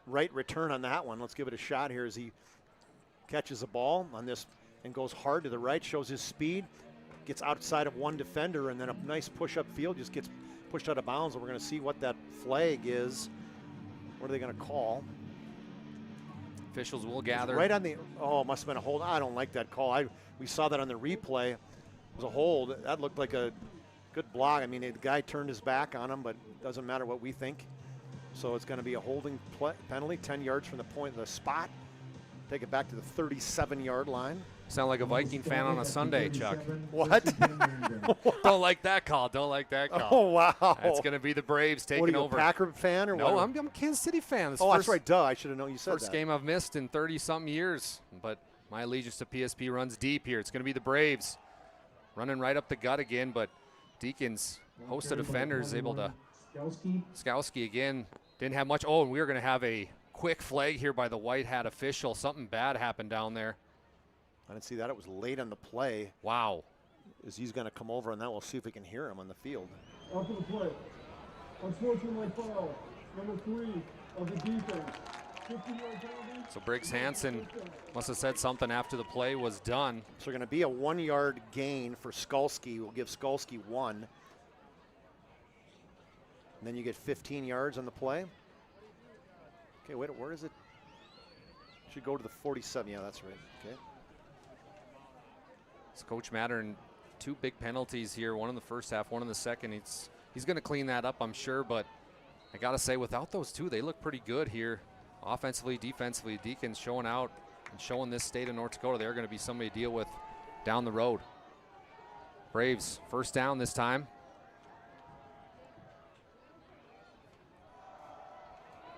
right return on that one. Let's give it a shot here as he catches the ball on this and goes hard to the right, shows his speed, gets outside of one defender, and then a nice push-up field, just gets pushed out of bounds. And we're going to see what that flag is. What are they going to call? Officials will gather. Right on the, it must have been a hold. I don't like that call. We saw that on the replay. It was a hold. That looked like a good block. I mean, the guy turned his back on him, but it doesn't matter what we think. So it's going to be a holding penalty, 10 yards from the point of the spot. Take it back to the 37-yard line. Sound like a Viking fan on a Sunday, Chuck. What? Don't like that call. Don't like that call. Oh, wow. It's going to be the Braves taking over. What are you, over. a Packer fan or what? No, I'm a Kansas City fan. That's right. Duh, I should have known you said that. First game I've missed in 30-something years. But my allegiance to PSP runs deep here. It's going to be the Braves running right up the gut again. But Deacons, host of defenders, able to. Skowski again. Didn't have much. Oh, and we are going to have a quick flag here by the white hat official. Something bad happened down there. I didn't see that. It was late on the play. Wow. As he's going to come over, and then we'll see if we can hear him on the field. After the play, unsportsmanlike foul, number 3 of the defense. 50-yard penalty. So Briggs Hansen must have said something after the play was done. So going to be a 1-yard gain for Skalski. We'll give Skalski 1. And then you get 15 yards on the play. Okay, wait, where is it? Should go to the 47. Yeah, that's right. Okay. It's Coach Mattern, 2 big penalties here, one in the first half, one in the second. He's going to clean that up, I'm sure, but I got to say, without those 2, they look pretty good here. Offensively, defensively, Deacons showing out and showing this state of North Dakota they're going to be somebody to deal with down the road. Braves, first down this time.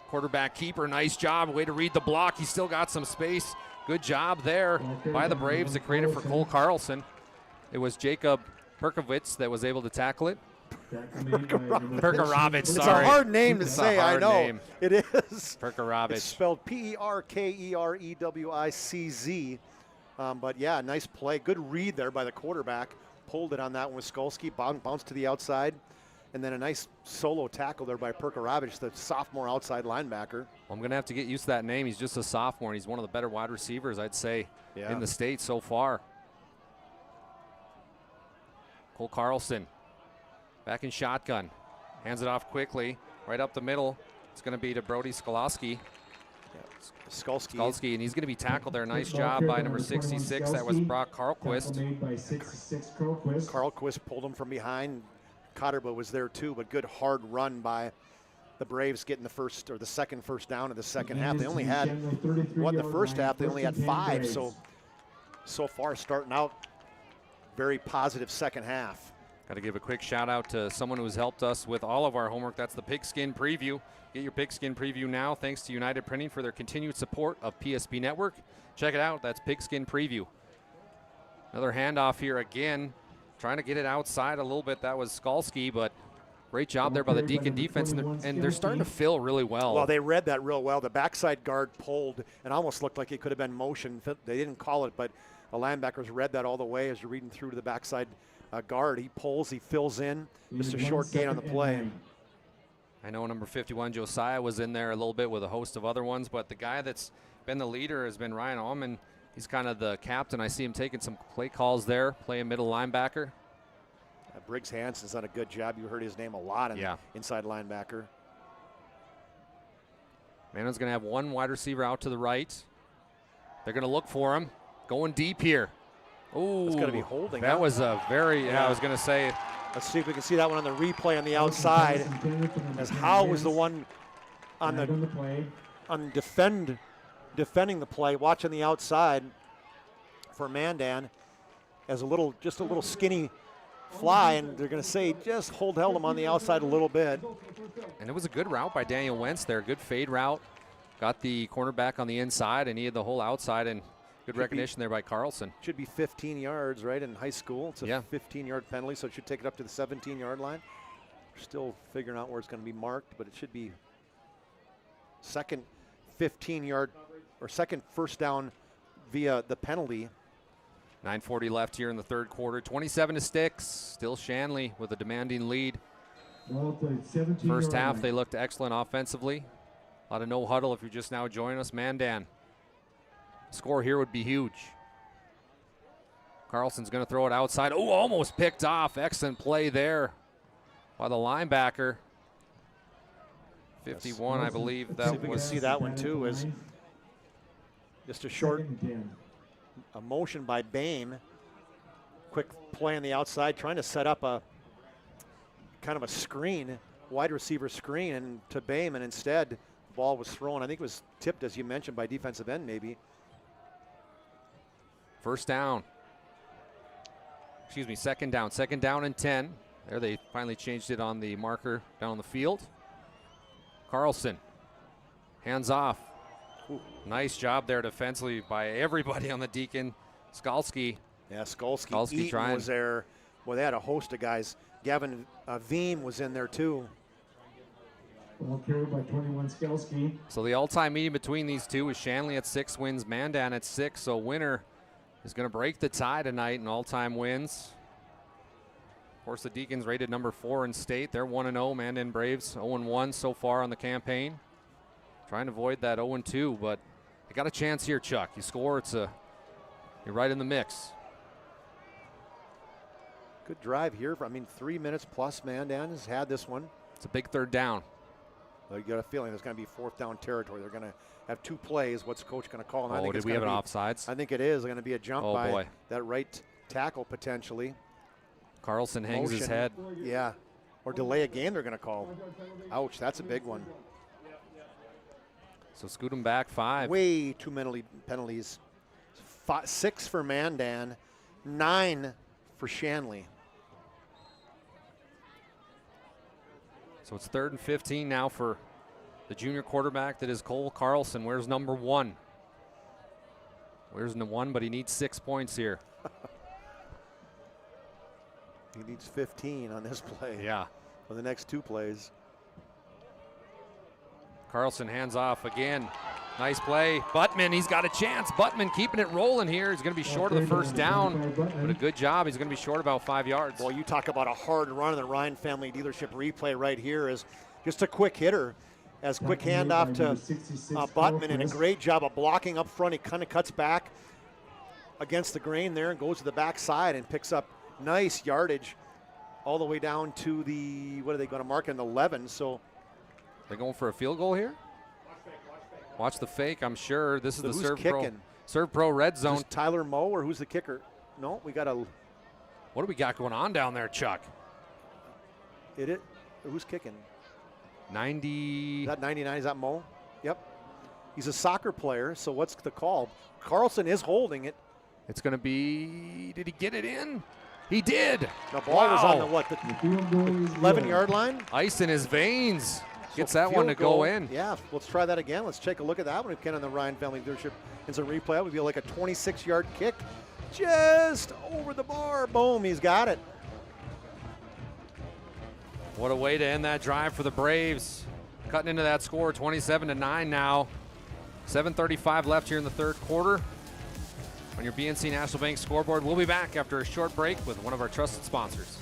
Quarterback keeper, nice job. Way to read the block. He's still got some space. Good job there by the Braves to create it for Cole Carlson. It was Jacob Perkovitz that was able to tackle it. Perkarovich, sorry. It's a hard name to say, I know. Name. It is. Perkarovich. It's spelled Perkerewicz. But yeah, nice play. Good read there by the quarterback. Pulled it on that one with Skalski, bounced to the outside. And then a nice solo tackle there by Perkarovich, the sophomore outside linebacker. I'm going to have to get used to that name. He's just a sophomore, and he's one of the better wide receivers, I'd say, in the state so far. Cole Carlson back in shotgun. Hands it off quickly, right up the middle. It's going to be to Brody Skalski. Skalski, and he's going to be tackled there. Nice job by number 66. That was Brock Carlquist. Carlquist pulled him from behind. Cotterba was there too, but good hard run by the Braves getting the first or the second first down in the second half. They only had, in the first half, they only had 5. So far starting out, very positive second half. Got to give a quick shout out to someone who's helped us with all of our homework. That's the Pigskin Preview. Get your Pigskin Preview now. Thanks to United Printing for their continued support of PSP Network. Check it out. That's Pigskin Preview. Another handoff here again. Trying to get it outside a little bit. That was Skalski, but great job there by the Deacon defense, and they're starting to fill really well. Well, they read that real well. The backside guard pulled and almost looked like it could have been motion. They didn't call it, but the linebackers read that all the way as you're reading through to the backside guard. He pulls, he fills in. Just a short gain on the play. I know number 51, Josiah, was in there a little bit with a host of other ones, but the guy that's been the leader has been Ryan Allman. He's kind of the captain. I see him taking some play calls there, playing middle linebacker. Briggs Hansen's done a good job. You heard his name a lot in inside linebacker. Mandan's going to have 1 wide receiver out to the right. They're going to look for him. Going deep here. Oh, it's going to be holding. That was a very, I was going to say. Let's see if we can see that one on the replay on the outside. As Howe was the one on defending the play, watching the outside for Mandan as just a little skinny fly, and they're going to say just held him on the outside a little bit. And it was a good route by Daniel Wentz there. Good fade route. Got the cornerback on the inside, and he had the whole outside, and good recognition there by Carlson. Should be 15 yards, right, in high school. It's a 15-yard penalty, so it should take it up to the 17-yard line. We're still figuring out where it's going to be marked, but it should be second 15-yard or second first down via the penalty. 9:40 left here in the third quarter. 27-6. Still Shanley with a demanding lead. First half, they looked excellent offensively. A lot of no huddle if you're just now joining us. Mandan. Score here would be huge. Carlson's going to throw it outside. Oh, almost picked off. Excellent play there by the linebacker. 51, I believe that see if we can see that one too. Is just a motion by Bame. Quick play on the outside, trying to set up a kind of a screen, wide receiver screen, and to Bame, and instead the ball was thrown. I think it was tipped, as you mentioned, by defensive end maybe. First down. Excuse me, second down. Second down and 10. There they finally changed it on the marker down the field. Carlson, hands off. Ooh. Nice job there defensively by everybody on the Deacon. Skalski. Yeah, Skalski trying. Was there. Well, they had a host of guys. Gavin Veem was in there too. Ball carried by 21 Skalski. So the all-time meeting between these two is Shanley at 6 wins, Mandan at 6. So winner is going to break the tie tonight in all-time wins. Of course, the Deacons rated number 4 in state. They're 1-0. Mandan Braves 0-1 so far on the campaign. Trying to avoid that 0-2, but they got a chance here, Chuck. You score, you're right in the mix. Good drive here. 3 minutes plus. Mandan has had this one. It's a big third down. Well, you got a feeling there's going to be fourth down territory. They're going to have 2 plays. What's the coach going to call? And I think did we have an offsides? I think it is. There's going to be a jump by that right tackle potentially. Carlson hangs his head. Yeah. Or delay a game they're going to call. Ouch, that's a big one. So scoot him back 5. Way too many penalties. 6 for Mandan, 9 for Shanley. So it's 3rd and 15 now for the junior quarterback that is Cole Carlson. Where's number 1? Where's the 1, but he needs 6 points here. He needs 15 on this play. Yeah. For the next 2 plays. Carlson hands off again. Nice play. Buttman, he's got a chance. Buttman keeping it rolling here. He's going to be short of the first down, but a good job. He's going to be short about 5 yards. Well, you talk about a hard run in the Ryan Family Dealership replay right here is just a quick hitter. As quick handoff to Buttman, and a great job of blocking up front. He kind of cuts back against the grain there and goes to the backside and picks up nice yardage all the way down to the, what are they going to mark in the 11? So they're going for a field goal here? Watch the fake, I'm sure. This is the Serve Pro Red Zone. Is Tyler Moe, or who's the kicker? No, we got a. What do we got going on down there, Chuck? Who's kicking? 90. Is that 99? Is that Moe? Yep. He's a soccer player, so what's the call? Carlson is holding it. It's going to be, did he get it in? He did. The ball was on the what? The 11-yard line? Ice in his veins. Gets that one to go in. Yeah, let's try that again. Let's take a look at that one if we can on the Ryan Family Dealership Instant Replay. That would be like a 26-yard kick just over the bar. Boom, he's got it. What a way to end that drive for the Braves. Cutting into that score, 27-9 now. 7:35 left here in the third quarter. On your BNC National Bank scoreboard, we'll be back after a short break with one of our trusted sponsors.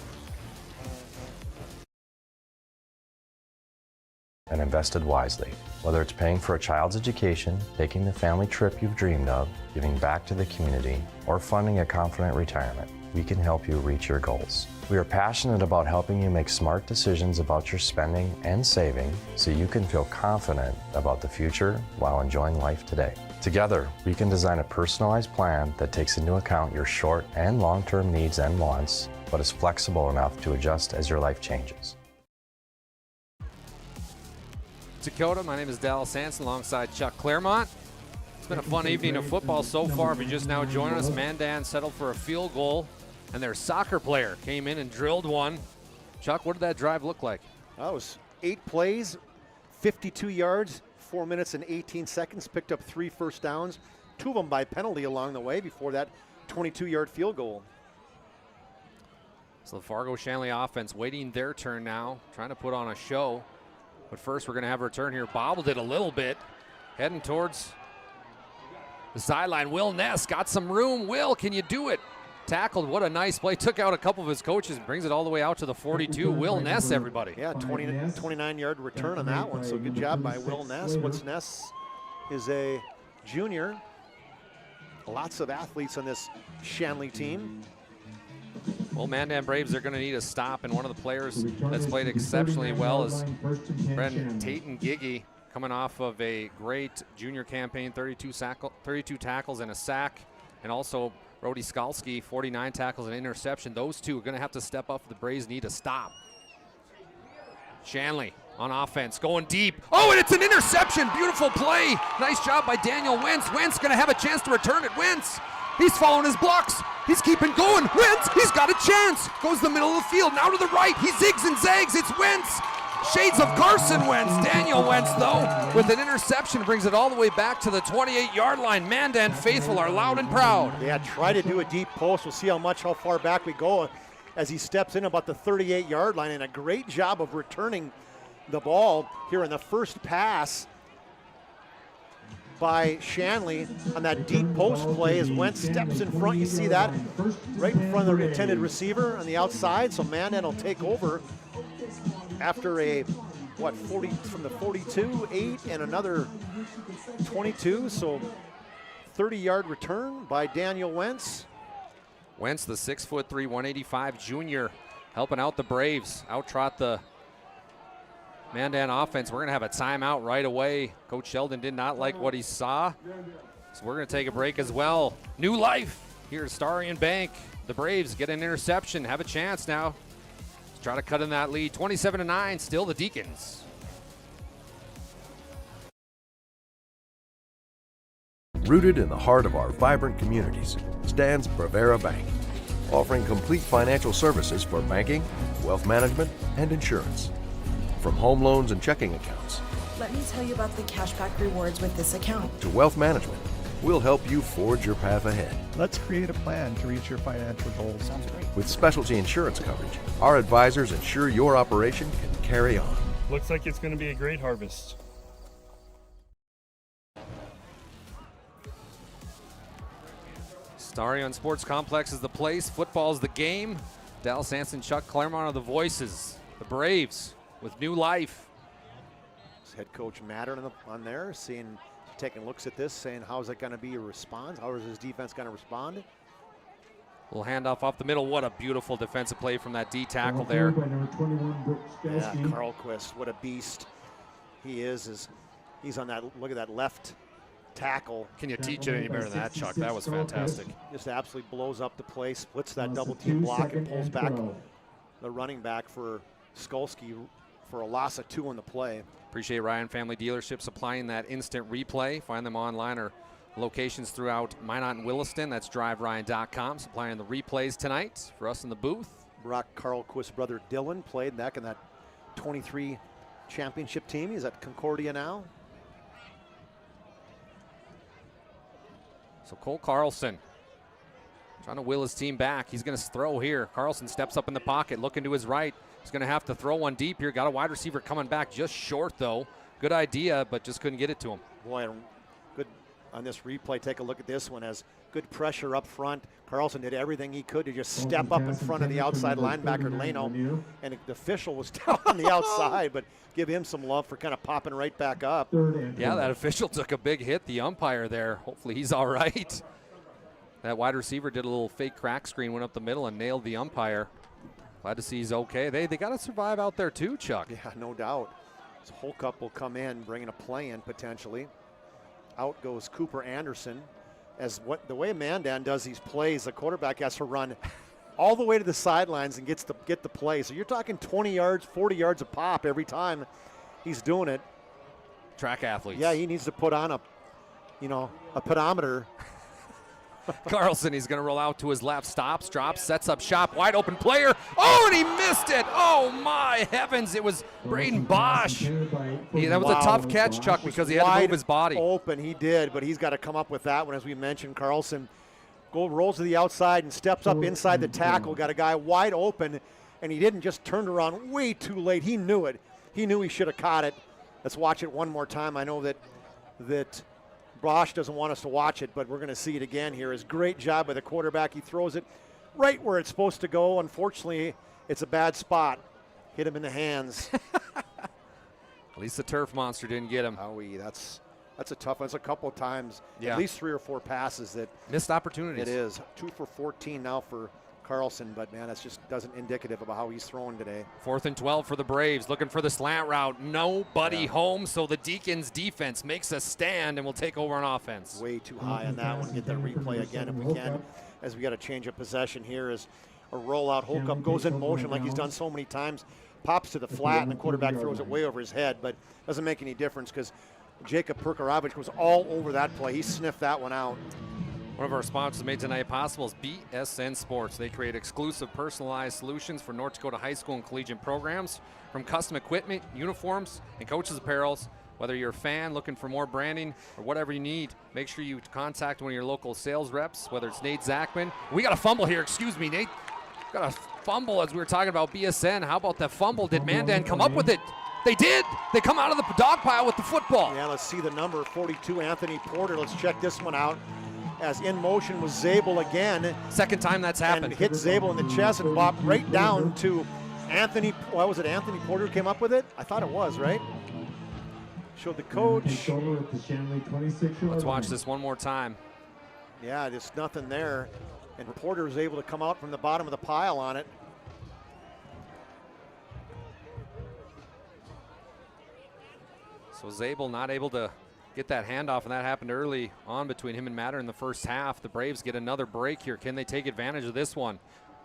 And invested wisely. Whether it's paying for a child's education, taking the family trip you've dreamed of, giving back to the community, or funding a confident retirement, we can help you reach your goals. We are passionate about helping you make smart decisions about your spending and saving so you can feel confident about the future while enjoying life today. Together, we can design a personalized plan that takes into account your short and long-term needs and wants, but is flexible enough to adjust as your life changes. Dakota, my name is Dallas Hansen alongside Chuck Claremont. It's been a fun evening of football so far. If you just now joined us, Mandan settled for a field goal, and their soccer player came in and drilled one. Chuck, what did that drive look like? That was 8 plays, 52 yards, 4 minutes and 18 seconds, picked up 3 first downs, 2 of them by penalty along the way before that 22-yard field goal. So the Fargo Shanley offense waiting their turn now, trying to put on a show. But first we're going to have a return here. Bobbled it a little bit, heading towards the sideline. Will Ness got some room. Will, can you do it? Tackled, what a nice play. Took out a couple of his coaches and brings it all the way out to the 42. Will Ness, everybody. Yeah, 29-yard return on that one, so good job by Will Ness. What's Ness is a junior. Lots of athletes on this Shanley team. Well, Mandan Braves are going to need a stop, and one of the players that's played exceptionally well is Brendan Tatum Giggy, coming off of a great junior campaign, 32 tackles and a sack, and also Brody Skalski, 49 tackles and interception. Those two are going to have to step up. The Braves need a stop. Shanley on offense, going deep. Oh, and it's an interception. Beautiful play. Nice job by Daniel Wentz. Wentz going to have a chance to return it. Wentz, he's following his blocks. He's keeping going. Wentz, he's got a chance. Goes the middle of the field, now to the right. He zigs and zags. It's Wentz. Shades of Carson Wentz. Daniel Wentz, though, with an interception, brings it all the way back to the 28-yard line. Mandan faithful are loud and proud. Yeah, try to do a deep post. We'll see how far back we go as he steps in about the 38-yard line, and a great job of returning the ball here in the first pass by Shanley on that deep post play as Wentz steps in front. You see that right in front of the intended receiver on the outside, so Mandan will take over after a, 40 from the 42, 8, and another 22, so 30-yard return by Daniel Wentz. Wentz, the 6'3", 185 junior, helping out the Braves, out-trot the Mandan offense. We're going to have a timeout right away. Coach Sheldon did not like what he saw, so we're going to take a break as well. New life here at Starion Bank. The Braves get an interception, have a chance now. Try to cut in that lead. 27-9, still the Deacons. Rooted in the heart of our vibrant communities stands Brevera Bank, offering complete financial services for banking, wealth management, and insurance. From home loans and checking accounts. Let me tell you about the cashback rewards with this account. To wealth management, we'll help you forge your path ahead. Let's create a plan to reach your financial goals. Sounds great. With specialty insurance coverage, our advisors ensure your operation can carry on. Looks like it's going to be a great harvest. Starion Sports Complex is the place. Football is the game. Dallas Hansen, Chuck Claremont are the voices. The Braves with new life. Head coach Mattern on there, taking looks at this, saying how's it going to be a response? How is his defense going to respond? Little handoff off the middle. What a beautiful defensive play from that D tackle there. Yeah, Carlquist, what a beast he is. He's on that, look at that left tackle. Can you teach it any better than that, Chuck? That was fantastic. Just absolutely blows up the play, splits that double team block and pulls back the running back for Skolsky for a loss of 2 on the play. Appreciate Ryan Family Dealership supplying that instant replay. Find them online or locations throughout Minot and Williston. That's driveryan.com, supplying the replays tonight for us in the booth. Brock Carlquist's brother Dylan played back in that 23 championship team. He's at Concordia now. So Cole Carlson trying to will his team back. He's going to throw here. Carlson steps up in the pocket, looking to his right. He's going to have to throw one deep here. Got a wide receiver coming back just short, though. Good idea, but just couldn't get it to him. Boy, good on this replay. Take a look at this one. Has good pressure up front. Carlson did everything he could to just step up in front of the outside linebacker, Leno. And the official was down on the outside, but give him some love for kind of popping right back up. Yeah, that official took a big hit, the umpire there. Hopefully he's all right. That wide receiver did a little fake crack screen, went up the middle and nailed the umpire. Glad to see he's okay. They got to survive out there too, Chuck. Yeah, no doubt. So Holcup will come in, bringing a play in potentially. Out goes Cooper Anderson. The way Mandan does these plays, the quarterback has to run all the way to the sidelines and get the play. So you're talking 20 yards, 40 yards a pop every time he's doing it. Track athletes. Yeah, he needs to put on a pedometer. Carlson, he's going to roll out to his left, stops, drops, sets up shop, wide open player. Oh, and he missed it. Oh, my heavens. It was Braden Bosch. That was a tough catch, Chuck, because he had to move his body. Open, he did, but he's got to come up with that one, as we mentioned. Carlson rolls to the outside and steps up inside the tackle. Got a guy wide open, and he didn't just turn around way too late. He knew it. He knew he should have caught it. Let's watch it one more time. I know that Bosch doesn't want us to watch it, but we're going to see it again here. His great job by the quarterback. He throws it right where it's supposed to go. Unfortunately, it's a bad spot. Hit him in the hands. At least the turf monster didn't get him. Howie, that's a tough one. It's a couple of times, yeah. At least 3 or 4 passes that missed opportunities. It is 2 for 14 now for Carlson, but man, that's just doesn't indicative of how he's throwing today. 4th and 12 for the Braves, looking for the slant route. Nobody home, so the Deacons defense makes a stand and will take over on offense. Way too high on that one. Get that replay again if we can, as we got a change of possession here. As a rollout, Holcup goes in motion like he's done so many times, pops to the flat, and the quarterback throws it way over his head, but doesn't make any difference because Jacob Perkarovich was all over that play. He sniffed that one out. One of our sponsors made tonight possible is BSN Sports. They create exclusive personalized solutions for North Dakota high school and collegiate programs, from custom equipment, uniforms, and coaches' apparels. Whether you're a fan looking for more branding or whatever you need, make sure you contact one of your local sales reps, whether it's Nate Zachman. We got a fumble here. Excuse me, Nate. Got a fumble as we were talking about BSN. How about that fumble? Did Mandan come up with it? They did. They come out of the dog pile with the football. Yeah, let's see the number 42, Anthony Porter. Let's check this one out. As in motion was Zabel again. Second time that's happened. And hit Zabel in the chest and bopped right down to Anthony. What was it? Anthony Porter came up with it? I thought it was, right? Showed the coach. Let's watch this one more time. Yeah, there's nothing there. And Porter was able to come out from the bottom of the pile on it. So Zabel not able to get that handoff, and that happened early on between him and Matter in the first half. The Braves get another break here. Can they take advantage of this one?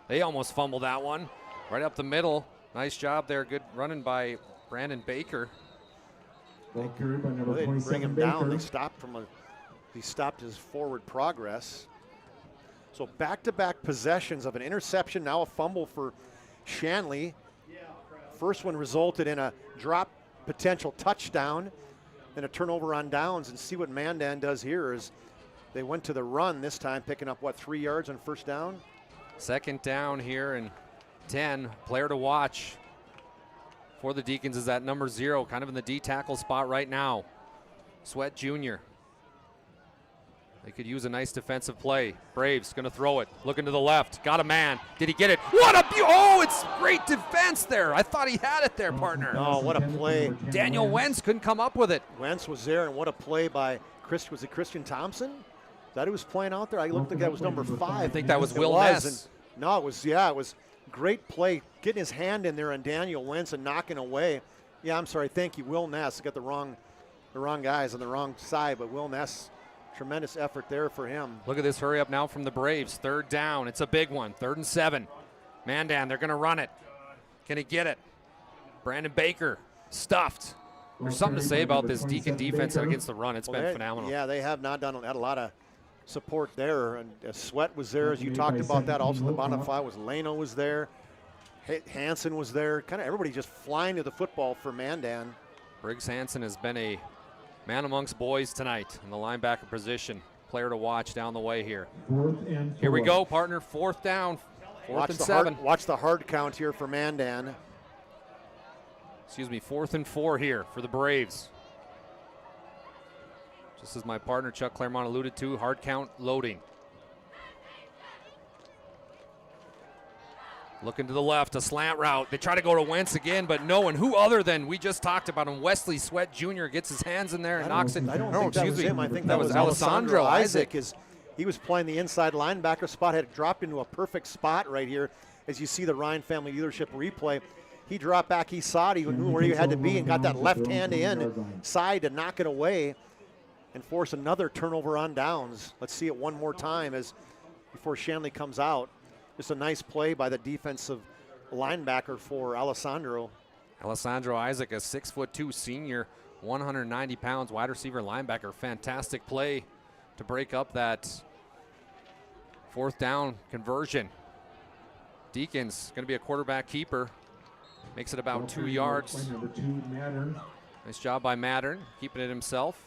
They almost fumbled that one. Right up the middle. Nice job there. Good running by Brandon Baker. Well, they didn't bring him down. They stopped he stopped his forward progress. So back-to-back possessions of an interception, now a fumble for Shanley. First one resulted in a drop potential touchdown. And a turnover on downs, and see what Mandan does here is they went to the run this time, picking up, 3 yards on first down? Second down here and 10. Player to watch for the Deacons is that number 0, kind of in the D tackle spot right now. Sweat Jr. They could use a nice defensive play. Braves going to throw it. Looking to the left. Got a man. Did he get it? What a oh, it's great defense there. I thought he had it there, partner. Oh, what a play. Daniel Wentz couldn't come up with it. Wentz was there, and what a play by was it Christian Thompson? That who was playing out there? I looked like that was number 5. I think that was Will Ness. No, it was great play. Getting his hand in there on Daniel Wentz and knocking away. Yeah, I'm sorry. Thank you, Will Ness. Got the wrong guys on the wrong side, but Will Ness, tremendous effort there for him. Look at this hurry up now from the Braves. 3rd down. It's a big one. 3rd and 7. Mandan, they're going to run it. Can he get it? Brandon Baker, stuffed. There's something to say about this Deacon defense against the run. It's been phenomenal. Yeah, they have not had a lot of support there. And Sweat was there, as you talked about that. Also, the bottom 5 was Leno was there. Hansen was there. Kind of everybody just flying to the football for Mandan. Briggs Hansen has been a man amongst boys tonight in the linebacker position. Player to watch down the way here. Here we go, partner. 4th down. 4th and 7. Watch the hard count here for Mandan. Excuse me, 4th and 4 here for the Braves. Just as my partner Chuck Claremont alluded to, hard count loading. Looking to the left, a slant route. They try to go to Wentz again, but no one. Who other than we just talked about him? Wesley Sweat Jr. gets his hands in there and knocks it. I don't think that was him. I think that was Alessandro Isaac. Is He was playing the inside linebacker spot, had dropped into a perfect spot right here. As you see the Ryan Family Leadership replay, he dropped back, he saw it, he knew where he had to be and got that left hand inside to knock it away and force another turnover on downs. Let's see it one more time before Shanley comes out. Just a nice play by the defensive linebacker for Alessandro. Alessandro Isaac, a 6'2" senior, 190 pounds, wide receiver linebacker. Fantastic play to break up that 4th down conversion. Deacons going to be a quarterback keeper. Makes it about 2 yards. Nice job by Mattern, keeping it himself.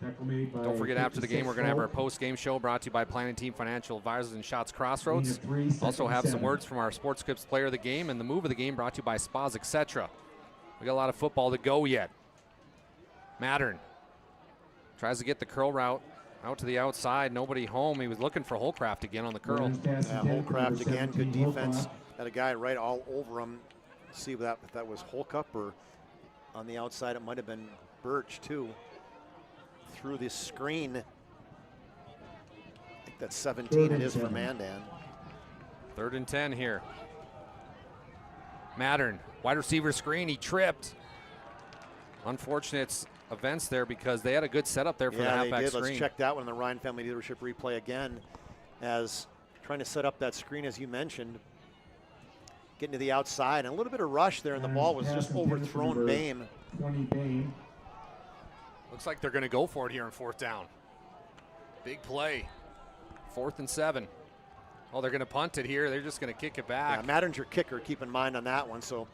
Don't forget, after the game, we're going to have our post-game show brought to you by Planning Team Financial Advisors and Shots Crossroads. Also have some words from our Sports Clips player of the game and the move of the game brought to you by Spas, etc. We got a lot of football to go yet. Mattern tries to get the curl route out to the outside. Nobody home. He was looking for Holcraft again on the curl. Yeah, Holcraft again. Good defense. Had a guy right all over him. Let's see if that was Holcup or on the outside. It might have been Birch too. Through this screen. I think that's 17 it is for Mandan. 3rd and 10 here. Mattern, wide receiver screen, he tripped. Unfortunate events there because they had a good setup there for the halfback screen. Let's check that one in the Ryan Family Leadership replay again, as trying to set up that screen as you mentioned. Getting to the outside and a little bit of rush there, and the ball was just overthrown Bame. Looks like they're going to go for it here on 4th down. Big play. 4th and 7. Oh, they're going to punt it here. They're just going to kick it back. Yeah, Madden's your kicker. Keep in mind on that one. So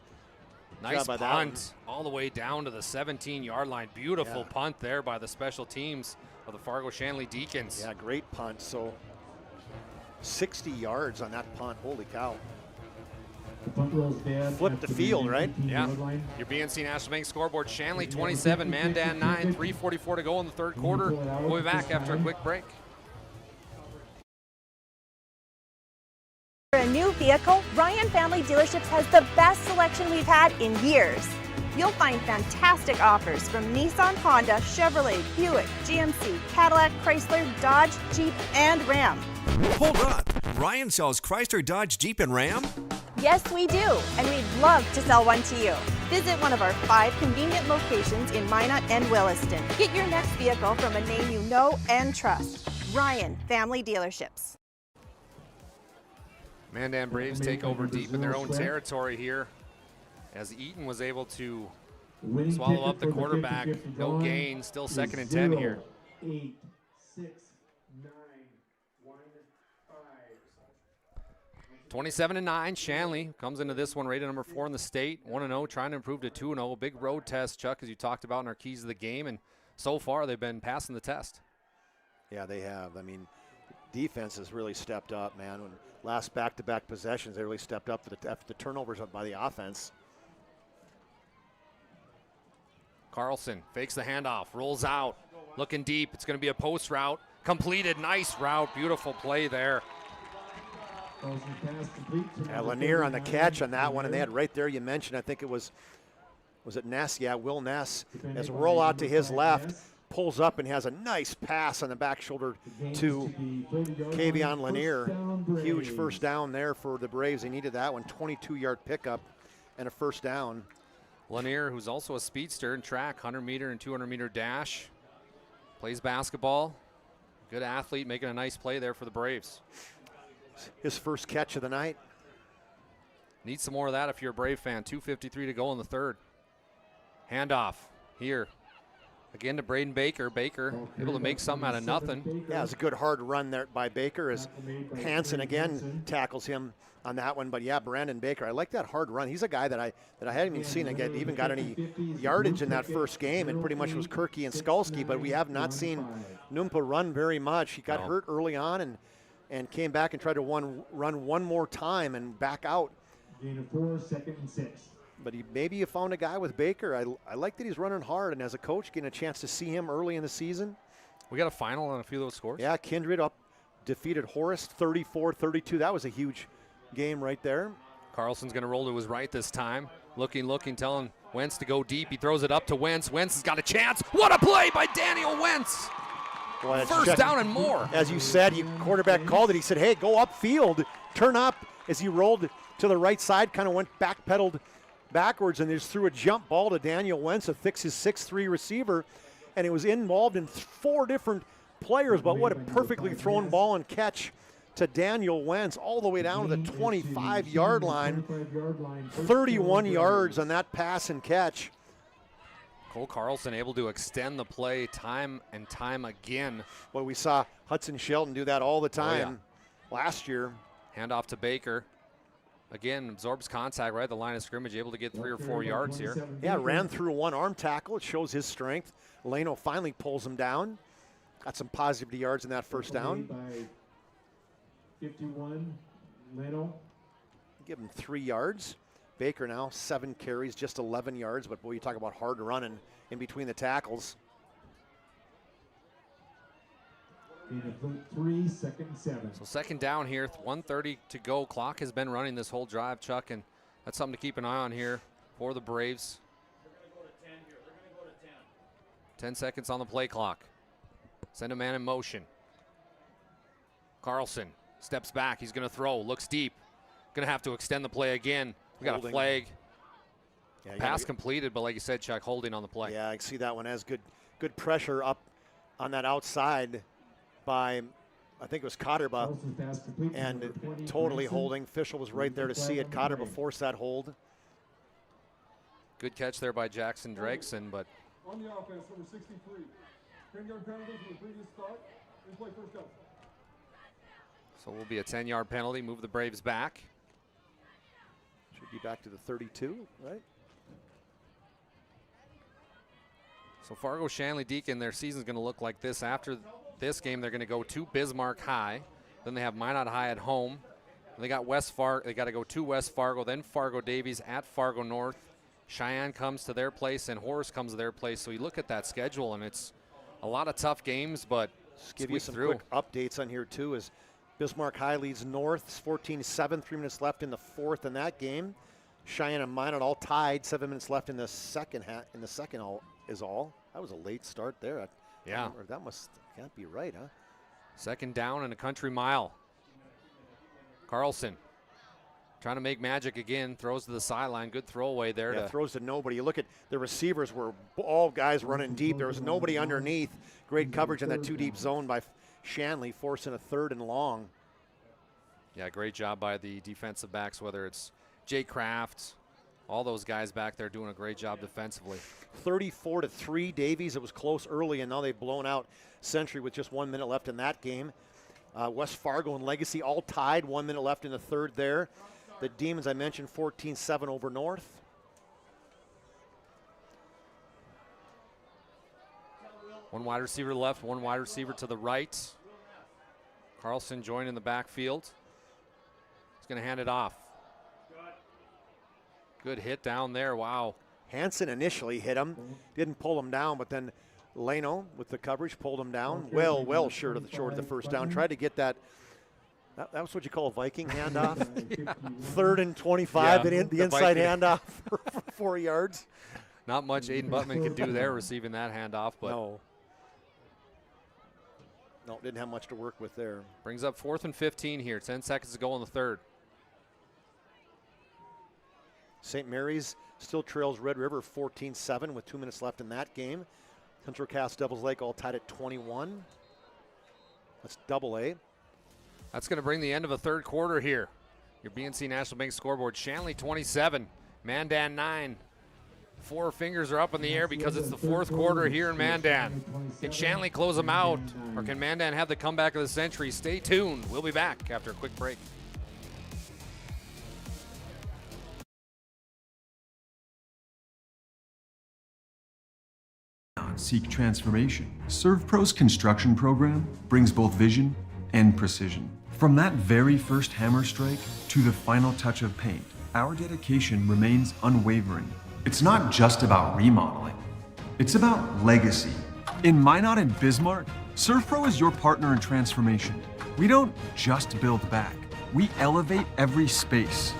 nice punt all the way down to the 17-yard line. Beautiful punt there by the special teams of the Fargo Shanley Deacons. Yeah, great punt. So 60 yards on that punt. Holy cow. Flip the field, right? Yeah. Your BNC National Bank scoreboard: Shanley 27, Mandan 9, 3:44 to go in the 3rd quarter. We'll be back after a quick break. For a new vehicle, Ryan Family Dealerships has the best selection we've had in years. You'll find fantastic offers from Nissan, Honda, Chevrolet, Buick, GMC, Cadillac, Chrysler, Dodge, Jeep, and Ram. Hold on. Ryan sells Chrysler, Dodge, Jeep, and Ram? Yes, we do, and we'd love to sell one to you. Visit one of our 5 convenient locations in Minot and Williston. Get your next vehicle from a name you know and trust. Ryan Family Dealerships. Mandan Braves take over deep in their own territory here, as Eaton was able to swallow up the quarterback. No gain, still 2nd and 10 here. 8, 6, 9, 1, 5. 27-9, Shanley comes into this one rated number 4 in the state, 1-0, trying to improve to 2-0. Big road test, Chuck, as you talked about in our keys of the game, and so far they've been passing the test. Yeah, they have. I mean, defense has really stepped up, man. When last back-to-back possessions, they really stepped up after the turnovers by the offense. Carlson fakes the handoff, rolls out, looking deep. It's going to be a post route. Completed, nice route, beautiful play there. Yeah, Lanier on the catch on that one, and they had right there, you mentioned, I think it was it Ness? Yeah, Will Ness. As a roll out to his left, pulls up and has a nice pass on the back shoulder to Kavion Lanier. Huge first down there for the Braves. They needed that one, 22-yard pickup and a first down. Lanier, who's also a speedster in track, 100-meter and 200-meter dash, plays basketball. Good athlete, making a nice play there for the Braves. His first catch of the night. Need some more of that if you're a Brave fan. 2:53 to go in the 3rd. Handoff here. Again to Braden Baker. Baker able to make something out of nothing. Yeah, it's a good hard run there by Baker as Hansen again tackles him on that one. But yeah, Brandon Baker, I like that hard run. He's a guy that I hadn't even seen even got any yardage in that first game. It pretty much was Kirky and Skalski, but we have not seen Numpa run very much. He got hurt early on and came back and tried to run one more time and back out. Gain of 4, 2nd and 6. But maybe you found a guy with Baker. I like that he's running hard, and as a coach, getting a chance to see him early in the season. We got a final on a few of those scores. Yeah, Kindred defeated Horace 34-32. That was a huge game right there. Carlson's going to roll to his right this time. Looking, telling Wentz to go deep. He throws it up to Wentz. Wentz has got a chance. What a play by Daniel Wentz. Well, First down and more. As you said, quarterback called it. He said, hey, go upfield, turn up. As he rolled to the right side, kind of went backpedaled backwards and just threw a jump ball to Daniel Wentz, a 6'3" receiver. And it was involved in 4 different players, but what a perfectly thrown ball and catch to Daniel Wentz all the way down to the 25-yard line. 31 yards on that pass and catch. Cole Carlson able to extend the play time and time again. Well, we saw Hudson Shelton do that all the time last year. Handoff to Baker. Again, absorbs contact right at the line of scrimmage, able to get 3 or 4 yards here. Yeah, ran through one arm tackle. It shows his strength. Leno finally pulls him down. Got some positive yards in that first down. 51, Leno. Give him 3 yards. Baker now 7 carries, just 11 yards. But boy, you talk about hard running in between the tackles. 3, 2nd and 7. So second down here, 1:30 to go. Clock has been running this whole drive, Chuck, and that's something to keep an eye on here for the Braves. 10 seconds on the play clock. Send a man in motion. Carlson steps back. He's going to throw. Looks deep. Going to have to extend the play again. We got a flag. Yeah, Pass completed, but like you said, Chuck, holding on the play. Yeah, I see that one as good pressure up on that outside by, I think it was Cotterba, and totally holding. Fischel was right there to see it. Cotterba forced that hold. Good catch there by Jackson Gregson, but On the offense, number 63. 10-yard penalty for the previous start. Play first down. so will be a 10-yard penalty. Move the Braves back. Should be back to the 32, right? So Fargo, Shanley, Deacon, their season's going to look like this. After this game, they're going to go to Bismarck High. Then they have Minot High at home. And they got they got to go to West Fargo, then Fargo Davies at Fargo North. Cheyenne comes to their place, and Horace comes to their place. So you look at that schedule, and it's a lot of tough games, but Just give you some quick updates on here, too, as Bismarck High leads North 14-7, 3 minutes left in the fourth in that game. Cheyenne and Minot all tied, 7 minutes left in the second is all. That was a late start there. Yeah. That can't be right, huh? Second down and a country mile. Carlson trying to make magic again, throws to the sideline. Good throwaway there. Yeah, throws to nobody. You look at the receivers were all guys running deep. There was nobody underneath. Great coverage in that 2-deep zone by Shanley, forcing a 3rd and long. Yeah, great job by the defensive backs, whether it's Jay Kraft, all those guys back there doing a great job defensively. 34-3 Davies. It was close early, and now they've blown out Century with just 1 minute left in that game. West Fargo and Legacy all tied, 1 minute left in the third there. The Demons, I mentioned, 14-7 over North. One wide receiver left, one wide receiver to the right. Carlson joined in the backfield. He's going to hand it off. Good hit down there, wow. Hansen initially hit him, didn't pull him down, but then Leno with the coverage pulled him down. Well short of the first down. Tried to get that. That was what you call a Viking handoff. Yeah. 3rd and 25, yeah, the inside handoff for 4 yards. Not much Aiden Buttman could do there receiving that handoff, but no, didn't have much to work with there. Brings up 4th and 15 here. 10 seconds to go in the third. St. Mary's still trails Red River 14-7 with 2 minutes left in that game. Central Cass Devils Lake all tied at 21. That's AA. That's going to bring the end of a third quarter here. Your BNC National Bank scoreboard. Shanley 27, Mandan 9. 4 fingers are up in the air because it's the fourth quarter here in Mandan. Can Shanley close them out, or can Mandan have the comeback of the century? Stay tuned. We'll be back after a quick break. Seek transformation. ServPro's construction program brings both vision and precision. From that very first hammer strike to the final touch of paint, our dedication remains unwavering. It's not just about remodeling, it's about legacy. In Minot and Bismarck, ServPro is your partner in transformation. We don't just build back, we elevate every space.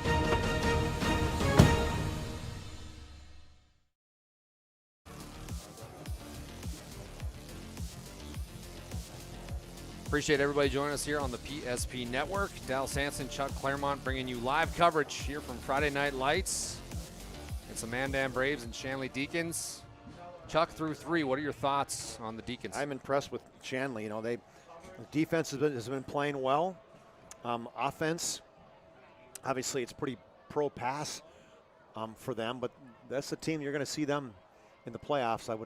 Appreciate everybody joining us here on the PSP Network. Dallas Hansen, Chuck Claremont bringing you live coverage here from Friday Night Lights. It's the Mandan Braves and Shanley Deacons. Chuck, through 3, what are your thoughts on the Deacons? I'm impressed with Shanley. You know, the defense has been playing well. Offense, obviously, it's pretty pro pass for them, but that's the team you're going to see them in the playoffs. I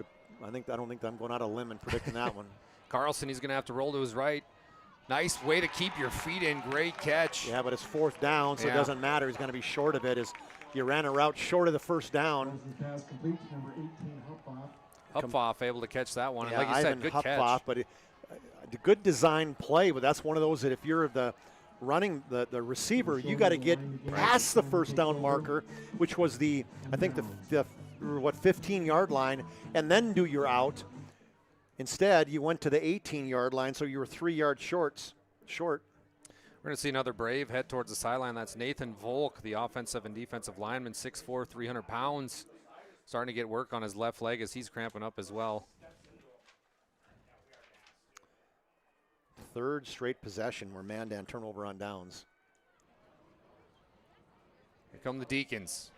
don't think I'm going out on a limb and predicting that one. Carlson, he's going to have to roll to his right. Nice way to keep your feet in. Great catch. Yeah, but it's 4th down, so it doesn't matter. He's going to be short of it. As you ran a route short of the first down. Hupfoff able to catch that one. Yeah, and like you said, good catch. But the good design play, but that's one of those that if you're the running the receiver, you got to get past the first down marker, which was the 15-yard line, and then do your out. Instead, you went to the 18-yard line, so you were 3 yards short. We're going to see another Brave head towards the sideline. That's Nathan Volk, the offensive and defensive lineman, 6'4", 300 pounds. Starting to get work on his left leg as he's cramping up as well. 3rd straight possession where Mandan turnover on downs. Here come the Deacons.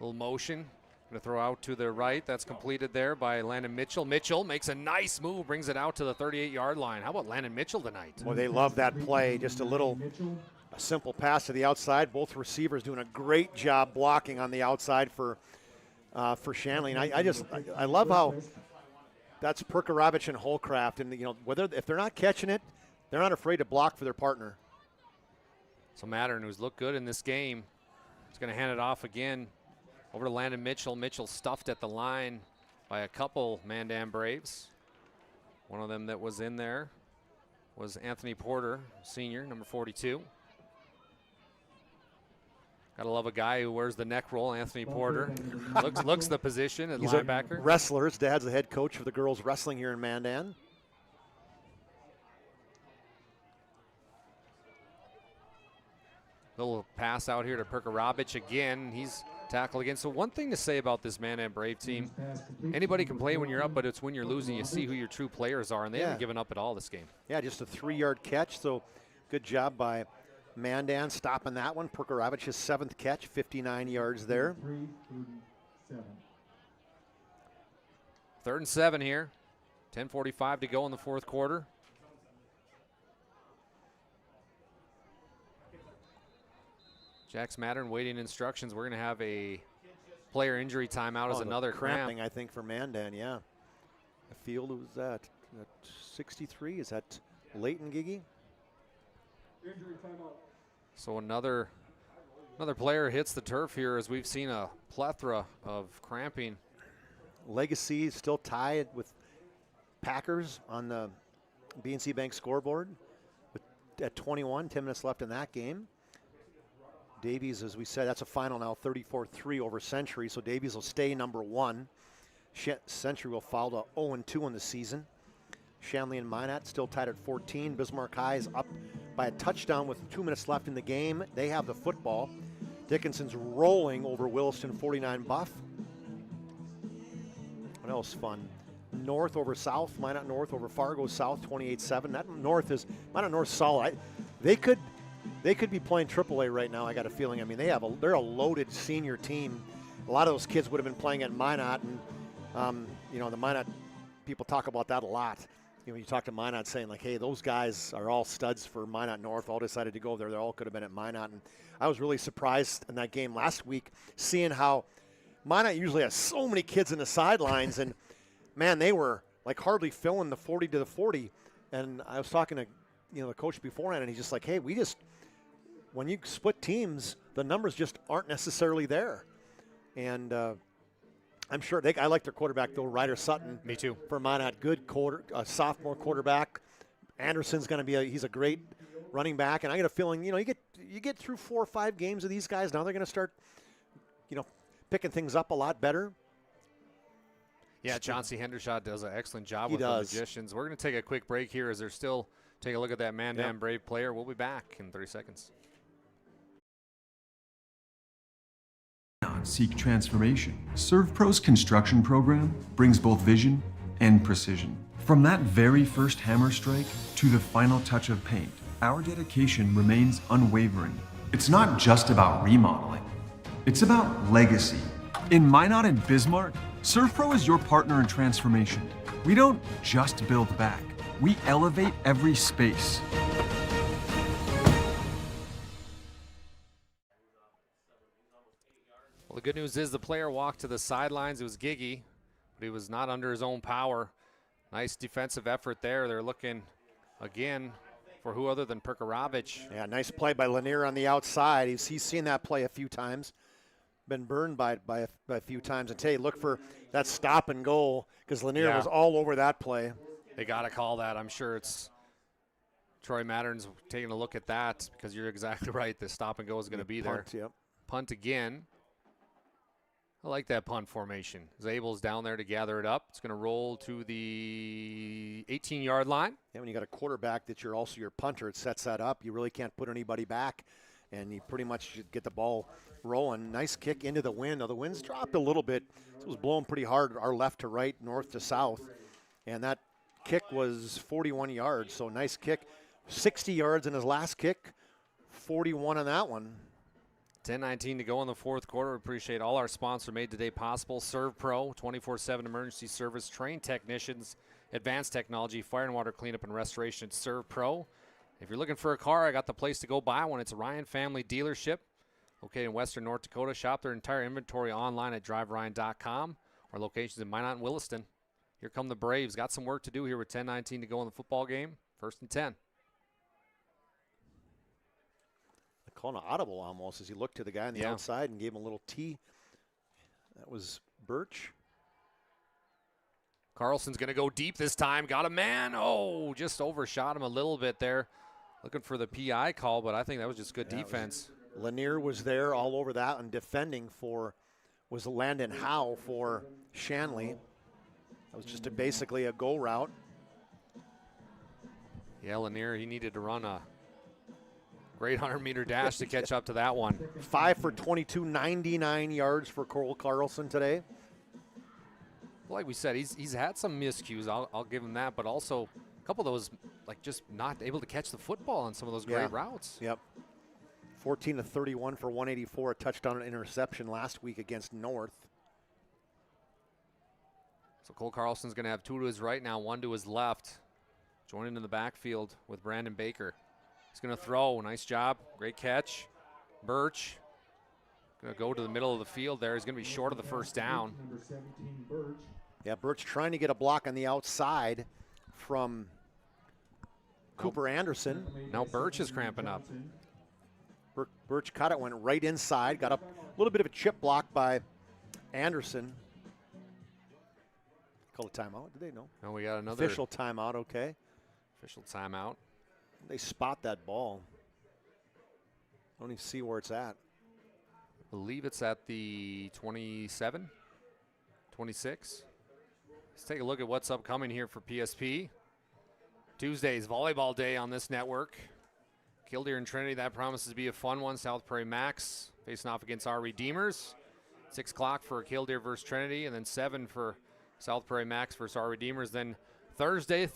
Little motion. Going to throw out to the right. That's completed there by Landon Mitchell. Mitchell makes a nice move, brings it out to the 38-yard line. How about Landon Mitchell tonight? Well, they love that play. Just a simple pass to the outside. Both receivers doing a great job blocking on the outside for Shanley. And I love how that's Perkarovich and Holcraft. And, if they're not catching it, they're not afraid to block for their partner. So Mattern, who's looked good in this game, is going to hand it off again. Over to Landon Mitchell. Mitchell stuffed at the line by a couple Mandan Braves. One of them that was in there was Anthony Porter, senior, number 42. Gotta love a guy who wears the neck roll, Anthony Porter. looks the position at linebacker. A wrestler. His dad's the head coach for the girls wrestling here in Mandan. Little pass out here to Perkarovich again. He's tackled again. So one thing to say about this Mandan Brave team, anybody can play when you're up, but it's when you're losing you see who your true players are, and they haven't given up at all this game. Yeah, just a 3-yard catch, so good job by Mandan stopping that one. Perkarovich's 7th catch, 59 yards there. 3rd and 7 here. 10:45 to go in the 4th quarter. Jax Mattern waiting instructions. We're going to have a player injury timeout as another cramping, cramp. I think, for Mandan, yeah. The field was that 63? Is that Leighton Gigi? Injury timeout. So another player hits the turf here as we've seen a plethora of cramping. Legacy is still tied with Packers on the BNC Bank scoreboard at 21, 10 minutes left in that game. Davies, as we said, that's a final now, 34-3 over Century, so Davies will stay number 1. Century will fall to 0-2 in the season. Shanley and Minot still tied at 14. Bismarck High is up by a touchdown with 2 minutes left in the game. They have the football. Dickinson's rolling over Williston 49 Buff. What else fun? North over South, Minot North over Fargo South 28-7. That Minot North solid. They could be playing AAA right now, I got a feeling. I mean, they're a loaded senior team. A lot of those kids would have been playing at Minot, and the Minot people talk about that a lot. You talk to Minot saying like, hey, those guys are all studs for Minot North, all decided to go there. They all could have been at Minot. And I was really surprised in that game last week seeing how Minot usually has so many kids in the sidelines, and man, they were like hardly filling the 40 to the 40. And I was talking to the coach beforehand, and he's just like, hey, when you split teams, the numbers just aren't necessarily there. And I'm sure I like their quarterback though, Ryder Sutton. Me too. For Minot, good sophomore quarterback. Anderson's going to be he's a great running back, and I get a feeling you get through 4 or 5 games of these guys, now they're going to start picking things up a lot better. Yeah, Chauncey Hendershot does an excellent job with the Magicians. We're going to take a quick break here as they're still take a look at that Mandan Brave player. We'll be back in 30 seconds. Seek transformation. ServPro's construction program brings both vision and precision. From that very first hammer strike to the final touch of paint, our dedication remains unwavering. It's not just about remodeling. It's about legacy. In Minot and Bismarck, ServPro is your partner in transformation. We don't just build back. We elevate every space. Well, the good news is the player walked to the sidelines. It was Giggy, but he was not under his own power. Nice defensive effort there. They're looking again for who other than Perkarovich. Yeah, nice play by Lanier on the outside. He's seen that play a few times. Been burned by a few times. And Tay, look for that stop and goal because Lanier was all over that play. They got to call that. I'm sure it's Troy Mattern's taking a look at that because you're exactly right. The stop and go is going to be punt, there. Yep. Punt again. I like that punt formation. Zabel's down there to gather it up. It's going to roll to the 18-yard line. Yeah, when you got a quarterback that you're also your punter, it sets that up. You really can't put anybody back, and you pretty much should get the ball rolling. Nice kick into the wind. Now, the wind's dropped a little bit. It was blowing pretty hard, our left to right, north to south, and that kick was 41 yards, so nice kick. 60 yards in his last kick, 41 on that one. 10:19 to go in the fourth quarter. We appreciate all our sponsors made today possible. ServPro, 24/7 emergency service, trained technicians, advanced technology, fire and water cleanup and restoration at ServPro. If you're looking for a car, I got the place to go buy one. It's a Ryan Family Dealership located in western North Dakota. Shop their entire inventory online at driveryan.com. Our locations in Minot and Williston. Here come the Braves. Got some work to do here with 10:19 to go in the football game. 1st and 10. Calling an audible almost as he looked to the guy on the outside and gave him a little tee. That was Birch. Carlson's going to go deep this time. Got a man. Oh, just overshot him a little bit there. Looking for the PI call, but I think that was just good defense. Lanier was there all over that and defending was Landon Howe for Shanley. That was just basically a go route. Yeah, Lanier, he needed to run a great 100-meter dash to catch up to that one. 5 for 22, 99 yards for Cole Carlson today. Like we said, he's had some miscues. I'll give him that, but also a couple of those, like just not able to catch the football on some of those great routes. Yep. 14 to 31 for 184, a touchdown and interception last week against North. So Cole Carlson's going to have 2 to his right now, 1 to his left. Joining in the backfield with Brandon Baker. He's going to throw. Nice job. Great catch. Birch going to go to the middle of the field there. He's going to be short of the first down. Yeah, Birch trying to get a block on the outside from Cooper Anderson. Now Birch is cramping up. Birch caught it, went right inside, got a little bit of a chip block by Anderson. Call a timeout, did they? No. No, we got another. Official timeout, okay. Official timeout. They spot that ball. I don't even see where it's at. I believe it's at the 27, 26. Let's take a look at what's upcoming here for PSP. Tuesday's volleyball day on this network. Killdeer and Trinity, that promises to be a fun one. South Prairie Max facing off against our Redeemers. 6 o'clock for Killdeer versus Trinity, and then 7 for South Prairie Max versus our Redeemers. Then Thursday.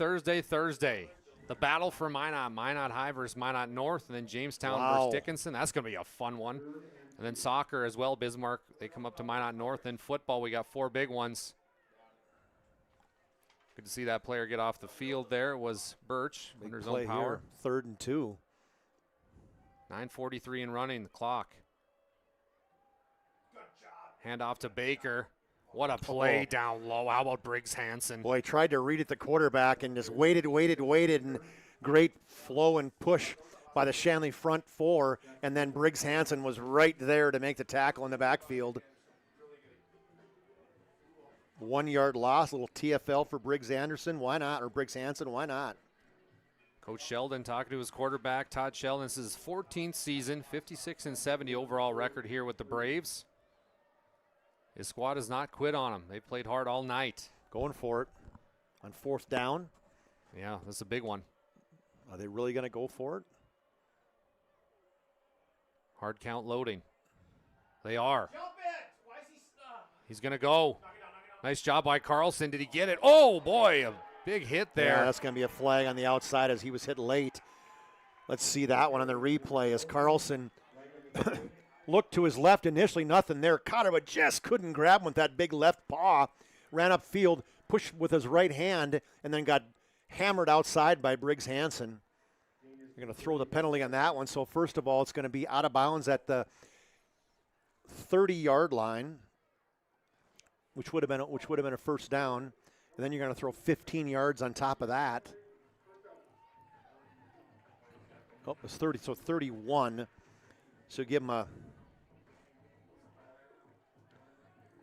The battle for Minot. Minot High versus Minot North, and then Jamestown versus Dickinson. That's going to be a fun one. And then soccer as well. Bismarck, they come up to Minot North. Then football, we got 4 big ones. Good to see that player get off the field there. It was Birch under his own power. Here. 3rd and 2. 9:43 and running, the clock. Hand off to Baker. What a play down low. How about Briggs Hansen? Boy, tried to read at the quarterback and just waited, and great flow and push by the Shanley front 4, and then Briggs Hansen was right there to make the tackle in the backfield. 1 yard loss, a little TFL for Briggs Anderson. Why not? Or Briggs Hansen, why not? Coach Sheldon talking to his quarterback, Todd Sheldon. This is his 14th season, 56-70 overall record here with the Braves. His squad has not quit on him. They played hard all night. Going for it on 4th down. Yeah, that's a big one. Are they really going to go for it? Hard count loading. They are. He's going to go. Nice job by Carlson. Did he get it? Oh, boy, a Big hit there. Yeah, that's going to be a flag on the outside as he was hit late. Let's see that one on the replay as Carlson looked to his left initially, nothing there. Cotter, but just couldn't grab him with that big left paw. Ran upfield, pushed with his right hand, and then got hammered outside by Briggs Hansen. They're going to throw the penalty on that one. So first of all, it's going to be out of bounds at the 30-yard line, which would have been a first down. And then you're going to throw 15 yards on top of that. Oh, it's 30, so 31. So give him a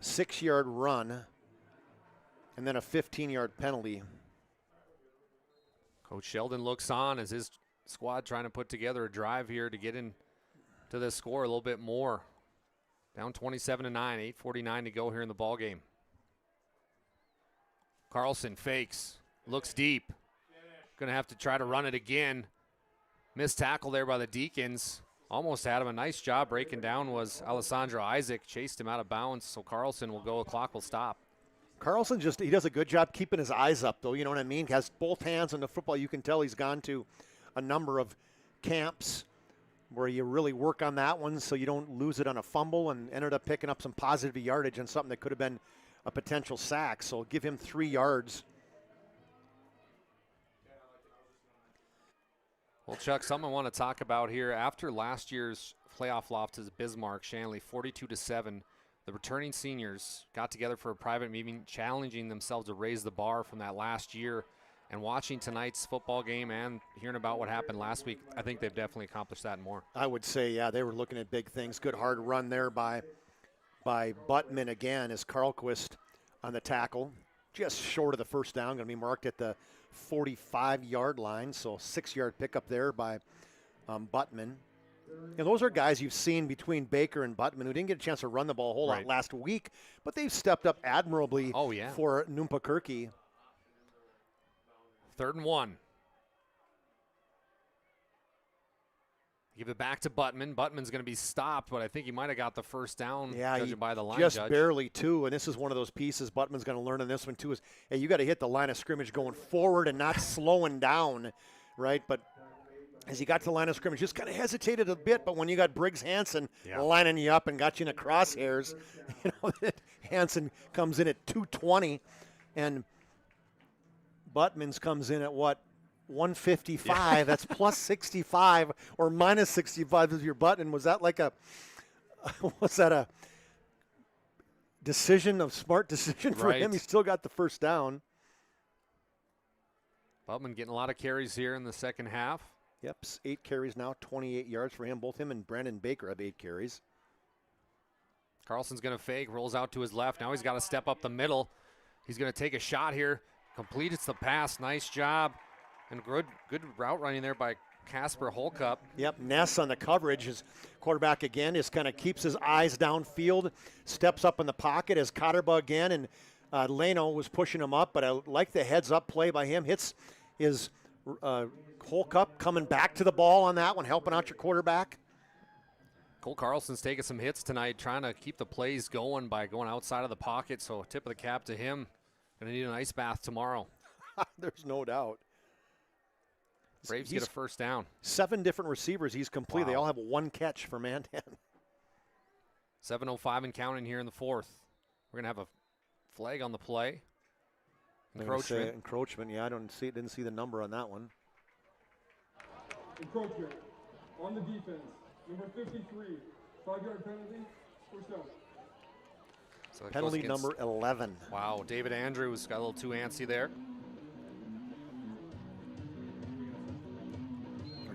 6-yard run and then a 15-yard penalty. Coach Sheldon looks on as his squad trying to put together a drive here to get in to this score a little bit more. Down 27-9, 8:49 to go here in the ball game. Carlson fakes, looks deep. Going to have to try to run it again. Missed tackle there by the Deacons. Almost had him. A nice job breaking down was Alessandro Isaac. Chased him out of bounds, so Carlson will go. The clock will stop. Carlson he does a good job keeping his eyes up, though. You know what I mean? Has both hands on the football. You can tell he's gone to a number of camps where you really work on that one so you don't lose it on a fumble, and ended up picking up some positive yardage on something that could have been a potential sack. So give him 3 yards. Well, Chuck, something I want to talk about here. After last year's playoff loss to Bismarck, Shanley, 42-7, the returning seniors got together for a private meeting, challenging themselves to raise the bar from that last year. And watching tonight's football game and hearing about what happened last week, I think they've definitely accomplished that and more. I would say, yeah, they were looking at big things. Good hard run there by Buttman again as Carlquist on the tackle. Just short of the first down, going to be marked at the 45-yard line, so 6-yard pickup there by Buttman. And those are guys you've seen between Baker and Buttman who didn't get a chance to run the ball a whole lot last week, but they've stepped up admirably for Numpakirky. 3rd and 1. Give it back to Buttman. Buttman's going to be stopped, but I think he might have got the first down, judging by the line just judge. Barely, too, and this is one of those pieces Buttman's going to learn in this one, too, is, hey, you got to hit the line of scrimmage going forward and not slowing down, right? But as he got to the line of scrimmage, just kind of hesitated a bit, but when you got Briggs Hansen lining you up and got you in the crosshairs, you know, Hansen comes in at 220, and Buttman's comes in at what? 155. That's plus 65 or minus 65 is your button. Was that like a smart decision for him? He still got the first down. Buttman getting a lot of carries here in the second half. Yep, 8 carries now, 28 yards for him. Both him and Brandon Baker have 8 carries. Carlson's going to fake, rolls out to his left. Now he's got to step up the middle. He's going to take a shot here. Completes the pass. Nice job. And good route running there by Casper Holcup. Yep, Ness on the coverage. His quarterback again just kind of keeps his eyes downfield, steps up in the pocket as Cotterba again, and Leno was pushing him up, but I like the heads-up play by him. Hits his Holcup coming back to the ball on that one, helping out your quarterback. Cole Carlson's taking some hits tonight, trying to keep the plays going by going outside of the pocket, so tip of the cap to him. Going to need an ice bath tomorrow. There's no doubt. Braves get a first down. 7 different receivers he's complete. Wow. They all have 1 catch for Mandan. 7:05 and counting here in the 4th. We're going to have a flag on the play. Encroachment. Encroachment, yeah, didn't see the number on that one. Encroachment on the defense. Number 53, 5-yard penalty, first down. So penalty number 11. Wow, David Andrews got a little too antsy there.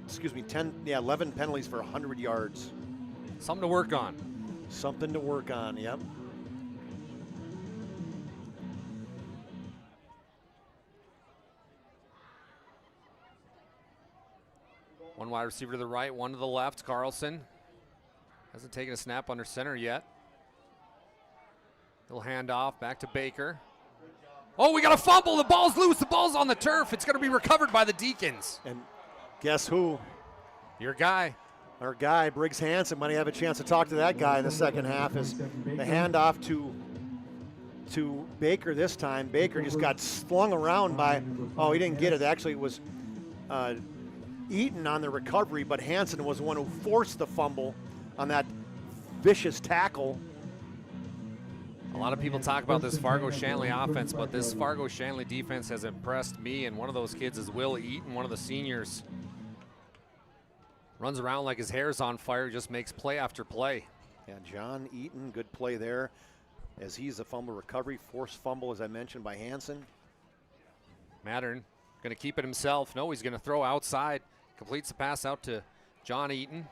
Excuse me, 11 penalties for 100 yards. Something to work on. Something to work on, yep. One wide receiver to the right, one to the left. Carlson hasn't taken a snap under center yet. Little handoff back to Baker. Oh, we got a fumble. The ball's loose. The ball's on the turf. It's going to be recovered by the Deacons. And guess who? Your guy. Our guy, Briggs Hansen. Might have a chance to talk to that guy in the second half as the handoff to to Baker this time. Baker just got slung around by, he didn't get it. Actually, it was Eaton on the recovery, but Hansen was the one who forced the fumble on that vicious tackle. A lot of people talk about this Fargo-Shanley offense, but this Fargo-Shanley defense has impressed me, and one of those kids is Will Eaton, one of the seniors. Runs around like his hair's on fire, just makes play after play. Yeah, John Eaton, good play there, as he's a fumble recovery, forced fumble, as I mentioned, by Hansen. Mattern going to keep it himself. No, he's going to throw outside. Completes the pass out to John Eaton.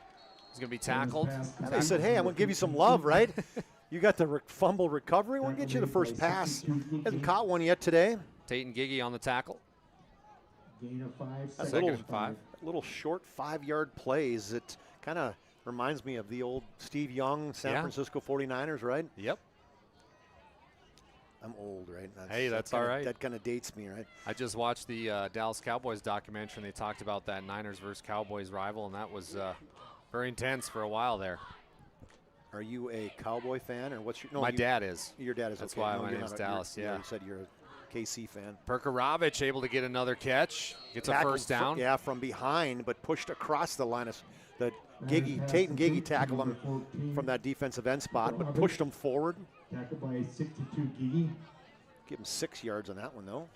He's going to be tackled. And they said, hey, I'm going to give you some love, right? You got the fumble recovery. We'll get you the first pass. Hasn't caught one yet today. Tate Giggy on the tackle. Gain of 5 That seconds. little short 5-yard plays. It kind of reminds me of the old Steve Young San Francisco 49ers, right? Yep. I'm old, right? That's all right. That kind of dates me, right? I just watched the Dallas Cowboys documentary, and they talked about that Niners versus Cowboys rival, and that was very intense for a while there. Are you a Cowboy fan, or what's your? No, My dad is. Your dad is. That's okay. why No, my you're name's not Dallas. You Yeah. said you're a KC fan. Perkarovich able to get another catch, gets a first down. From behind, but pushed across the line of the Tate and Giggy tackled him from that defensive end spot, but pushed him forward. Tackled by 62 Giggy. Give him 6 yards on that one, though.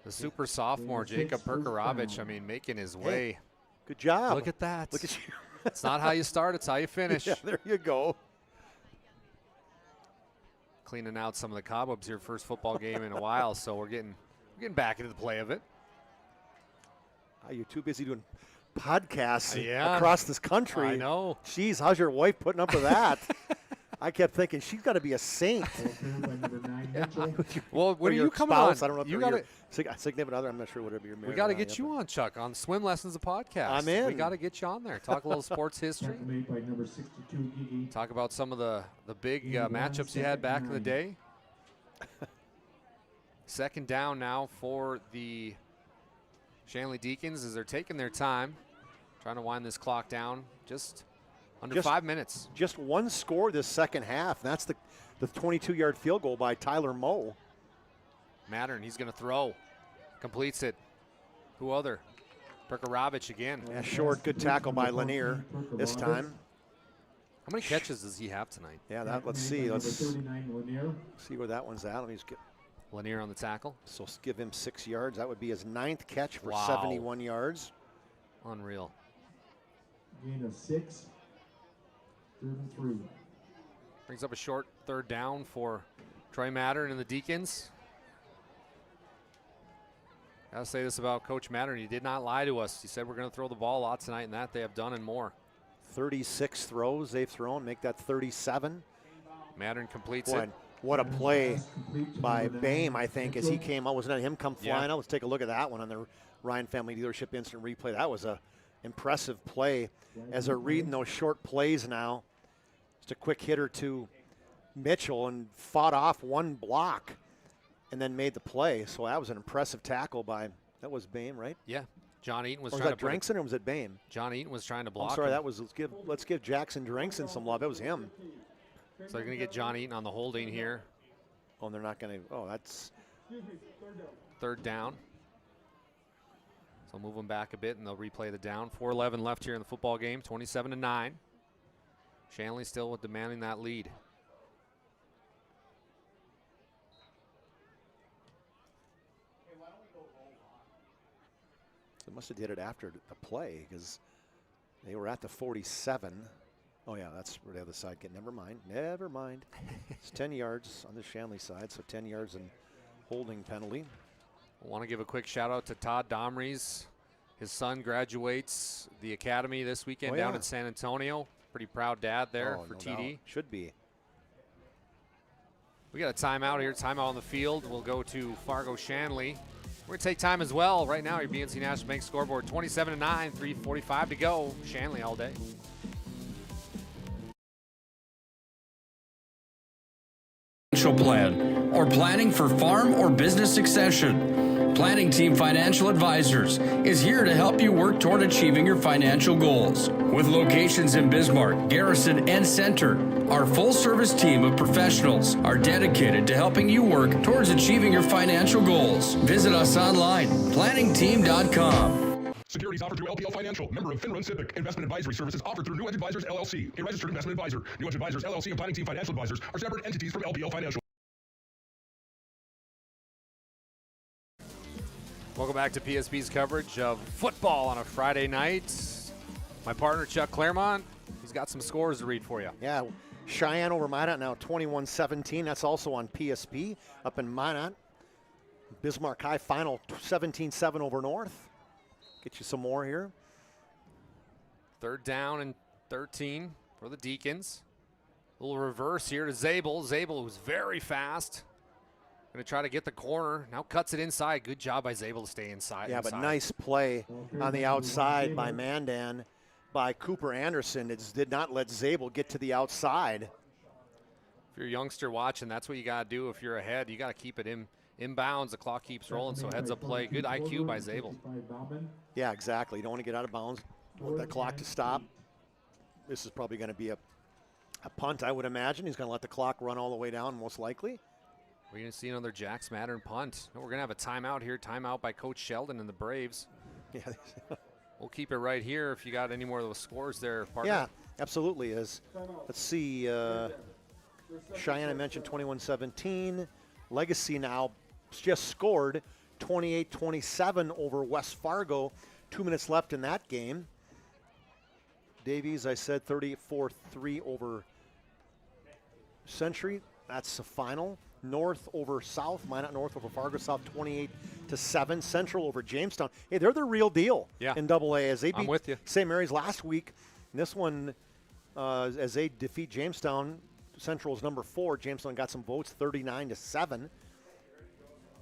The super sophomore, Jacob Perkarovich, I mean, making his way. Hey, good job. Look at that. Look at you. It's not how you start, it's how you finish. Yeah, there you go. Cleaning out some of the cobwebs here, first football game in a while, so we're getting back into the play of it. You're too busy doing podcasts Yeah. across this country. I know. Jeez, how's your wife putting up with that? I kept thinking she's got to be a saint. Well, when Or are your you coming spouse, on? I don't know if You you're gotta- your significant other. I'm not sure whatever you're married. We got to or not get yet, you on, Chuck, on Swim Lessons, a podcast. I'm in. We got to get you on there. Talk a little sports history. Made by number 62 Giggy. Talk about some of the big matchups you had back in the day. Second down now for the Shanley Deacons as they're taking their time, trying to wind this clock down just under 5 minutes. Just one score this second half. That's the 22-yard field goal by Tyler Moe. Mattern, he's going to throw. Completes it. Who other? Perkarovich again. Yeah, short, good tackle by Lanier this time. How many catches does he have tonight? Yeah, let's see. Let's 39 Lanier. see where that one's at. Let me just get Lanier on the tackle. So give him 6 yards. That would be his 9th catch for Wow. 71 yards. Unreal. Gain of 6. 3rd and 3. Brings up a short third down for Troy Mattern and the Deacons. Gotta say this about Coach Mattern. He did not lie to us. He said we're going to throw the ball a lot tonight, and that they have done and more. 36 throws they've thrown, make that 37. Mattern completes Boy, it. what a play by Bame, I think, as he came out. Wasn't that him come flying out? Let's take a look at that one on the Ryan Family Dealership instant replay. That was a impressive play. As they're reading those short plays now, just a quick hitter to Mitchell and fought off one block and then made the play. So that was an impressive tackle by, that was Bame, right? Yeah. John Eaton was Or was trying that to put it- Drinkson or was it Bame? John Eaton was trying to block I'm sorry, him. that was, let's give Jackson Drinkson some love. It was him. So they're going to get John Eaton on the holding here. Oh, and they're not going to, that's. Third down. So move them back a bit, and they'll replay the down. 4:11 left here in the football game, 27-9. Shanley still demanding that lead. They must have did it after the play because they were at the 47. Oh, yeah, that's where the other side get. Never mind. It's 10 yards on the Shanley side, so 10 yards and holding penalty. I want to give a quick shout out to Todd Domries. His son graduates the academy this weekend down in San Antonio. Pretty proud dad there for no TD. doubt. Should be. We got a timeout here. Timeout on the field. We'll go to Fargo Shanley. We're going to take time as well. Right now, your BNC National Bank scoreboard 27-9, 3:45 to go. Shanley all day. Plan or planning for farm or business succession. Planning Team Financial Advisors is here to help you work toward achieving your financial goals. With locations in Bismarck, Garrison, and Center, our full-service team of professionals are dedicated to helping you work towards achieving your financial goals. Visit us online, planningteam.com. Securities offered through LPL Financial, member of FINRA Civic. Investment advisory services offered through New Edge Advisors, LLC, a registered investment advisor. New Edge Advisors, LLC, and Planning Team Financial Advisors are separate entities from LPL Financial. Welcome back to PSP's coverage of football on a Friday night. My partner, Chuck Claremont, he's got some scores to read for you. Yeah, Cheyenne over Minot now 21-17. That's also on PSP up in Minot. Bismarck High final 17-7 over North. Get you some more here. 3rd down and 13 for the Deacons. A little reverse here to Zabel. Zabel was very fast. Going to try to get the corner. Now cuts it inside. Good job by Zabel to stay inside. Yeah, but nice play on the outside by Mandan, by Cooper Anderson. It did not let Zabel get to the outside. If you're a youngster watching, that's what you got to do. If you're ahead, you got to keep it inbounds. The clock keeps rolling, so heads up play. Good IQ by Zabel. Yeah, exactly. You don't want to get out of bounds. You want that clock to stop. This is probably going to be a punt, I would imagine. He's going to let the clock run all the way down, most likely. We're going to see another Jack Smattern punt. We're going to have a timeout here. Timeout by Coach Sheldon and the Braves. Yeah. We'll keep it right here if you got any more of those scores there, partner. Yeah, absolutely. Let's see. Cheyenne, I mentioned 21-17. Legacy now just scored 28-27 over West Fargo. 2 minutes left in that game. Davies, I said 34-3 over Century. That's the final. North over South, Minot North over Fargo South, 28-7. Central over Jamestown. Hey, they're the real deal in AA as they beat with you. St. Mary's last week. And this one, as they defeat Jamestown, Central's number 4. Jamestown got some votes, 39-7.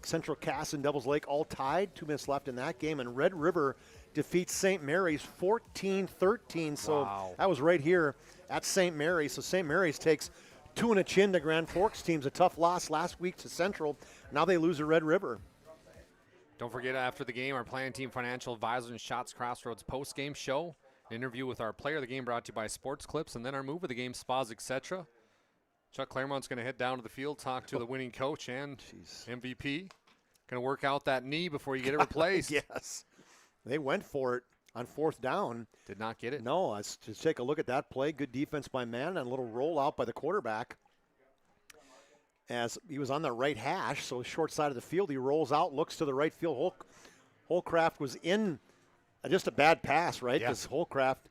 Central Cass and Devils Lake all tied. 2 minutes left in that game. And Red River defeats St. Mary's 14-13. So that was right here at St. Mary's. So St. Mary's takes 2 and a chin to Grand Forks teams. A tough loss last week to Central. Now they lose to Red River. Don't forget, after the game, our Planning Team Financial Advisors and Shots Crossroads post-game show. An interview with our player of the game brought to you by Sports Clips, and then our move of the game, spas, etc. Chuck Claremont's going to head down to the field, talk to the winning coach and MVP. Going to work out that knee before you get it replaced. Yes. They went for it on 4th down. Did not get it. No, let's just take a look at that play. Good defense by Mandan, and a little rollout by the quarterback. As he was on the right hash, so short side of the field, he rolls out, looks to the right field. Holcraft was in just a bad pass, right? Because Holcraft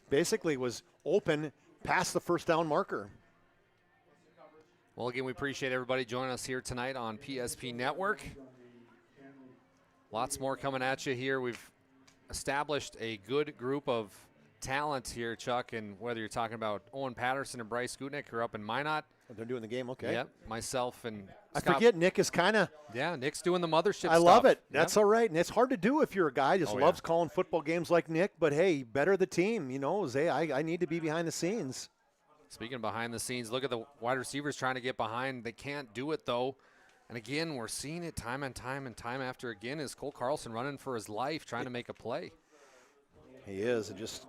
basically was open past the 1st down marker. Well, again, we appreciate everybody joining us here tonight on PSP Network. Lots more coming at you here. We've established a good group of talent here, Chuck, and whether you're talking about Owen Patterson and Bryce Gutnick who are up in Minot. They're doing the game, okay. Yep, myself and Scott. I forget Nick is kind of. Yeah, Nick's doing the mothership I stuff. love it. That's all right. And it's hard to do if you're a guy just loves yeah. calling football games like Nick, but hey, better the team. You know, I need to be behind the scenes. Speaking of behind the scenes, look at the wide receivers trying to get behind. They can't do it, though. And again, we're seeing it time and time after again is Cole Carlson running for his life, trying to make a play. He is. And just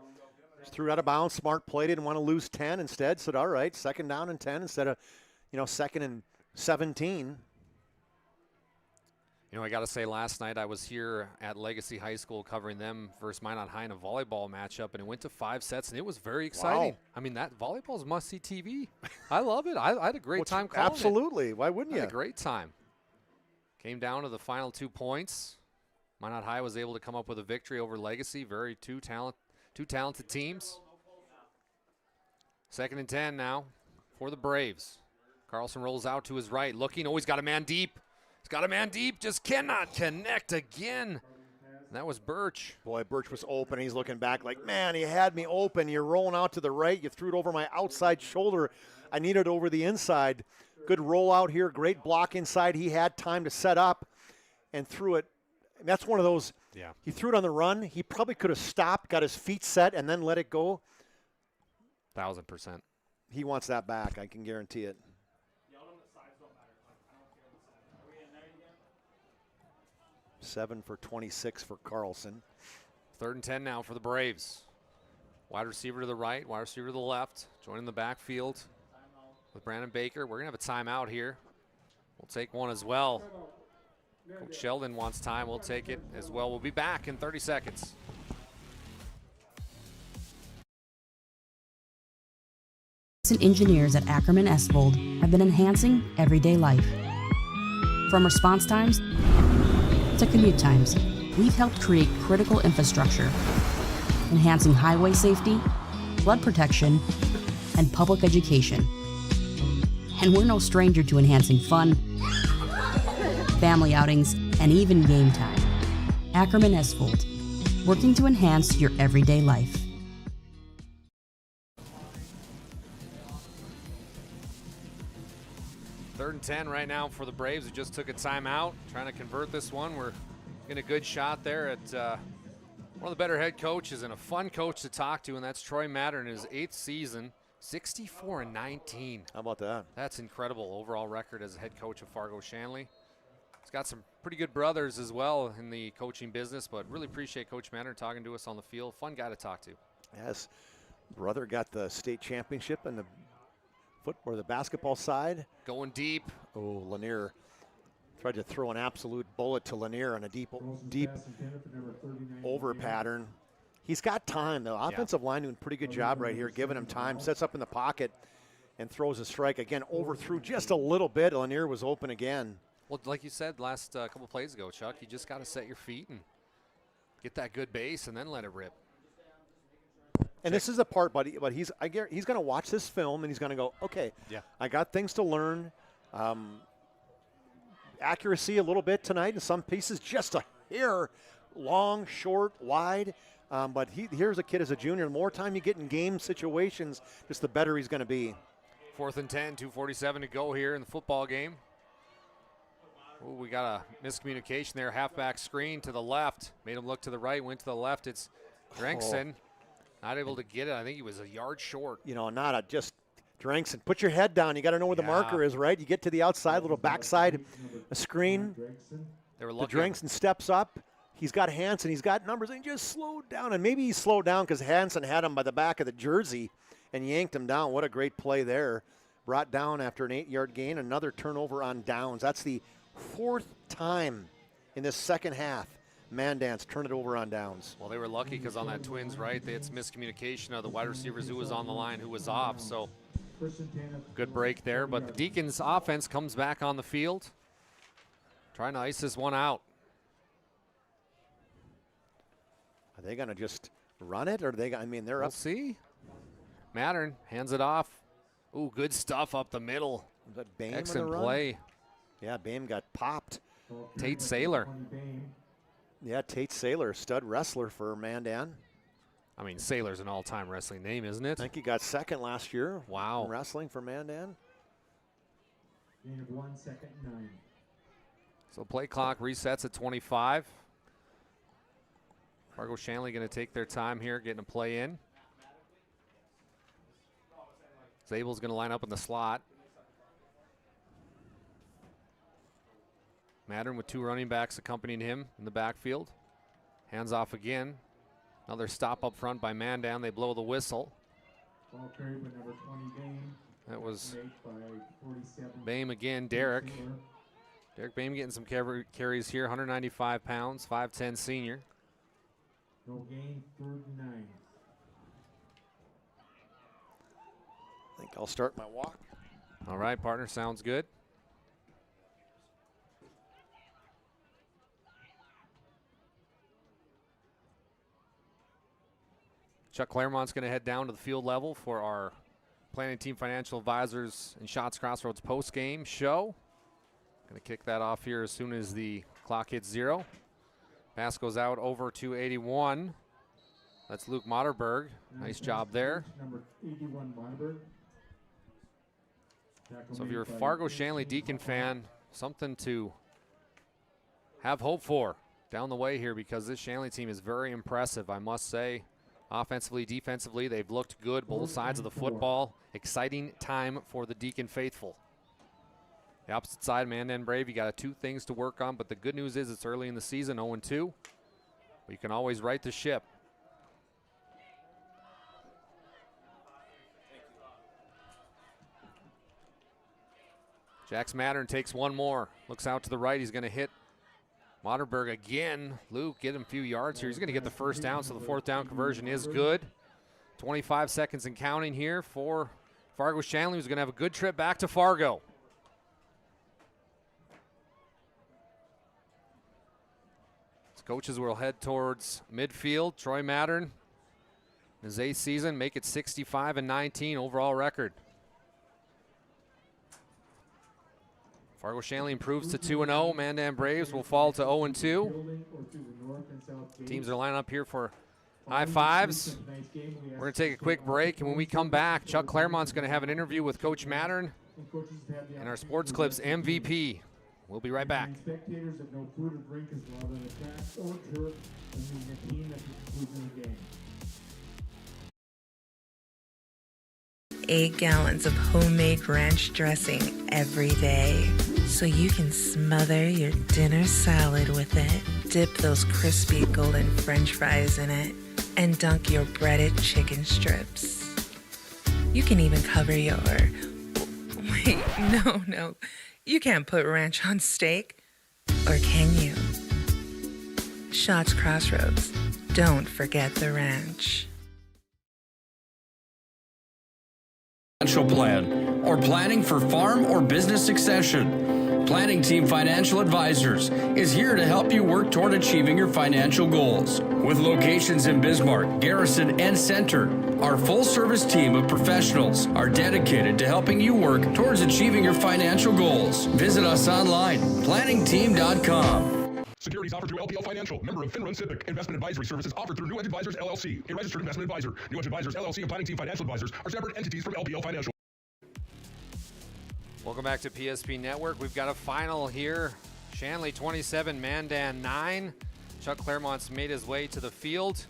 threw it out of bounds. Smart play. Didn't want to lose 10. Instead said, all right, 2nd down and 10 instead of, 2nd and 17. I got to say, last night I was here at Legacy High School covering them versus Minot High in a volleyball matchup, and it went to 5 sets, and it was very exciting. Wow. I mean, that volleyball is must-see TV. I love it. I had a great time calling Absolutely. it. Why wouldn't you? I had a great time. Came down to the final 2 points. Minot High was able to come up with a victory over Legacy. Two talented teams. 2nd and 10 now for the Braves. Carlson rolls out to his right, looking. Oh, he's got a man deep. He's got a man deep, just cannot connect again. And that was Birch. Boy, Birch was open. He's looking back like, man, he had me open. You're rolling out to the right. You threw it over my outside shoulder. I need it over the inside. Good rollout here. Great block inside. He had time to set up and threw it. And that's one of those. Yeah. He threw it on the run. He probably could have stopped, got his feet set, and then let it go. 1,000%. He wants that back. I can guarantee it. 7 for 26 for Carlson. 3rd and 10 now for the Braves. Wide receiver to the right, wide receiver to the left. Joining the backfield with Brandon Baker. We're going to have a timeout here. We'll take one as well. Coach Sheldon wants time. We'll take it as well. We'll be back in 30 seconds. Engineers at Ackerman Estvold have been enhancing everyday life. From response times to commute times, we've helped create critical infrastructure, enhancing highway safety, flood protection, and public education. And we're no stranger to enhancing fun, family outings, and even game time. Ackerman Estvold, working to enhance your everyday life. Third and 10 right now for the Braves, who just took a timeout, trying to convert this one. We're getting a good shot there at one of the better head coaches and a fun coach to talk to, and that's Troy Matter in his 8th season, 64-19. How about that? That's incredible overall record as a head coach of Fargo Shanley. He's got some pretty good brothers as well in the coaching business, but really appreciate Coach Matter talking to us on the field. Fun guy to talk to. Yes, brother got the state championship in the the basketball side. Going deep. Oh, Lanier tried to throw an absolute bullet to Lanier on a deep over pattern. He's got time, though. Offensive line doing a pretty good job right here, giving him time. Sets up in the pocket and throws a strike. Again, overthrew just a little bit. Lanier was open again. Well, like you said last couple plays ago, Chuck, you just got to set your feet and get that good base and then let it rip. And this is the part, buddy. But he's going to watch this film and he's going to go, okay, I got things to learn. Accuracy a little bit tonight in some pieces, just a hair long, short, wide. But here's a kid as a junior. The more time you get in game situations, just the better he's going to be. 4th and 10, 2:47 to go here in the football game. Ooh, we got a miscommunication there. Halfback screen to the left. Made him look to the right, went to the left. It's Drenkson. Not able to get it. I think he was a yard short. You know, just Drenkson. Put your head down. You got to know where the marker is, right? You get to the outside, little backside a screen. They were the Drenkson steps up. He's got Hansen. He's got numbers. And he just slowed down. And maybe he slowed down because Hansen had him by the back of the jersey and yanked him down. What a great play there. Brought down after an 8-yard gain. Another turnover on downs. That's the 4th time in this second half Mandan's turned it over on downs. Well, they were lucky because on that Twins, right, they had some miscommunication of the wide receivers who was on the line, who was off. So good break there. But the Deacons offense comes back on the field, trying to ice this one out. Are they going to just run it, or are they? I mean, they're we'll up. See, Mattern hands it off. Ooh, good stuff up the middle. Was that Bame excellent on the run? play. Yeah, Bame got popped. Tate Saylor. Yeah, Tate Saylor, stud wrestler for Mandan. I mean, Saylor's an all-time wrestling name, isn't it? I think he got second last year. Wow. In wrestling for Mandan. Gain of 1 second, 9. So play clock resets at 25. Fargo Shanley going to take their time here, getting a play in. Zabel's going to line up in the slot. Mattern with 2 running backs accompanying him in the backfield. Hands off again. Another stop up front by Mandan. They blow the whistle. Ball carried by number 20, Bame. That was By 47. Bame again, Derek. Derek Bame getting some carries here, 195 pounds, 5'10 senior. No gain, 3rd and 9. I think I'll start my walk. All right, partner, sounds good. Chuck Claremont's going to head down to the field level for our Planning Team Financial Advisors and Shots Crossroads post-game show. Going to kick that off here as soon as the clock hits 0. Pass goes out over to 81. That's Luke Moderberg. Nice job there. Number 81, Monberg. So if you're a Fargo Shanley Deacon fan, something to have hope for down the way here, because this Shanley team is very impressive, I must say. Offensively, defensively, they've looked good both sides of the football. Exciting time for the Deacon faithful. The opposite side, Mandan Brave, you got 2 things to work on, but the good news is it's early in the season, 0-2. But you can always right the ship. Jax Mattern takes one more. Looks out to the right. He's going to hit Moderberg again. Luke, get him a few yards here. He's going to get the first down, so the 4th down conversion is good. 25 seconds and counting here for Fargo Shanley, who's going to have a good trip back to Fargo. His coaches will head towards midfield. Troy Mattern, his 8th season, make it 65-19 overall record. Fargo Shanley improves to 2-0. Mandan Braves will fall to 0-2. Teams are lining up here for high fives. We're going to take a quick break, and when we come back, Chuck Claremont's going to have an interview with Coach Mattern and our Sports Clips MVP. We'll be right back. Spectators have no food or drink is allowed on the grass or turf, and the team at the conclusion of the game. 8 gallons of homemade ranch dressing every day, so you can smother your dinner salad with it, dip those crispy golden French fries in it, and dunk your breaded chicken strips. You can even cover your... Wait, no. You can't put ranch on steak, or can you? Shots Crossroads. Don't forget the ranch. Financial plan or planning for farm or business succession. Planning Team Financial Advisors is here to help you work toward achieving your financial goals. With locations in Bismarck, Garrison, and Center, our full-service team of professionals are dedicated to helping you work towards achieving your financial goals. Visit us online, planningteam.com. Securities offered through LPL Financial, member of FinRun SIPC. Investment advisory services offered through New Edge Advisors LLC, a registered investment advisor. New Edge Advisors LLC and Planning Team Financial Advisors are separate entities from LPL Financial. Welcome back to PSP Network. We've got a final here. Shanley 27, Mandan 9. Chuck Claremont's made his way to the field.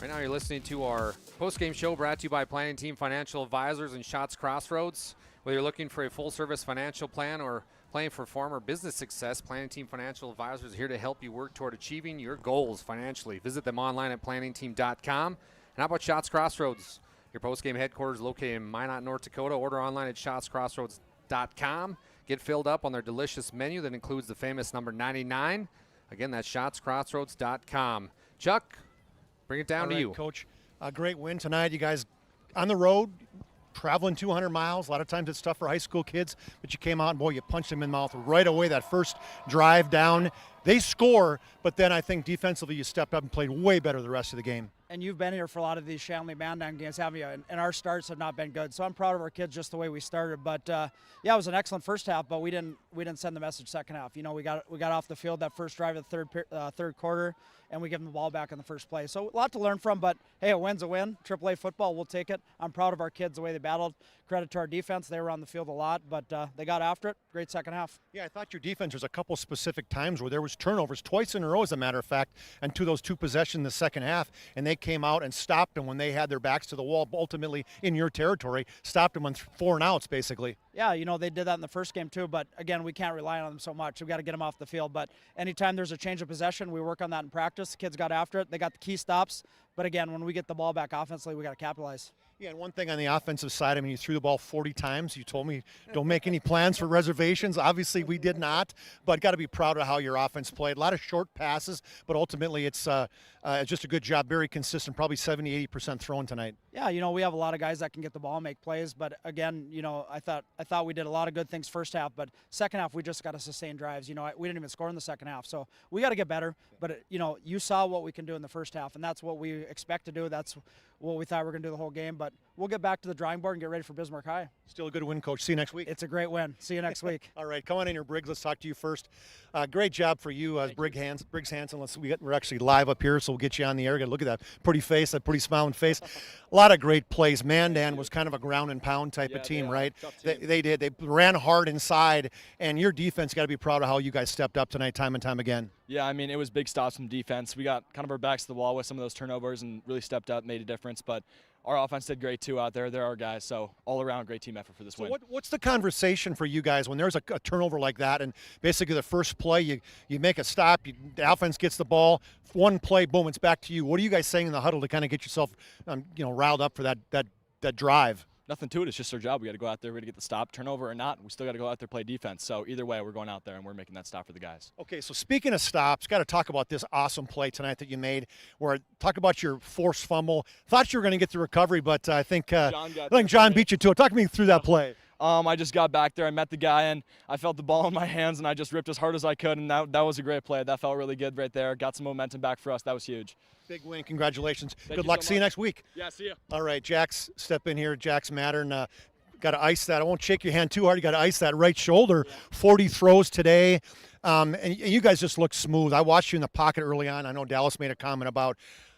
Right now you're listening to our post-game show brought to you by Planning Team Financial Advisors and Shots Crossroads. Whether you're looking for a full-service financial plan or playing for farm or business success, Planning Team Financial Advisors is here to help you work toward achieving your goals financially. Visit them online at planningteam.com. And how about Shots Crossroads? Your post-game headquarters located in Minot, North Dakota. Order online at shotscrossroads.com. Get filled up on their delicious menu that includes the famous number 99. Again, that's shotscrossroads.com. Chuck, bring it down to you. Coach, a great win tonight. You guys on the road, traveling 200 miles. A lot of times it's tough for high school kids, but you came out and, boy, you punched them in the mouth right away that first drive down. They score, but then I think defensively you stepped up and played way better the rest of the game. And you've been here for a lot of these Shanley Mandan games, haven't you? And our starts have not been good. So I'm proud of our kids just the way we started. But yeah, it was an excellent first half, but we didn't send the message second half. You know, we got off the field that first drive of the third quarter, and we give them the ball back in the first play. So a lot to learn from, but hey, a win's a win. AAA football, we'll take it. I'm proud of our kids, the way they battled. Credit to our defense. They were on the field a lot, but they got after it. Great second half. Yeah, I thought your defense, there's a couple specific times where there was turnovers, twice in a row, as a matter of fact, and to those 2 possessions in the second half, and they came out and stopped them when they had their backs to the wall, ultimately in your territory, stopped them on 4 and outs, basically. Yeah, you know, they did that in the first game too, but again, we can't rely on them so much. We've got to get them off the field, but anytime there's a change of possession, we work on that in practice. The kids got after it. They got the key stops, but again, when we get the ball back offensively, we got to capitalize. Yeah, and one thing on the offensive side, I mean, you threw the ball 40 times. You told me don't make any plans for reservations. Obviously, we did not, but got to be proud of how your offense played. A lot of short passes, but ultimately it's just a good job, very consistent, probably 70-80% throwing tonight. Yeah, you know, we have a lot of guys that can get the ball and make plays, but again, you know, I thought we did a lot of good things first half, but second half we just got to sustain drives. You know, we didn't even score in the second half, so we got to get better. But, you know, you saw what we can do in the first half, and that's what we expect to do. That's what we thought we were going to do the whole game, but we'll get back to the drawing board and get ready for Bismarck High. Still a good win, Coach. See you next week. It's a great win. See you next week. All right, come on in here, Briggs. Let's talk to you first. Great job for you, Briggs Hansen. We're actually live up here, so we'll get you on the air. Got to look at that pretty face, that pretty smiling face. A lot of great plays. Mandan was kind of a ground and pound type of team, right? They did. They ran hard inside, and your defense got to be proud of how you guys stepped up tonight, time and time again. Yeah, I mean, it was big stops from defense. We got kind of our backs to the wall with some of those turnovers and really stepped up, made a difference. But our offense did great too out there. They're our guys, so all around great team effort for this win. What's the conversation for you guys when there's a turnover like that, and basically the first play you make a stop, the offense gets the ball, one play, boom, it's back to you. What are you guys saying in the huddle to kind of get yourself riled up for that drive? Nothing to it. It's just our job. We got to go out there. We got to get the stop, turnover or not. We still got to go out there play defense. So either way, we're going out there and we're making that stop for the guys. Okay, so speaking of stops, got to talk about this awesome play tonight that you made. Where talk about your forced fumble. Thought you were going to get the recovery, but I think John beat you to it. Talk me through that play. I just got back there. I met the guy, and I felt the ball in my hands, and I just ripped as hard as I could, and that was a great play. That felt really good right there. Got some momentum back for us. That was huge. Big win. Congratulations. Good luck. So See you much. next week. Yeah, see you. All right, Jax, step in here. Jax Mattern. Got to ice that. I won't shake your hand too hard. You got to ice that right shoulder. 40 throws today. And you guys just look smooth. I watched you in the pocket early on. I know Dallas made a comment about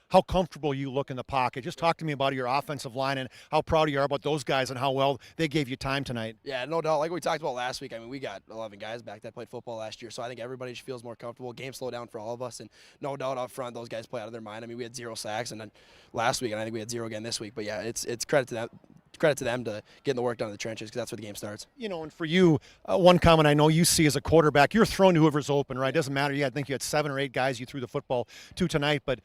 how comfortable you look in the pocket. Just talk to me about your offensive line and how proud you are about those guys and how well they gave you time tonight. Yeah, no doubt. Like we talked about last week, I mean, we got 11 guys back that played football last year, so I think everybody just feels more comfortable. Game slowed down for all of us, and no doubt up front, those guys play out of their mind. I mean, we had 0 sacks, and then last week, and I think we had 0 again this week. But yeah, it's credit to them. Credit to them to getting the work done in the trenches, because that's where the game starts. And for you, one comment I know you see as a quarterback, you're throwing to whoever's open, right? It doesn't matter. I think you had 7 or 8 guys you threw the football to tonight, but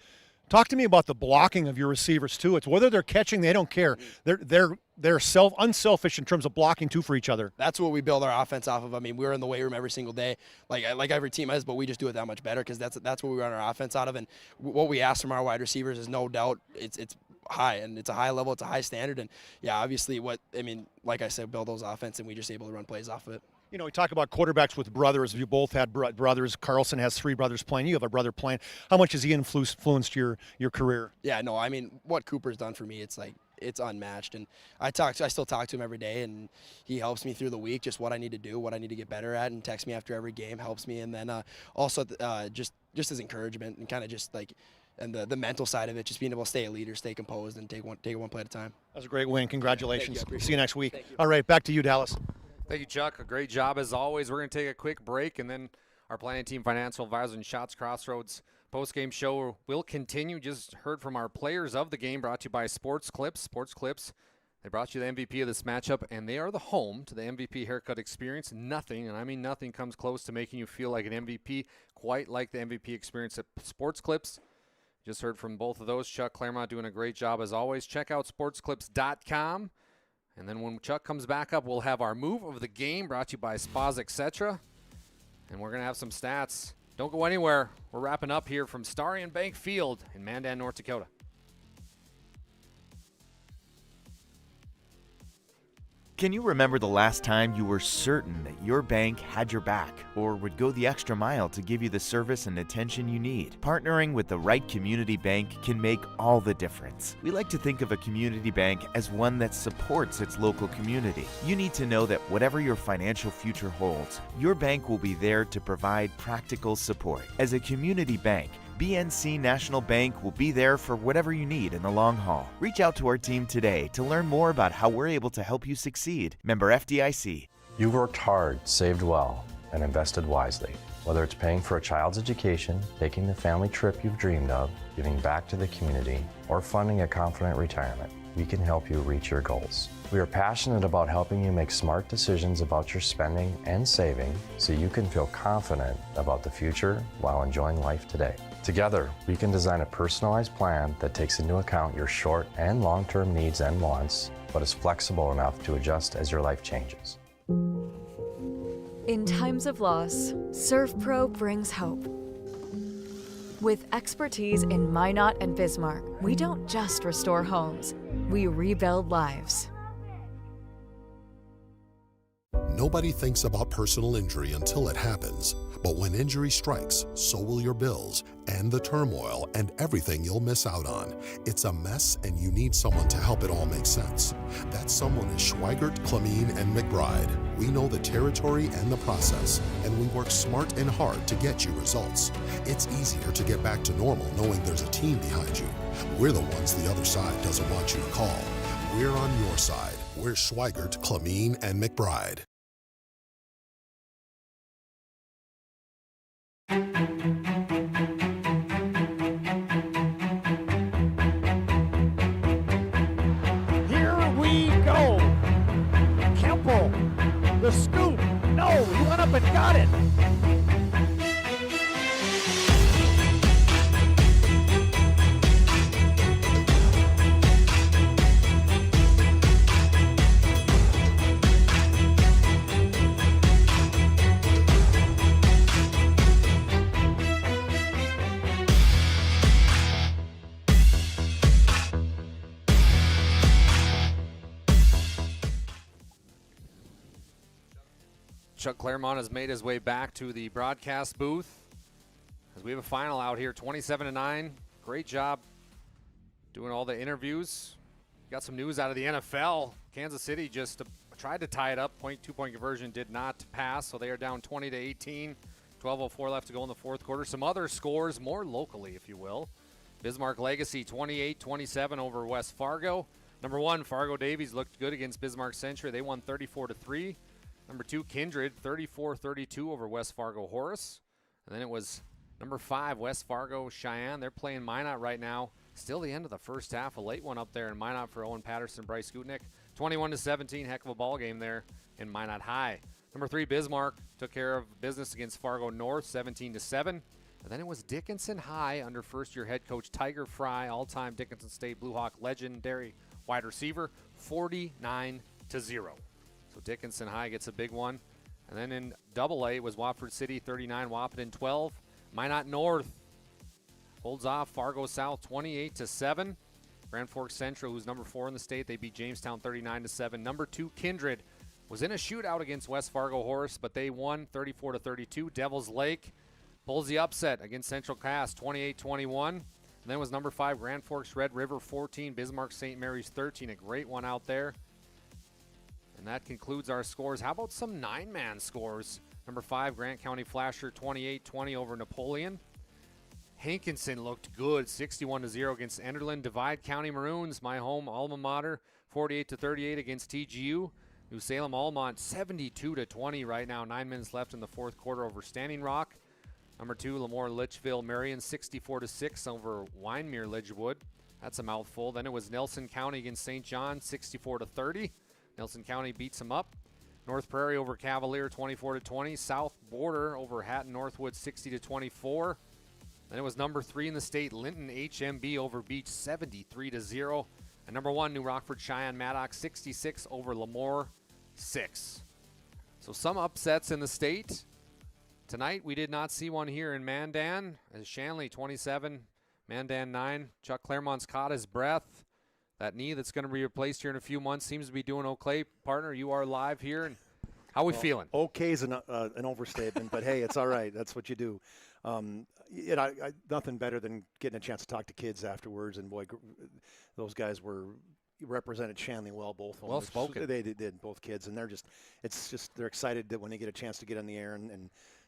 talk to me about the blocking of your receivers too. It's whether they're catching, they don't care. They're unselfish in terms of blocking too for each other. That's what we build our offense off of. I mean, we're in the weight room every single day, like every team is, but we just do it that much better because that's what we run our offense out of. And what we ask from our wide receivers is no doubt it's high, and it's a high level, it's a high standard. And yeah, obviously like I said, build those offense, and we just able to run plays off of it. We talk about quarterbacks with brothers. You both had brothers. Carlson has 3 brothers playing. You have a brother playing. How much has he influenced your career? Yeah, no, I mean, what Cooper's done for me, it's unmatched. And I still talk to him every day, and he helps me through the week, just what I need to do, what I need to get better at, and texts me after every game, helps me. And then also just his encouragement and kind of just and the mental side of it, just being able to stay a leader, stay composed, and take one play at a time. That was a great win. Congratulations. See you next week. Thank you. All right, back to you, Dallas. Thank you, Chuck. A great job as always. We're going to take a quick break, and then our planning team financial advisor and Shots Crossroads post-game show will continue. Just heard from our players of the game, brought to you by Sports Clips. Sports Clips, they brought you the MVP of this matchup, and they are the home to the MVP haircut experience. Nothing, and I mean nothing, comes close to making you feel like an MVP, quite like the MVP experience at Sports Clips. Just heard from both of those. Chuck Claremont doing a great job as always. Check out sportsclips.com. And then when Chuck comes back up, we'll have our move of the game brought to you by Spas, etc. And we're going to have some stats. Don't go anywhere. We're wrapping up here from Starry and Bank Field in Mandan, North Dakota. Can you remember the last time you were certain that your bank had your back or would go the extra mile to give you the service and attention you need? Partnering with the right community bank can make all the difference. We like to think of a community bank as one that supports its local community. You need to know that whatever your financial future holds, your bank will be there to provide practical support. As a community bank, BNC National Bank will be there for whatever you need in the long haul. Reach out to our team today to learn more about how we're able to help you succeed. Member FDIC. You've worked hard, saved well, and invested wisely. Whether it's paying for a child's education, taking the family trip you've dreamed of, giving back to the community, or funding a confident retirement, we can help you reach your goals. We are passionate about helping you make smart decisions about your spending and saving so you can feel confident about the future while enjoying life today. Together, we can design a personalized plan that takes into account your short and long-term needs and wants, but is flexible enough to adjust as your life changes. In times of loss, ServPro brings hope. With expertise in Minot and Bismarck, we don't just restore homes, we rebuild lives. Nobody thinks about personal injury until it happens. But when injury strikes, so will your bills and the turmoil and everything you'll miss out on. It's a mess, and you need someone to help it all make sense. That someone is Schweigert, Clemene, and McBride. We know the territory and the process, and we work smart and hard to get you results. It's easier to get back to normal knowing there's a team behind you. We're the ones the other side doesn't want you to call. We're on your side. We're Schweigert, Clemene, and McBride. got it. Chuck Claremont has made his way back to the broadcast booth as we have a final out here, 27-9. Great job doing all the interviews. Got some news out of the NFL. Kansas City just tried to tie it up. Two-point conversion did not pass, so they are down 20-18. 12:04 left to go in the fourth quarter. Some other scores, more locally, if you will. Bismarck Legacy 28-27 over West Fargo. Number 1, Fargo Davies looked good against Bismarck Century. They won 34-3. Number 2, Kindred, 34-32 over West Fargo Horace. And then it was number 5, West Fargo Cheyenne. They're playing Minot right now. Still the end of the first half. A late one up there in Minot for Owen Patterson, Bryce Gutnick. 21-17, heck of a ball game there in Minot High. Number 3, Bismarck took care of business against Fargo North, 17-7. And then it was Dickinson High under first-year head coach Tiger Fry, all-time Dickinson State Blue Hawk legendary wide receiver, 49-0. So Dickinson High gets a big one. And then in AA, it was Wofford City 39, Wahpeton 12. Minot North holds off Fargo South 28-7. Grand Forks Central, who's number 4 in the state, they beat Jamestown 39-7. Number 2, Kindred, was in a shootout against West Fargo Horace, but they won 34-32. Devils Lake pulls the upset against Central Cass 28-21. And then was number 5, Grand Forks Red River 14, Bismarck St. Mary's 13. A great one out there. And that concludes our scores. How about some 9-man scores? Number 5, Grant County Flasher 28-20 over Napoleon. Hankinson looked good, 61-0 against Enderlin. Divide County Maroons, my home alma mater, 48-38 against TGU. New Salem Almont 72-20 right now. 9 minutes left in the fourth quarter over Standing Rock. Number 2, Lemoore Litchfield Marion 64-6 over Winemere Lidgewood. That's a mouthful. Then it was Nelson County against St. John 64-30. Nelson County beats them up. North Prairie over Cavalier 24-20. South Border over Hatton Northwood 60-24. Then it was number 3 in the state, Linton HMB over Beach 73-0. And number 1, New Rockford Cheyenne Maddox 66 over Lemoore 6. So some upsets in the state. Tonight we did not see one here in Mandan. As Shanley 27, Mandan 9. Chuck Claremont's caught his breath. That knee that's going to be replaced here in a few months seems to be doing okay. Partner, you are live here. And how are we feeling? Okay is an overstatement, but hey, it's all right. That's what you do. Nothing better than getting a chance to talk to kids afterwards. And boy, those guys represented Shanley well, both of them. Well spoken. They did, both kids, and they're excited that when they get a chance to get on the air,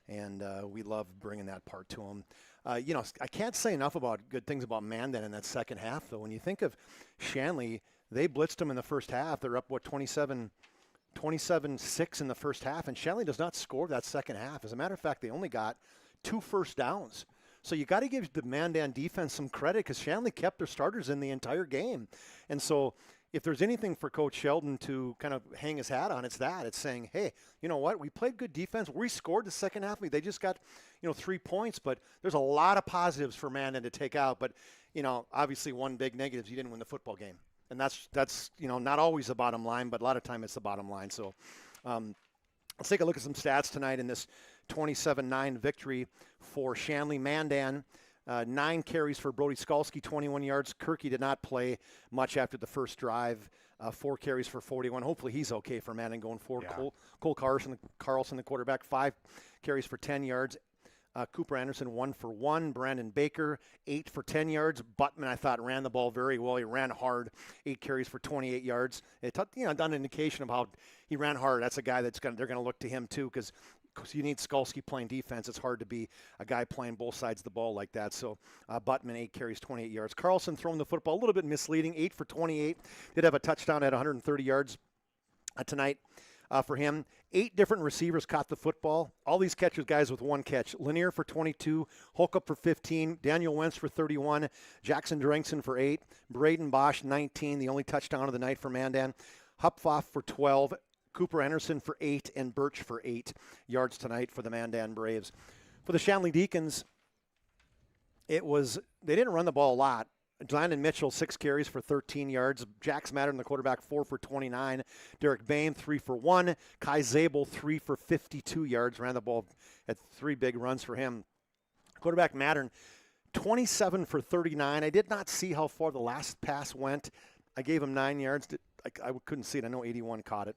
and we love bringing that part to them. I can't say enough about good things about Mandan in that second half, though. When you think of Shanley, they blitzed them in the first half. They're up, 27-6 in the first half, and Shanley does not score that second half. As a matter of fact, they only got 2 first downs. So you got to give the Mandan defense some credit because Shanley kept their starters in the entire game. And so if there's anything for Coach Sheldon to kind of hang his hat on, it's that. It's saying, hey, you know what? We played good defense. We scored the second half. They just got, 3 points. But there's a lot of positives for Mandan to take out. But, obviously one big negative is you didn't win the football game. And that's not always the bottom line, but a lot of time it's the bottom line. So let's take a look at some stats tonight in this 27-9 victory for Shanley. Mandan, 9 carries for Brody Skalski, 21 yards. Kirky did not play much after the first drive. 4 carries for 41. Hopefully he's okay for Mandan going forward. Yeah. Cole Carlson, the quarterback, 5 carries for 10 yards. Cooper Anderson, 1 for 1. Brandon Baker, 8 for 10 yards. Buttman, I thought, ran the ball very well. He ran hard, 8 carries for 28 yards. It done an indication of how he ran hard. That's a guy they're going to look to him too, because you need Skalski playing defense. It's hard to be a guy playing both sides of the ball like that. So Buttman, 8 carries, 28 yards. Carlson throwing the football a little bit misleading, 8 for 28. Did have a touchdown at 130 yards tonight. For him, 8 different receivers caught the football. All these catchers, guys with 1 catch. Lanier for 22, Holcup for 15, Daniel Wentz for 31, Jackson Drengson for 8, Braden Bosch 19, the only touchdown of the night for Mandan. Hupfoff for 12, Cooper Anderson for 8 and Birch for 8 yards tonight for the Mandan Braves. For the Shanley Deacons, they didn't run the ball a lot. Landon Mitchell, 6 carries for 13 yards. Jax Mattern, the quarterback, 4 for 29. Derek Bain, 3 for 1. Kai Zabel, 3 for 52 yards. Ran the ball, had 3 big runs for him. Quarterback Mattern, 27 for 39. I did not see how far the last pass went. I gave him 9 yards. I couldn't see it. I know 81 caught it.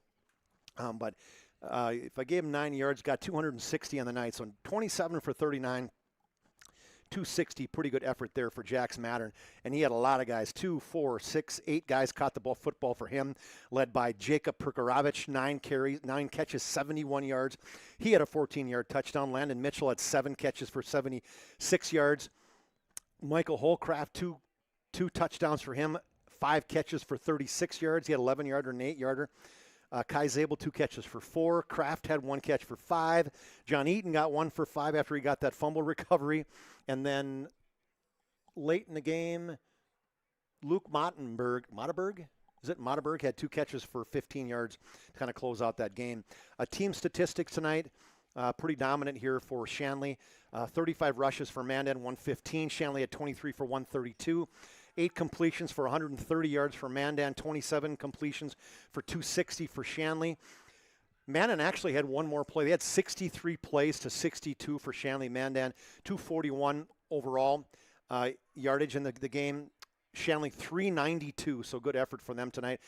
But if I gave him 9 yards, got 260 on the night. So 27 for 39. 260, pretty good effort there for Jax Mattern. And he had a lot of guys, 2, 4, 6, 8 guys caught the football for him, led by Jacob Perkarovich, 9 catches, 71 yards. He had a 14-yard touchdown. Landon Mitchell had 7 catches for 76 yards. Michael Holcraft, two touchdowns for him, 5 catches for 36 yards. He had 11-yarder and 8-yarder. Kai Zabel, 2 catches for 4. Kraft had 1 catch for 5. John Eaton got 1 for 5 after he got that fumble recovery. And then late in the game, Luke Mottenberg had 2 catches for 15 yards to kind of close out that game. Team statistics tonight, pretty dominant here for Shanley. 35 rushes for Mandan, 115. Shanley had 23 for 132. 8 completions for 130 yards for Mandan, 27 completions for 260 for Shanley. Mandan actually had one more play. They had 63 plays to 62 for Shanley. Mandan, 241 overall yardage in the game. Shanley, 392, so good effort for them tonight.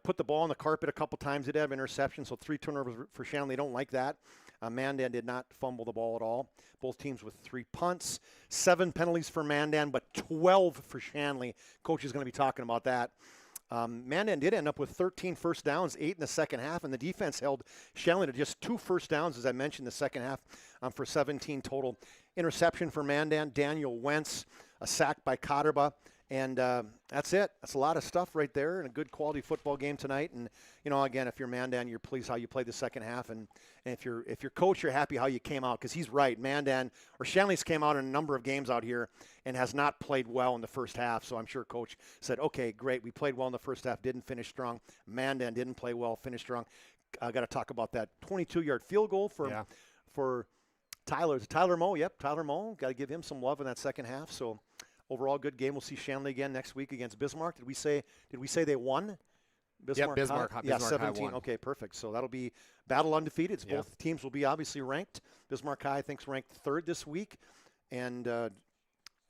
Put the ball on the carpet a couple times. They did have interceptions, so 3 turnovers for Shanley. They don't like that. Mandan did not fumble the ball at all. Both teams with 3 punts. 7 penalties for Mandan, but 12 for Shanley. Coach is going to be talking about that. Mandan did end up with 13 first downs, 8 in the second half, and the defense held Shanley to just 2 first downs, as I mentioned, in the second half for 17 total. Interception for Mandan, Daniel Wentz, a sack by Cotterba, and that's it. That's a lot of stuff right there, and a good quality football game tonight. And again, if you're Mandan, you're pleased how you played the second half, and if you're coach, you're happy how you came out, because he's right. Shanley's came out in a number of games out here and has not played well in the first half. So I'm sure coach said, okay, great, we played well in the first half, didn't finish strong. Mandan didn't play well, finished strong. I got to talk about that 22-yard field goal for Tyler Moe. Yep, Tyler Moe. Got to give him some love in that second half. So overall, good game. We'll see Shanley again next week against Bismarck. Did we say they won? Bismarck High 17. won. Okay, perfect. So that'll be battle undefeated. Both teams will be obviously ranked. Bismarck High, I think, is ranked 3rd this week, and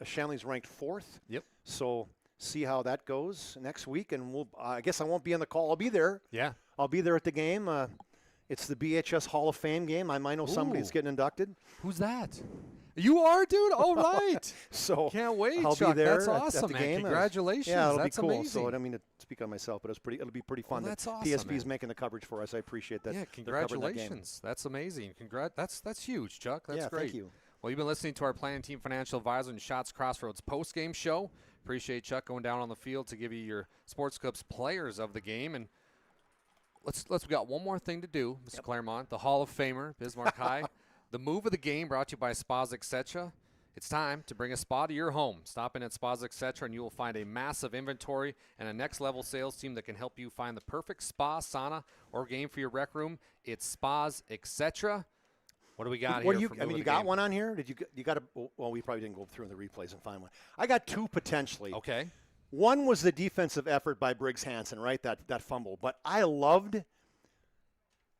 Shanley's ranked 4th. Yep. So see how that goes next week, and I guess I won't be on the call. I'll be there. Yeah. I'll be there at the game. It's the BHS Hall of Fame game. I might know somebody that's getting inducted. Who's that? You are, dude? All right. So can't wait, I'll Chuck. be there That's awesome, at the man. game. Congratulations. Yeah, it'll that's be cool. amazing. So I don't mean to speak on myself, but it'll be pretty fun. Well, that's awesome, PSB's man. making the coverage for us. I appreciate that. Yeah, congratulations. That's amazing. That's huge, Chuck. That's great. Thank you. Well, you've been listening to our Planning Team Financial Advisor and Shots Crossroads post-game show. Appreciate Chuck going down on the field to give you your Sports Clips players of the game. And we got one more thing to do, Mr. Claremont, the Hall of Famer, Bismarck High. The move of the game brought to you by Spas Etc. It's time to bring a spa to your home. Stop in at Spas Etc. and you will find a massive inventory and a next-level sales team that can help you find the perfect spa, sauna, or game for your rec room. It's Spas Etc. What do we got here? You got one on here? You got a? Well, we probably didn't go through in the replays and find one. I got 2 potentially. Okay. One was the defensive effort by Briggs Hansen, right? That fumble. But I loved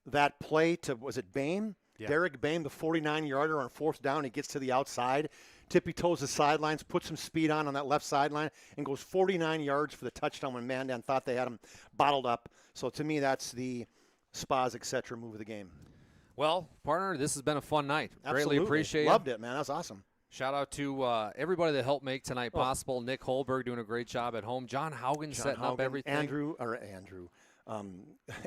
that play to, was it Bain? Yeah. Derek Bain, the 49-yarder on 4th down. He gets to the outside, tippy-toes the sidelines, puts some speed on that left sideline, and goes 49 yards for the touchdown when Mandan thought they had him bottled up. So to me, that's the Spas Etc. move of the game. Well, partner, this has been a fun night. Absolutely. Greatly appreciate it. Loved it, man. That was awesome. Shout out to everybody that helped make tonight possible. Nick Holberg doing a great job at home. John Haugen setting up everything.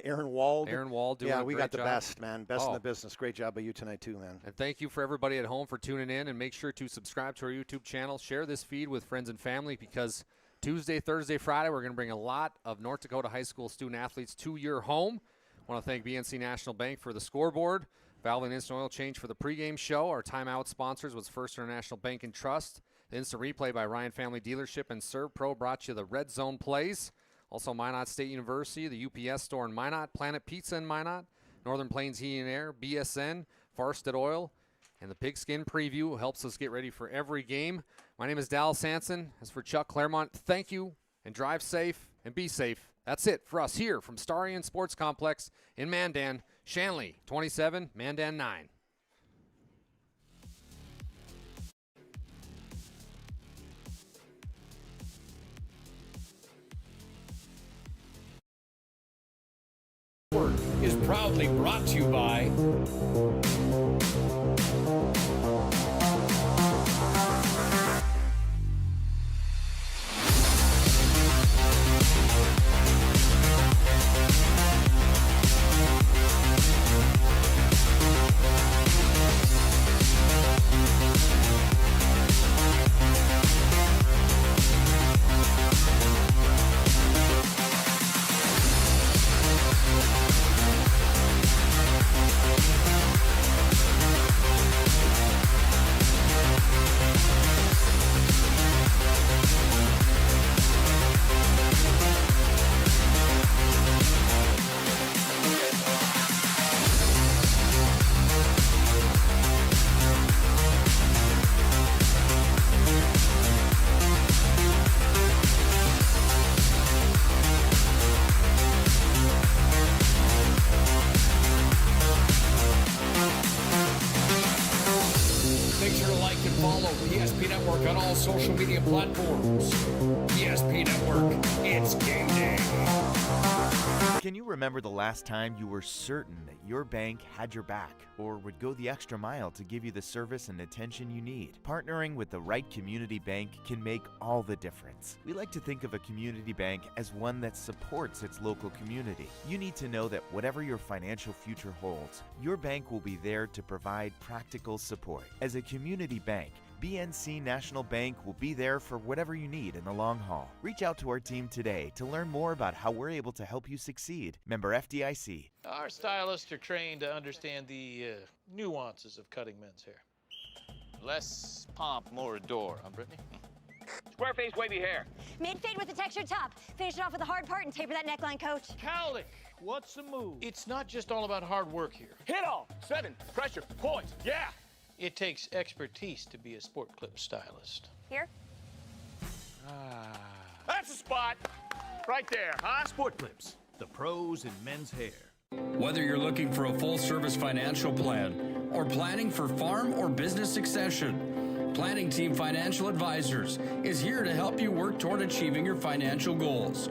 Aaron Wald. Aaron Wald doing a great job. Yeah, we got the best, man. Best in the business. Great job by you tonight, too, man. And thank you for everybody at home for tuning in. And make sure to subscribe to our YouTube channel. Share this feed with friends and family, because Tuesday, Thursday, Friday, we're going to bring a lot of North Dakota high school student-athletes to your home. I want to thank BNC National Bank for the scoreboard, Valvoline Instant Oil Change for the pregame show. Our timeout sponsors was First International Bank and Trust. The instant replay by Ryan Family Dealership and Serve Pro brought you the Red Zone plays. Also, Minot State University, the UPS store in Minot, Planet Pizza in Minot, Northern Plains Heating and Air, BSN, Farsted Oil, and the Pigskin Preview helps us get ready for every game. My name is Dallas Sanson. As for Chuck Claremont, thank you, and drive safe and be safe. That's it for us here from Starion Sports Complex in Mandan. Shanley, 27, Mandan 9. Is proudly brought to you by on all social media platforms. ESP Network, it's game day. Can you remember the last time you were certain that your bank had your back or would go the extra mile to give you the service and attention you need? Partnering with the right community bank can make all the difference. We like to think of a community bank as one that supports its local community. You need to know that whatever your financial future holds, your bank will be there to provide practical support. As a community bank, BNC National Bank will be there for whatever you need in the long haul. Reach out to our team today to learn more about how we're able to help you succeed. Member FDIC. Our stylists are trained to understand the nuances of cutting men's hair. Less pomp, more adore, huh, Brittany? Square face, wavy hair. Mid-fade with a textured top. Finish it off with the hard part and taper that neckline, coach. Cowlick, what's the move? It's not just all about hard work here. Hit all. 7. Pressure. Points. Yeah. It takes expertise to be a sport clip stylist. Here? That's the spot. Right there, huh? Sport Clips, the pros in men's hair. Whether you're looking for a full-service financial plan or planning for farm or business succession, Planning Team Financial Advisors is here to help you work toward achieving your financial goals.